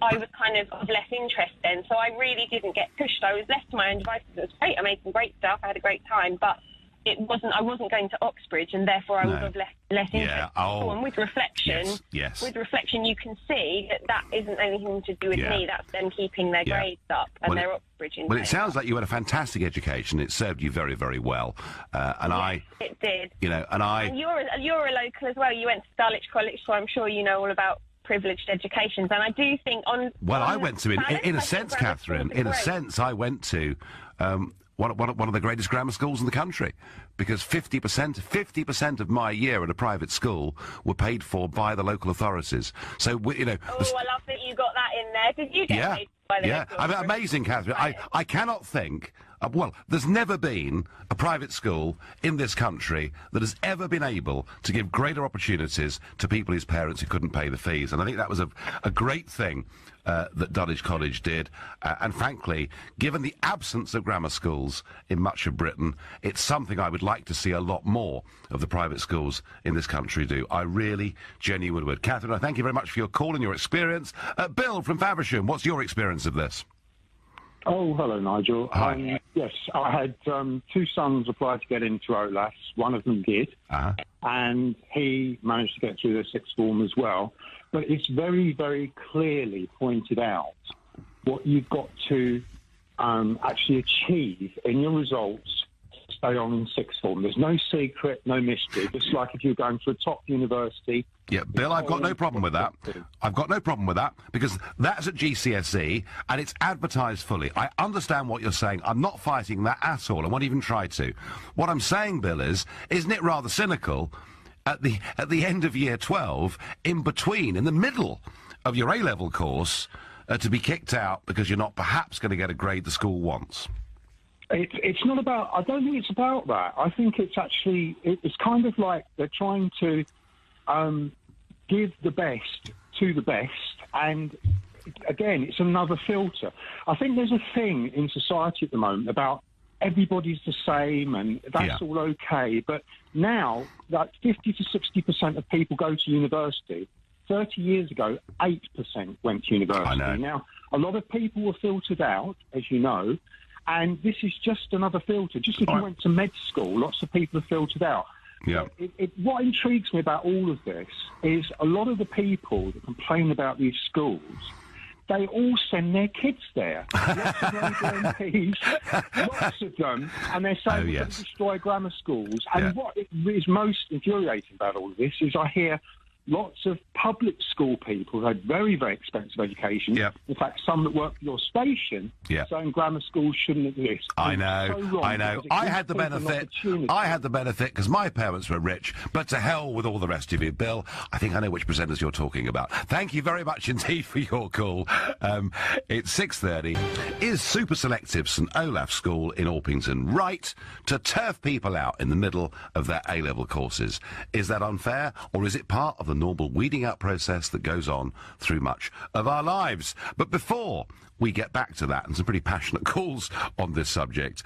Speaker 6: I was kind of less interest then, so I really didn't get pushed. I was left to my own devices. It was great. I made some great stuff. I had a great time, but I wasn't going to Oxbridge, and therefore I would have less interest. And with reflection, with reflection, you can see that isn't anything to do with me. That's them keeping their grades up and their Oxbridge intake.
Speaker 1: Well, it sounds like you had a fantastic education. It served you very, very well.
Speaker 6: It did.
Speaker 1: You know, and
Speaker 6: you're a local as well. You went to Dulwich College, so I'm sure you know all about privileged educations. And I do think
Speaker 1: I went to, in a sense, Catherine, in a sense, I went to one of the greatest grammar schools in the country, because 50% of my year at a private school were paid for by the local authorities. So, I
Speaker 6: love that you got that in there. Did you get paid by the local authorities?
Speaker 1: Amazing, Catherine. I cannot think... there's never been a private school in this country that has ever been able to give greater opportunities to people whose parents who couldn't pay the fees. And I think that was a great thing that Dulwich College did. And frankly, given the absence of grammar schools in much of Britain, it's something I would like to see a lot more of the private schools in this country do. I really, genuinely would. Catherine, I thank you very much for your call and your experience. Bill from Faversham, what's your experience of this?
Speaker 7: Oh, hello, Nigel.
Speaker 1: Hi.
Speaker 7: Yes, I had two sons apply to get into OLAS. One of them did, and he managed to get through the sixth form as well. But it's very, very clearly pointed out what you've got to actually achieve in your results to stay on in sixth form. There's no secret, no mystery, just like if you're going to a top university.
Speaker 1: Yeah, Bill, I've got no problem with that. I've got no problem with that, because that's at GCSE, and it's advertised fully. I understand what you're saying. I'm not fighting that at all. I won't even try to. What I'm saying, Bill, isn't it rather cynical at the end of year 12, in the middle of your A-level course, to be kicked out because you're not perhaps going to get a grade the school wants?
Speaker 7: It's not about... I don't think it's about that. I think it's actually... It's kind of like they're trying to... give the best to the best, and again, it's another filter. I think there's a thing in society at the moment about everybody's the same, and that's all okay, but now, like 50 to 60% of people go to university. 30 years ago, 8% went to university.
Speaker 1: I know.
Speaker 7: Now, a lot of people were filtered out, as you know, and this is just another filter. Just if you went to med school, lots of people are filtered out.
Speaker 1: Yeah.
Speaker 7: What intrigues me about all of this is a lot of the people that complain about these schools, they all send their kids there. Lots of MPs, lots of them, and they're saying we're going to destroy grammar schools. And what is most infuriating about all of this is I hear lots of public school people who had very, very expensive education.
Speaker 1: Yep.
Speaker 7: In fact, some that work for your station saying grammar schools shouldn't exist.
Speaker 1: I know. I had the benefit because my parents were rich, but to hell with all the rest of you. Bill, I think I know which presenters you're talking about. Thank you very much indeed for your call. It's 6:30. Is Super Selective St Olaf School in Orpington right to turf people out in the middle of their A-level courses? Is that unfair, or is it part of the normal weeding out process that goes on through much of our lives? But before we get back to that and some pretty passionate calls on this subject,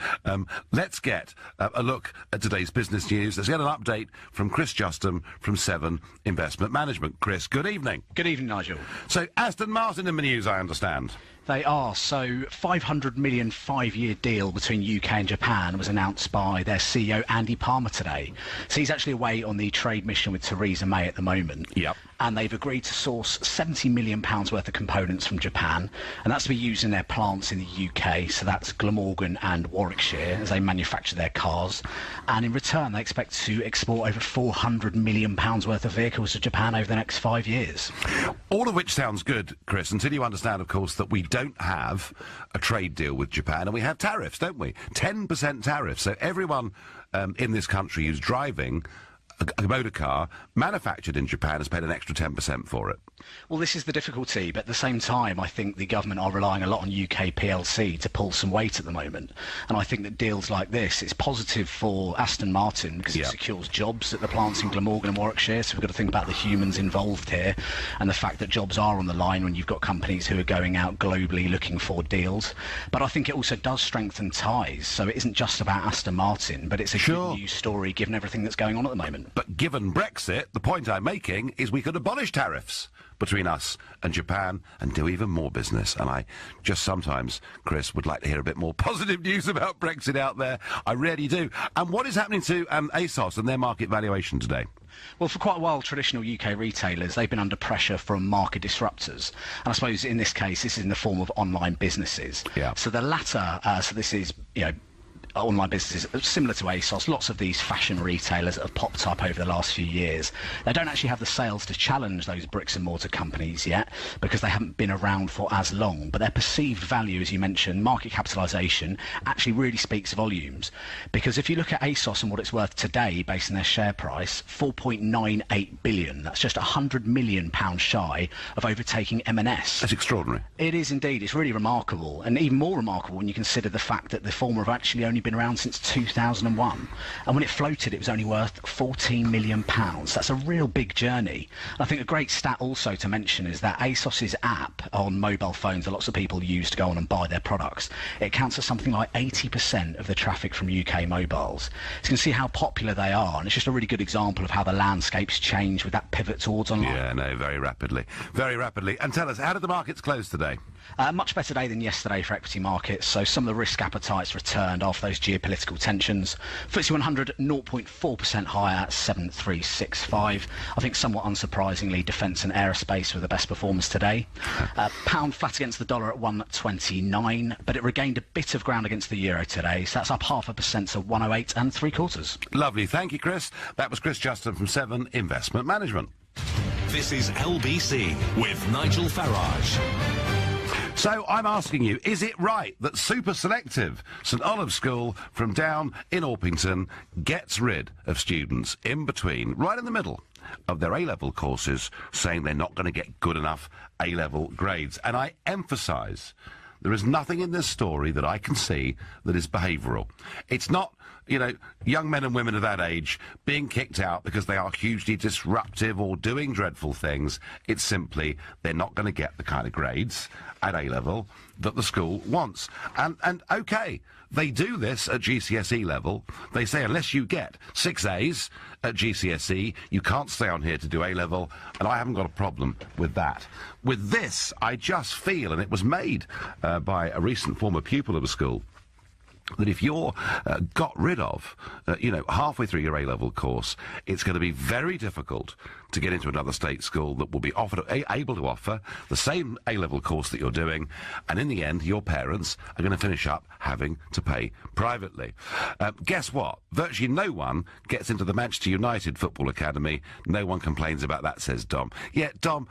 Speaker 1: let's get a look at today's business news. Let's get an update from Chris Justin from 7 Investment Management. Chris, good evening.
Speaker 8: Good evening, Nigel.
Speaker 1: So Aston Martin in the news, I understand.
Speaker 8: They are. So $500 million 5-year deal between UK and Japan was announced by their CEO, Andy Palmer, today. So he's actually away on the trade mission with Theresa May at the moment.
Speaker 1: Yep.
Speaker 8: And they've agreed to source £70 million worth of components from Japan, and that's to be used in their plants in the UK. So that's Glamorgan and Warwickshire, as they manufacture their cars. And in return, they expect to export over £400 million worth of vehicles to Japan over the next 5 years.
Speaker 1: All of which sounds good, Chris, until you understand, of course, that we don't have a trade deal with Japan, and we have tariffs, don't we? 10% tariffs. So everyone in this country who's driving a motor car manufactured in Japan has paid an extra 10% for it.
Speaker 8: Well, this is the difficulty, but at the same time, I think the government are relying a lot on UK PLC to pull some weight at the moment. And I think that deals like this, it's positive for Aston Martin because it secures jobs at the plants in Glamorgan and Warwickshire. So we've got to think about the humans involved here and the fact that jobs are on the line when you've got companies who are going out globally looking for deals. But I think it also does strengthen ties. So it isn't just about Aston Martin, but it's a good news story given everything that's going on at the moment.
Speaker 1: But given Brexit, the point I'm making is we could abolish tariffs. between us and Japan and do even more business. And I just sometimes, Chris, would like to hear a bit more positive news about Brexit out there. I really do. And what is happening to ASOS and their market valuation today?
Speaker 8: Well, for quite a while, traditional UK retailers, they've been under pressure from market disruptors. And I suppose in this case, this is in the form of online businesses.
Speaker 1: Yeah.
Speaker 8: So the latter, so this is, online businesses similar to ASOS, lots of these fashion retailers that have popped up over the last few years. They don't actually have the sales to challenge those bricks and mortar companies yet because they haven't been around for as long, but their perceived value, as you mentioned, market capitalisation, actually really speaks volumes. Because if you look at ASOS and what it's worth today based on their share price, 4.98 billion, that's just £100 million shy of overtaking M&S.
Speaker 1: That's extraordinary.
Speaker 8: It is indeed. It's really remarkable, and even more remarkable when you consider the fact that the former have actually only been around since 2001, and when it floated it was only worth £14 million. That's a real big journey. And I think a great stat also to mention is that ASOS's app on mobile phones that lots of people use to go on and buy their products, it accounts for something like 80% of the traffic from UK mobiles. So you can see how popular they are, and it's just a really good example of how the landscape's changed with that pivot towards online.
Speaker 1: Yeah, no, very rapidly. Very rapidly. And tell us, how did the markets close today?
Speaker 8: Much better day than yesterday for equity markets, so some of the risk appetites returned after those geopolitical tensions. FTSE 100 0.4% higher at 7365. I think somewhat unsurprisingly, defence and aerospace were the best performers today. Pound flat against the dollar at 129, but it regained a bit of ground against the euro today, so that's up 0.5% to 108 3/4.
Speaker 1: Lovely, thank you, Chris. That was Chris Justin from Seven Investment Management.
Speaker 9: This is LBC with Nigel Farage.
Speaker 1: So I'm asking you, is it right that super selective St Olave's School from down in Orpington gets rid of students in between, right in the middle of their A-level courses, saying they're not going to get good enough A-level grades? And I emphasise, there is nothing in this story that I can see that is behavioural. It's not, young men and women of that age being kicked out because they are hugely disruptive or doing dreadful things. It's simply they're not going to get the kind of grades at A-level that the school wants. And OK, they do this at GCSE level. They say unless you get 6 A's at GCSE, you can't stay on here to do A-level, and I haven't got a problem with that. With this, I just feel, and it was made by a recent former pupil of a school, that if you're got rid of, halfway through your A-level course, it's going to be very difficult to get into another state school that will be able to offer the same A-level course that you're doing, and in the end, your parents are going to finish up having to pay privately. Guess what? Virtually no one gets into the Manchester United Football Academy. No one complains about that, says Dom. Yeah, Dom,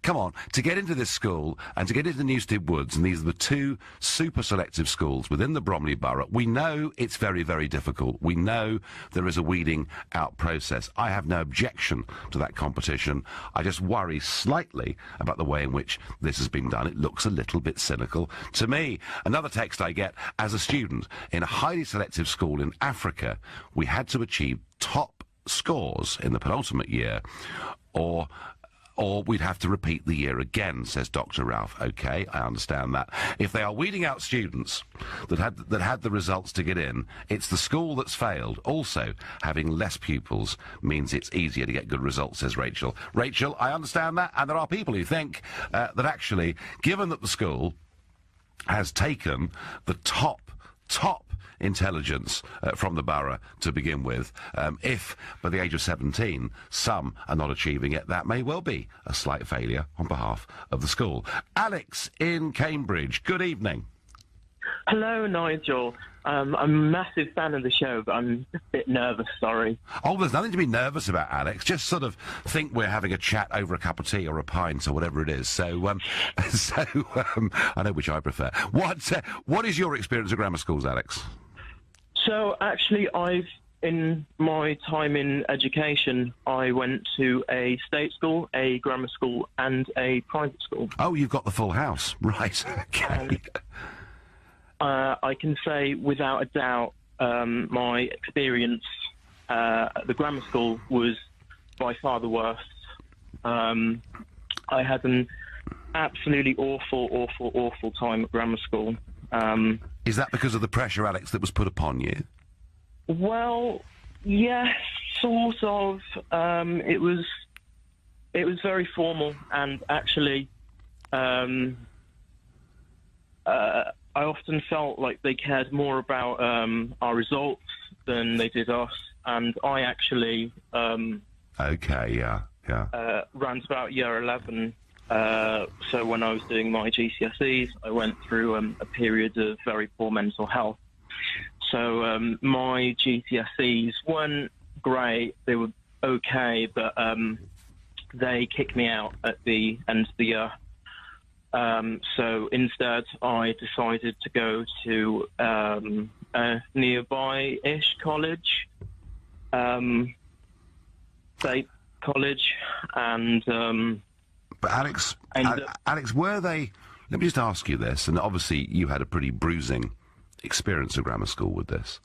Speaker 1: come on. To get into this school and to get into Newstead Woods, and these are the two super selective schools within the Bromley Borough, we know it's very, very difficult. We know there is a weeding out process. I have no objection to that competition. I just worry slightly about the way in which this has been done. It looks a little bit cynical to me. Another text I get, as a student in a highly selective school in Africa, we had to achieve top scores in the penultimate year, or we'd have to repeat the year again, says Dr. Ralph. OK, I understand that. If they are weeding out students that had the results to get in, it's the school that's failed. Also, having less pupils means it's easier to get good results, says Rachel. Rachel, I understand that, and there are people who think that actually, given that the school has taken the top intelligence from the borough to begin with, if by the age of 17 some are not achieving it, that may well be a slight failure on behalf of the school. Alex in Cambridge, good evening.
Speaker 10: Hello, Nigel. I'm a massive fan of the show, but I'm a bit nervous, sorry.
Speaker 1: Oh, there's nothing to be nervous about, Alex. Just sort of think we're having a chat over a cup of tea or a pint or whatever it is. So, I know which I prefer. What is your experience of grammar schools, Alex?
Speaker 10: So, actually, in my time in education, I went to a state school, a grammar school, and a private school.
Speaker 1: Oh, you've got the full house. Right, okay.
Speaker 10: I can say without a doubt my experience at the grammar school was by far the worst. I had an absolutely awful time at grammar school.
Speaker 1: Is that because of the pressure, Alex, that was put upon you?
Speaker 10: Well, yes, sort of. It was It was very formal, and actually, I often felt like they cared more about our results than they did us. And I actually ran about year 11. So when I was doing my GCSEs, I went through a period of very poor mental health. So my GCSEs weren't great. They were okay, but they kicked me out at the end of the year. So instead, I decided to go to a nearby-ish college, State College, and...
Speaker 1: But Alex, Alex, were they... Let me just ask you this, and obviously you had a pretty bruising experience of grammar school with this,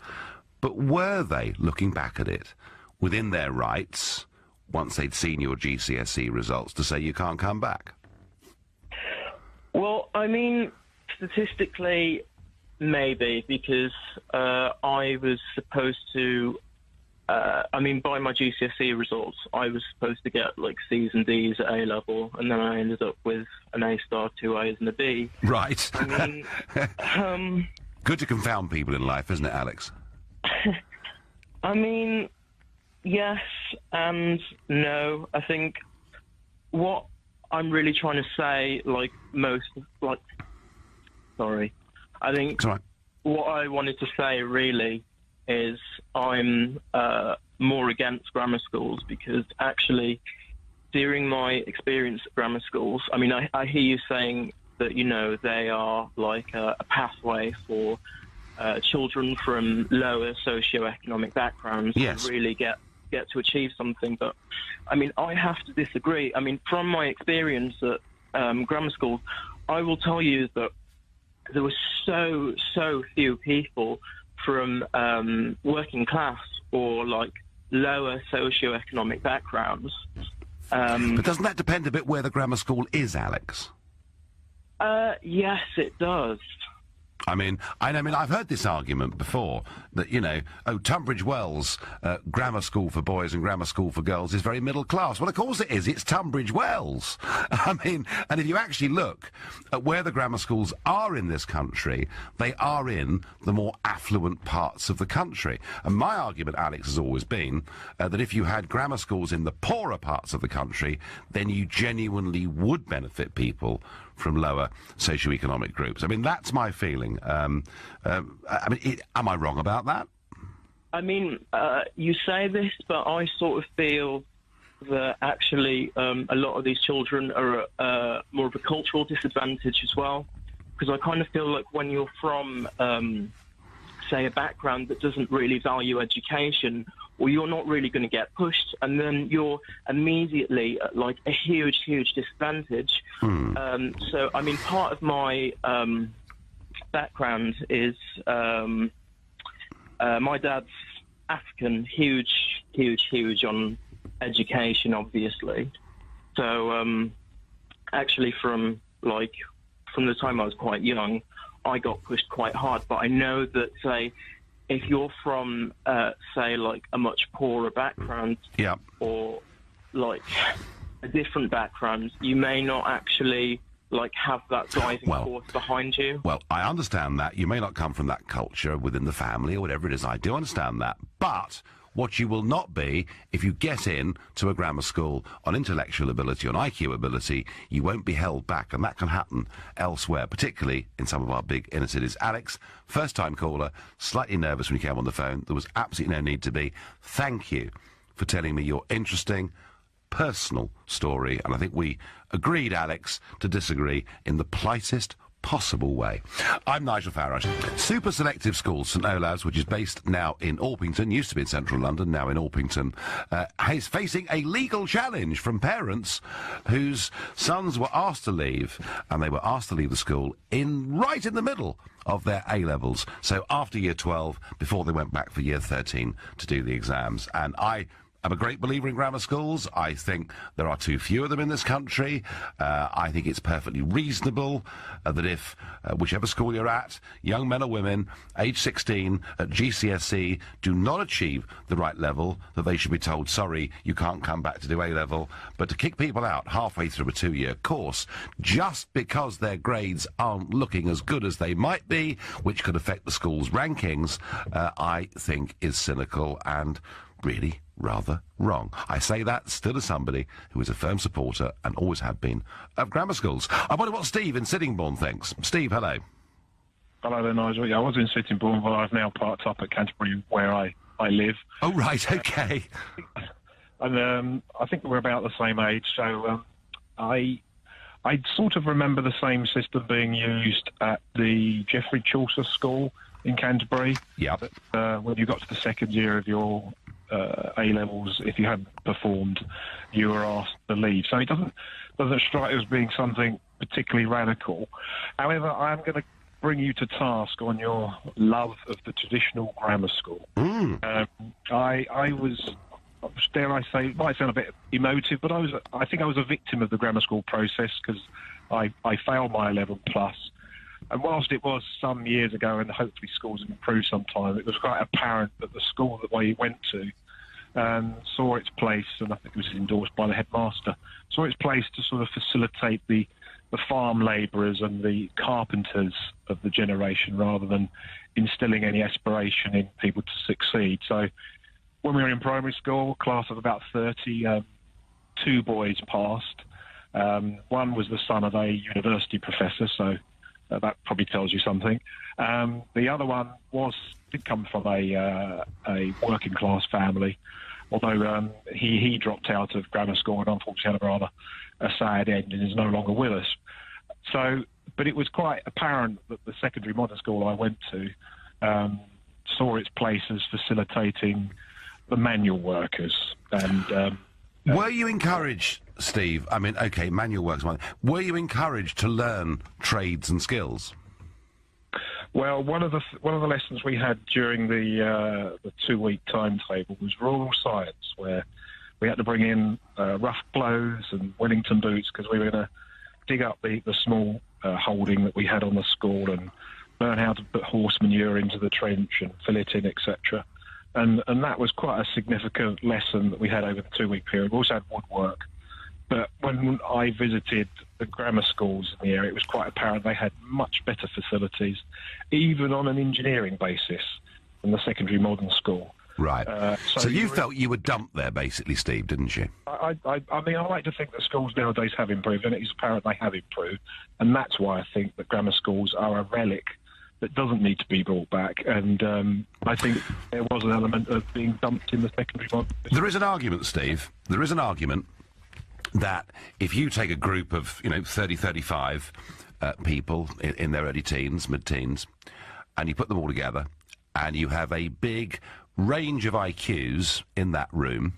Speaker 1: but were they, looking back at it, within their rights, once they'd seen your GCSE results, to say you can't come back?
Speaker 10: Well, I mean, statistically, maybe, because I was supposed to... by my GCSE results, I was supposed to get, like, C's and D's at A-level, and then I ended up with an A-star, 2 A's and a B.
Speaker 1: Right.
Speaker 10: I mean,
Speaker 1: good to confound people in life, isn't it, Alex?
Speaker 10: I mean, yes and no. I think what I'm really trying to say, I think what I wanted to say, really, is I'm more against grammar schools, because actually during my experience at grammar schools, I mean, I hear you saying that, you know, they are like a pathway for children from lower socioeconomic backgrounds to really get to achieve something. But, I mean, I have to disagree. I mean, from my experience at grammar schools, I will tell you that there were so few people from working class or, like, lower socioeconomic backgrounds.
Speaker 1: But doesn't that depend a bit where the grammar school is, Alex?
Speaker 10: Yes, it does.
Speaker 1: I mean, I've heard this argument before, that, you know, Tunbridge Wells grammar school for boys and grammar school for girls is very middle class. Well, of course it is. It's Tunbridge Wells. I mean, and if you actually look at where the grammar schools are in this country, they are in the more affluent parts of the country. And my argument, Alex, has always been that if you had grammar schools in the poorer parts of the country, then you genuinely would benefit people from lower socioeconomic groups. I mean, that's my feeling. Am I wrong about that?
Speaker 10: I mean, you say this, but I sort of feel that actually a lot of these children are at more of a cultural disadvantage as well, because I kind of feel like when you're from, say, a background that doesn't really value education, or you're not really going to get pushed, and then you're immediately at, like, a huge disadvantage. So, I mean, part of my background is my dad's African, huge on education, obviously. So, actually, from the time I was quite young, I got pushed quite hard. But I know that, say, if you're from, say, like, a much poorer background, or, like, a different background, you may not actually, like, have that driving force behind you.
Speaker 1: Well, I understand that. You may not come from that culture within the family or whatever it is. I do understand that. But what you will not be, if you get in to a grammar school on intellectual ability, on IQ ability, you won't be held back. And that can happen elsewhere, particularly in some of our big inner cities. Alex, first-time caller, slightly nervous when you came on the phone. There was absolutely no need to be. Thank you for telling me your interesting, personal story. And I think we agreed, Alex, to disagree in the politest possible way. I'm Nigel Farage. Super Selective School, St Olave's, which is based now in Orpington, used to be in central London, now in Orpington, is facing a legal challenge from parents whose sons were asked to leave, and they were asked to leave the school right in the middle of their A-levels, so after year 12, before they went back for year 13 to do the exams. And I I'm a great believer in grammar schools. I think there are too few of them in this country. I think it's perfectly reasonable that if, whichever school you're at, young men or women, age 16, at GCSE, do not achieve the right level, that they should be told, sorry, you can't come back to do A-level. But to kick people out halfway through a 2-year course, just because their grades aren't looking as good as they might be, which could affect the school's rankings, I think is cynical and really rather wrong. I say that still as somebody who is a firm supporter, and always have been, of grammar schools. I wonder what Steve in Sittingbourne thinks. Steve, hello.
Speaker 11: Hello there, Nigel. Yeah, I was in Sittingbourne, but I've now parked up at Canterbury, where I live.
Speaker 1: Oh, right, okay.
Speaker 11: And I think we're about the same age, so I sort of remember the same system being used at the Geoffrey Chaucer School in Canterbury.
Speaker 1: Yeah.
Speaker 11: When you got to the second year of your A-levels, if you hadn't performed, you were asked to leave. So it doesn't strike as being something particularly radical. However, I am going to bring you to task on your love of the traditional grammar school. I was, dare I say, it might sound a bit emotive, but I think I was a victim of the grammar school process, because I failed my 11 plus. And whilst it was some years ago, and hopefully schools have improved sometime, it was quite apparent that the school that we went to saw its place, and I think it was endorsed by the headmaster, saw its place to sort of facilitate the farm labourers and the carpenters of the generation, rather than instilling any aspiration in people to succeed. So when we were in primary school, a class of about 30, 2 boys passed. One was the son of a university professor, so that probably tells you something. The other one did come from a working class family, although he dropped out of grammar school and unfortunately had a rather sad end and is no longer with us. So, but it was quite apparent that the secondary modern school I went to saw its place as facilitating the manual workers. And
Speaker 1: were you encouraged, Steve? I mean, okay, manual workers. Were you encouraged to learn trades and skills?
Speaker 11: Well, one of the lessons we had during the 2-week timetable was rural science, where we had to bring in rough clothes and Wellington boots, because we were going to dig up the small holding that we had on the school and learn how to put horse manure into the trench and fill it in, etc. And that was quite a significant lesson that we had over the 2-week period. We also had woodwork. But when I visited the grammar schools in the area, it was quite apparent they had much better facilities, even on an engineering basis, than the secondary modern school.
Speaker 1: Right. So you felt you were dumped there, basically, Steve, didn't you?
Speaker 11: I mean, I like to think that schools nowadays have improved, and it is apparent they have improved. And that's why I think that grammar schools are a relic that doesn't need to be brought back. And I think there was an element of being dumped in the secondary modern.
Speaker 1: There is an argument, Steve. There is an argument that if you take a group of, 30, 35 people in their early teens, mid-teens, and you put them all together, and you have a big range of IQs in that room,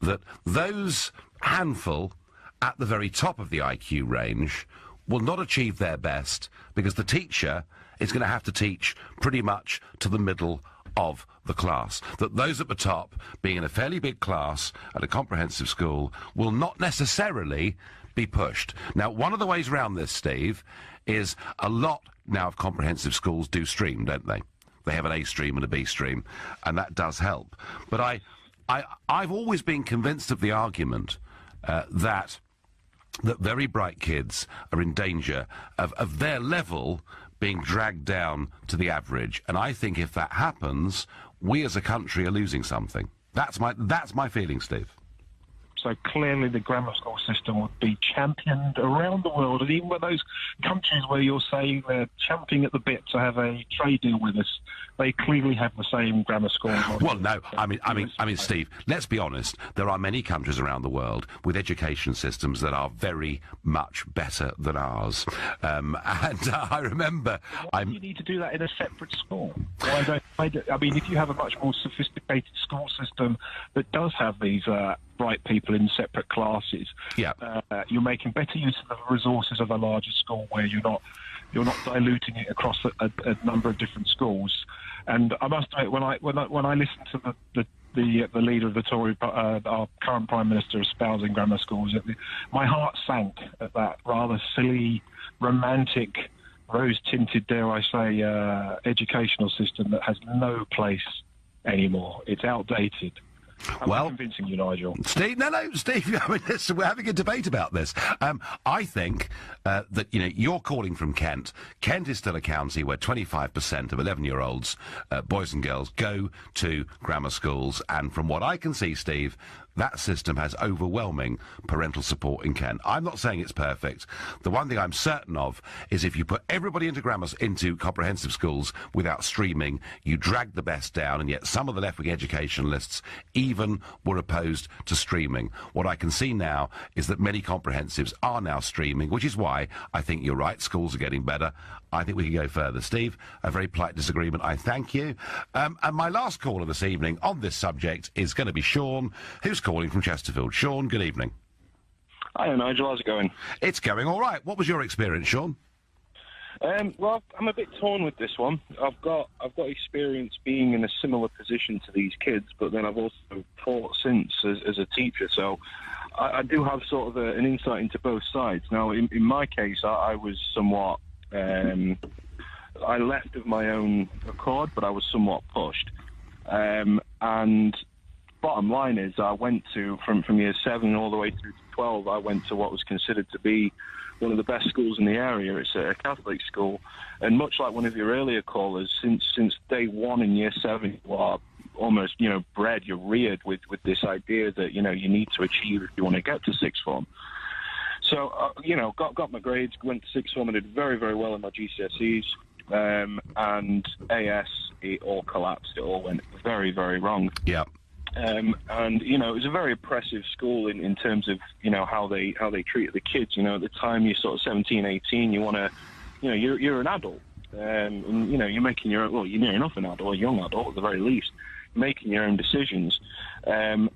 Speaker 1: that those handful at the very top of the IQ range will not achieve their best, because the teacher is going to have to teach pretty much to the middle of the class. That those at the top, being in a fairly big class at a comprehensive school, will not necessarily be pushed. Now, one of the ways around this, Steve, is a lot now of comprehensive schools do stream, don't they? They have an A stream and a B stream, and that does help. But I've always been convinced of the argument that very bright kids are in danger of their level being dragged down to the average. And I think if that happens, we as a country are losing something. That's my feeling, Steve.
Speaker 11: So clearly the grammar school system would be championed around the world, and even with those countries where you're saying they're champing at the bit to have a trade deal with us, they clearly have the same grammar school.
Speaker 1: Well, no, I mean, Steve, let's be honest. There are many countries around the world with education systems that are very much better than ours. And I remember...
Speaker 11: Why do you need to do that in a separate school? I mean, if you have a much more sophisticated school system that does have these bright people in separate classes, you're making better use of the resources of a larger school, where you're not diluting it across a number of different schools. And I must admit, when I listen to the the leader of the Tory, our current Prime Minister, espousing grammar schools. My heart sank at that rather silly, romantic, rose-tinted, dare I say, educational system that has no place anymore. It's outdated. I'm convincing you, Nigel.
Speaker 1: Steve, Steve. I mean, listen, we're having a debate about this. I think that you're calling from Kent. Kent is still a county where 25% of 11-year-olds, boys and girls, go to grammar schools, and from what I can see, Steve, that system has overwhelming parental support in Kent. I'm not saying it's perfect. The one thing I'm certain of is if you put everybody into comprehensive schools without streaming, you drag the best down, and yet some of the left-wing educationalists even were opposed to streaming. What I can see now is that many comprehensives are now streaming, which is why I think you're right, schools are getting better. I think we can go further. Steve, a very polite disagreement. I thank you. And my last caller this evening on this subject is going to be Sean, who's calling from Chesterfield. Sean, good evening.
Speaker 12: Hi, Nigel. How's it going?
Speaker 1: It's going all right. What was your experience, Sean?
Speaker 12: Well, I'm a bit torn with this one. I've got experience being in a similar position to these kids, but then I've also taught since as a teacher, so I do have sort of an insight into both sides. Now, in my case, I was somewhat... I left of my own accord, but I was somewhat pushed. And bottom line is, I went from year 7 all the way through to 12, I went to what was considered to be one of the best schools in the area. It's a Catholic school, and much like one of your earlier callers, since day 1 in year 7, you are almost, bred, you're reared with this idea that, you need to achieve if you want to get to sixth form. So, got my grades, went to sixth form, and did very, very well in my GCSEs. And AS, it all collapsed. It all went very, very wrong.
Speaker 1: Yeah.
Speaker 12: And, it was a very oppressive school in terms of, how they treated the kids. At the time you're sort of 17, 18, you want to, you're an adult. And, you're making your own, well, you're near enough an adult, a young adult at the very least, making your own decisions. And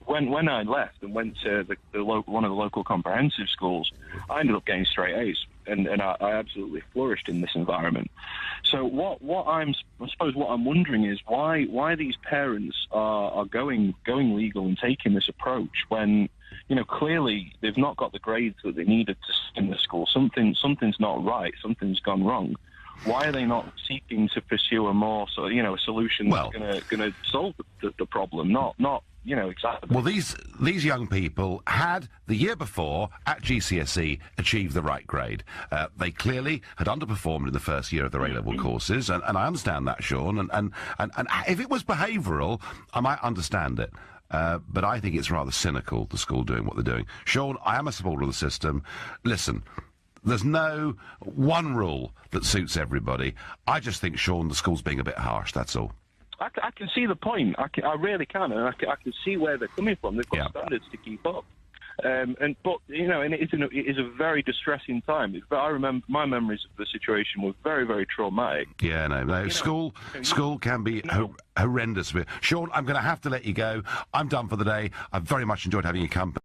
Speaker 12: when I left and went to one of the local comprehensive schools, I ended up getting straight A's, and I absolutely flourished in this environment. So I suppose what I'm wondering is why these parents are going legal and taking this approach when clearly they've not got the grades that they needed to stay in the school. Something's not right. Something's gone wrong. Why are they not seeking to pursue a more a solution that's going to solve the problem? Not exactly.
Speaker 1: Well, these young people had the year before at GCSE achieved the right grade. They clearly had underperformed in the first year of their A-level courses, and I understand that, Sean. And if it was behavioural, I might understand it. But I think it's rather cynical, the school doing what they're doing. Sean, I am a supporter of the system. Listen. There's no one rule that suits everybody. I just think, Sean, the school's being a bit harsh, that's all.
Speaker 12: I can see the point. I really can, and I can see where they're coming from. They've got standards to keep up. And it is a very distressing time. But I remember my memories of the situation were very, very traumatic.
Speaker 1: Yeah, no. School can be horrendous. Sean, I'm going to have to let you go. I'm done for the day. I've very much enjoyed having you company.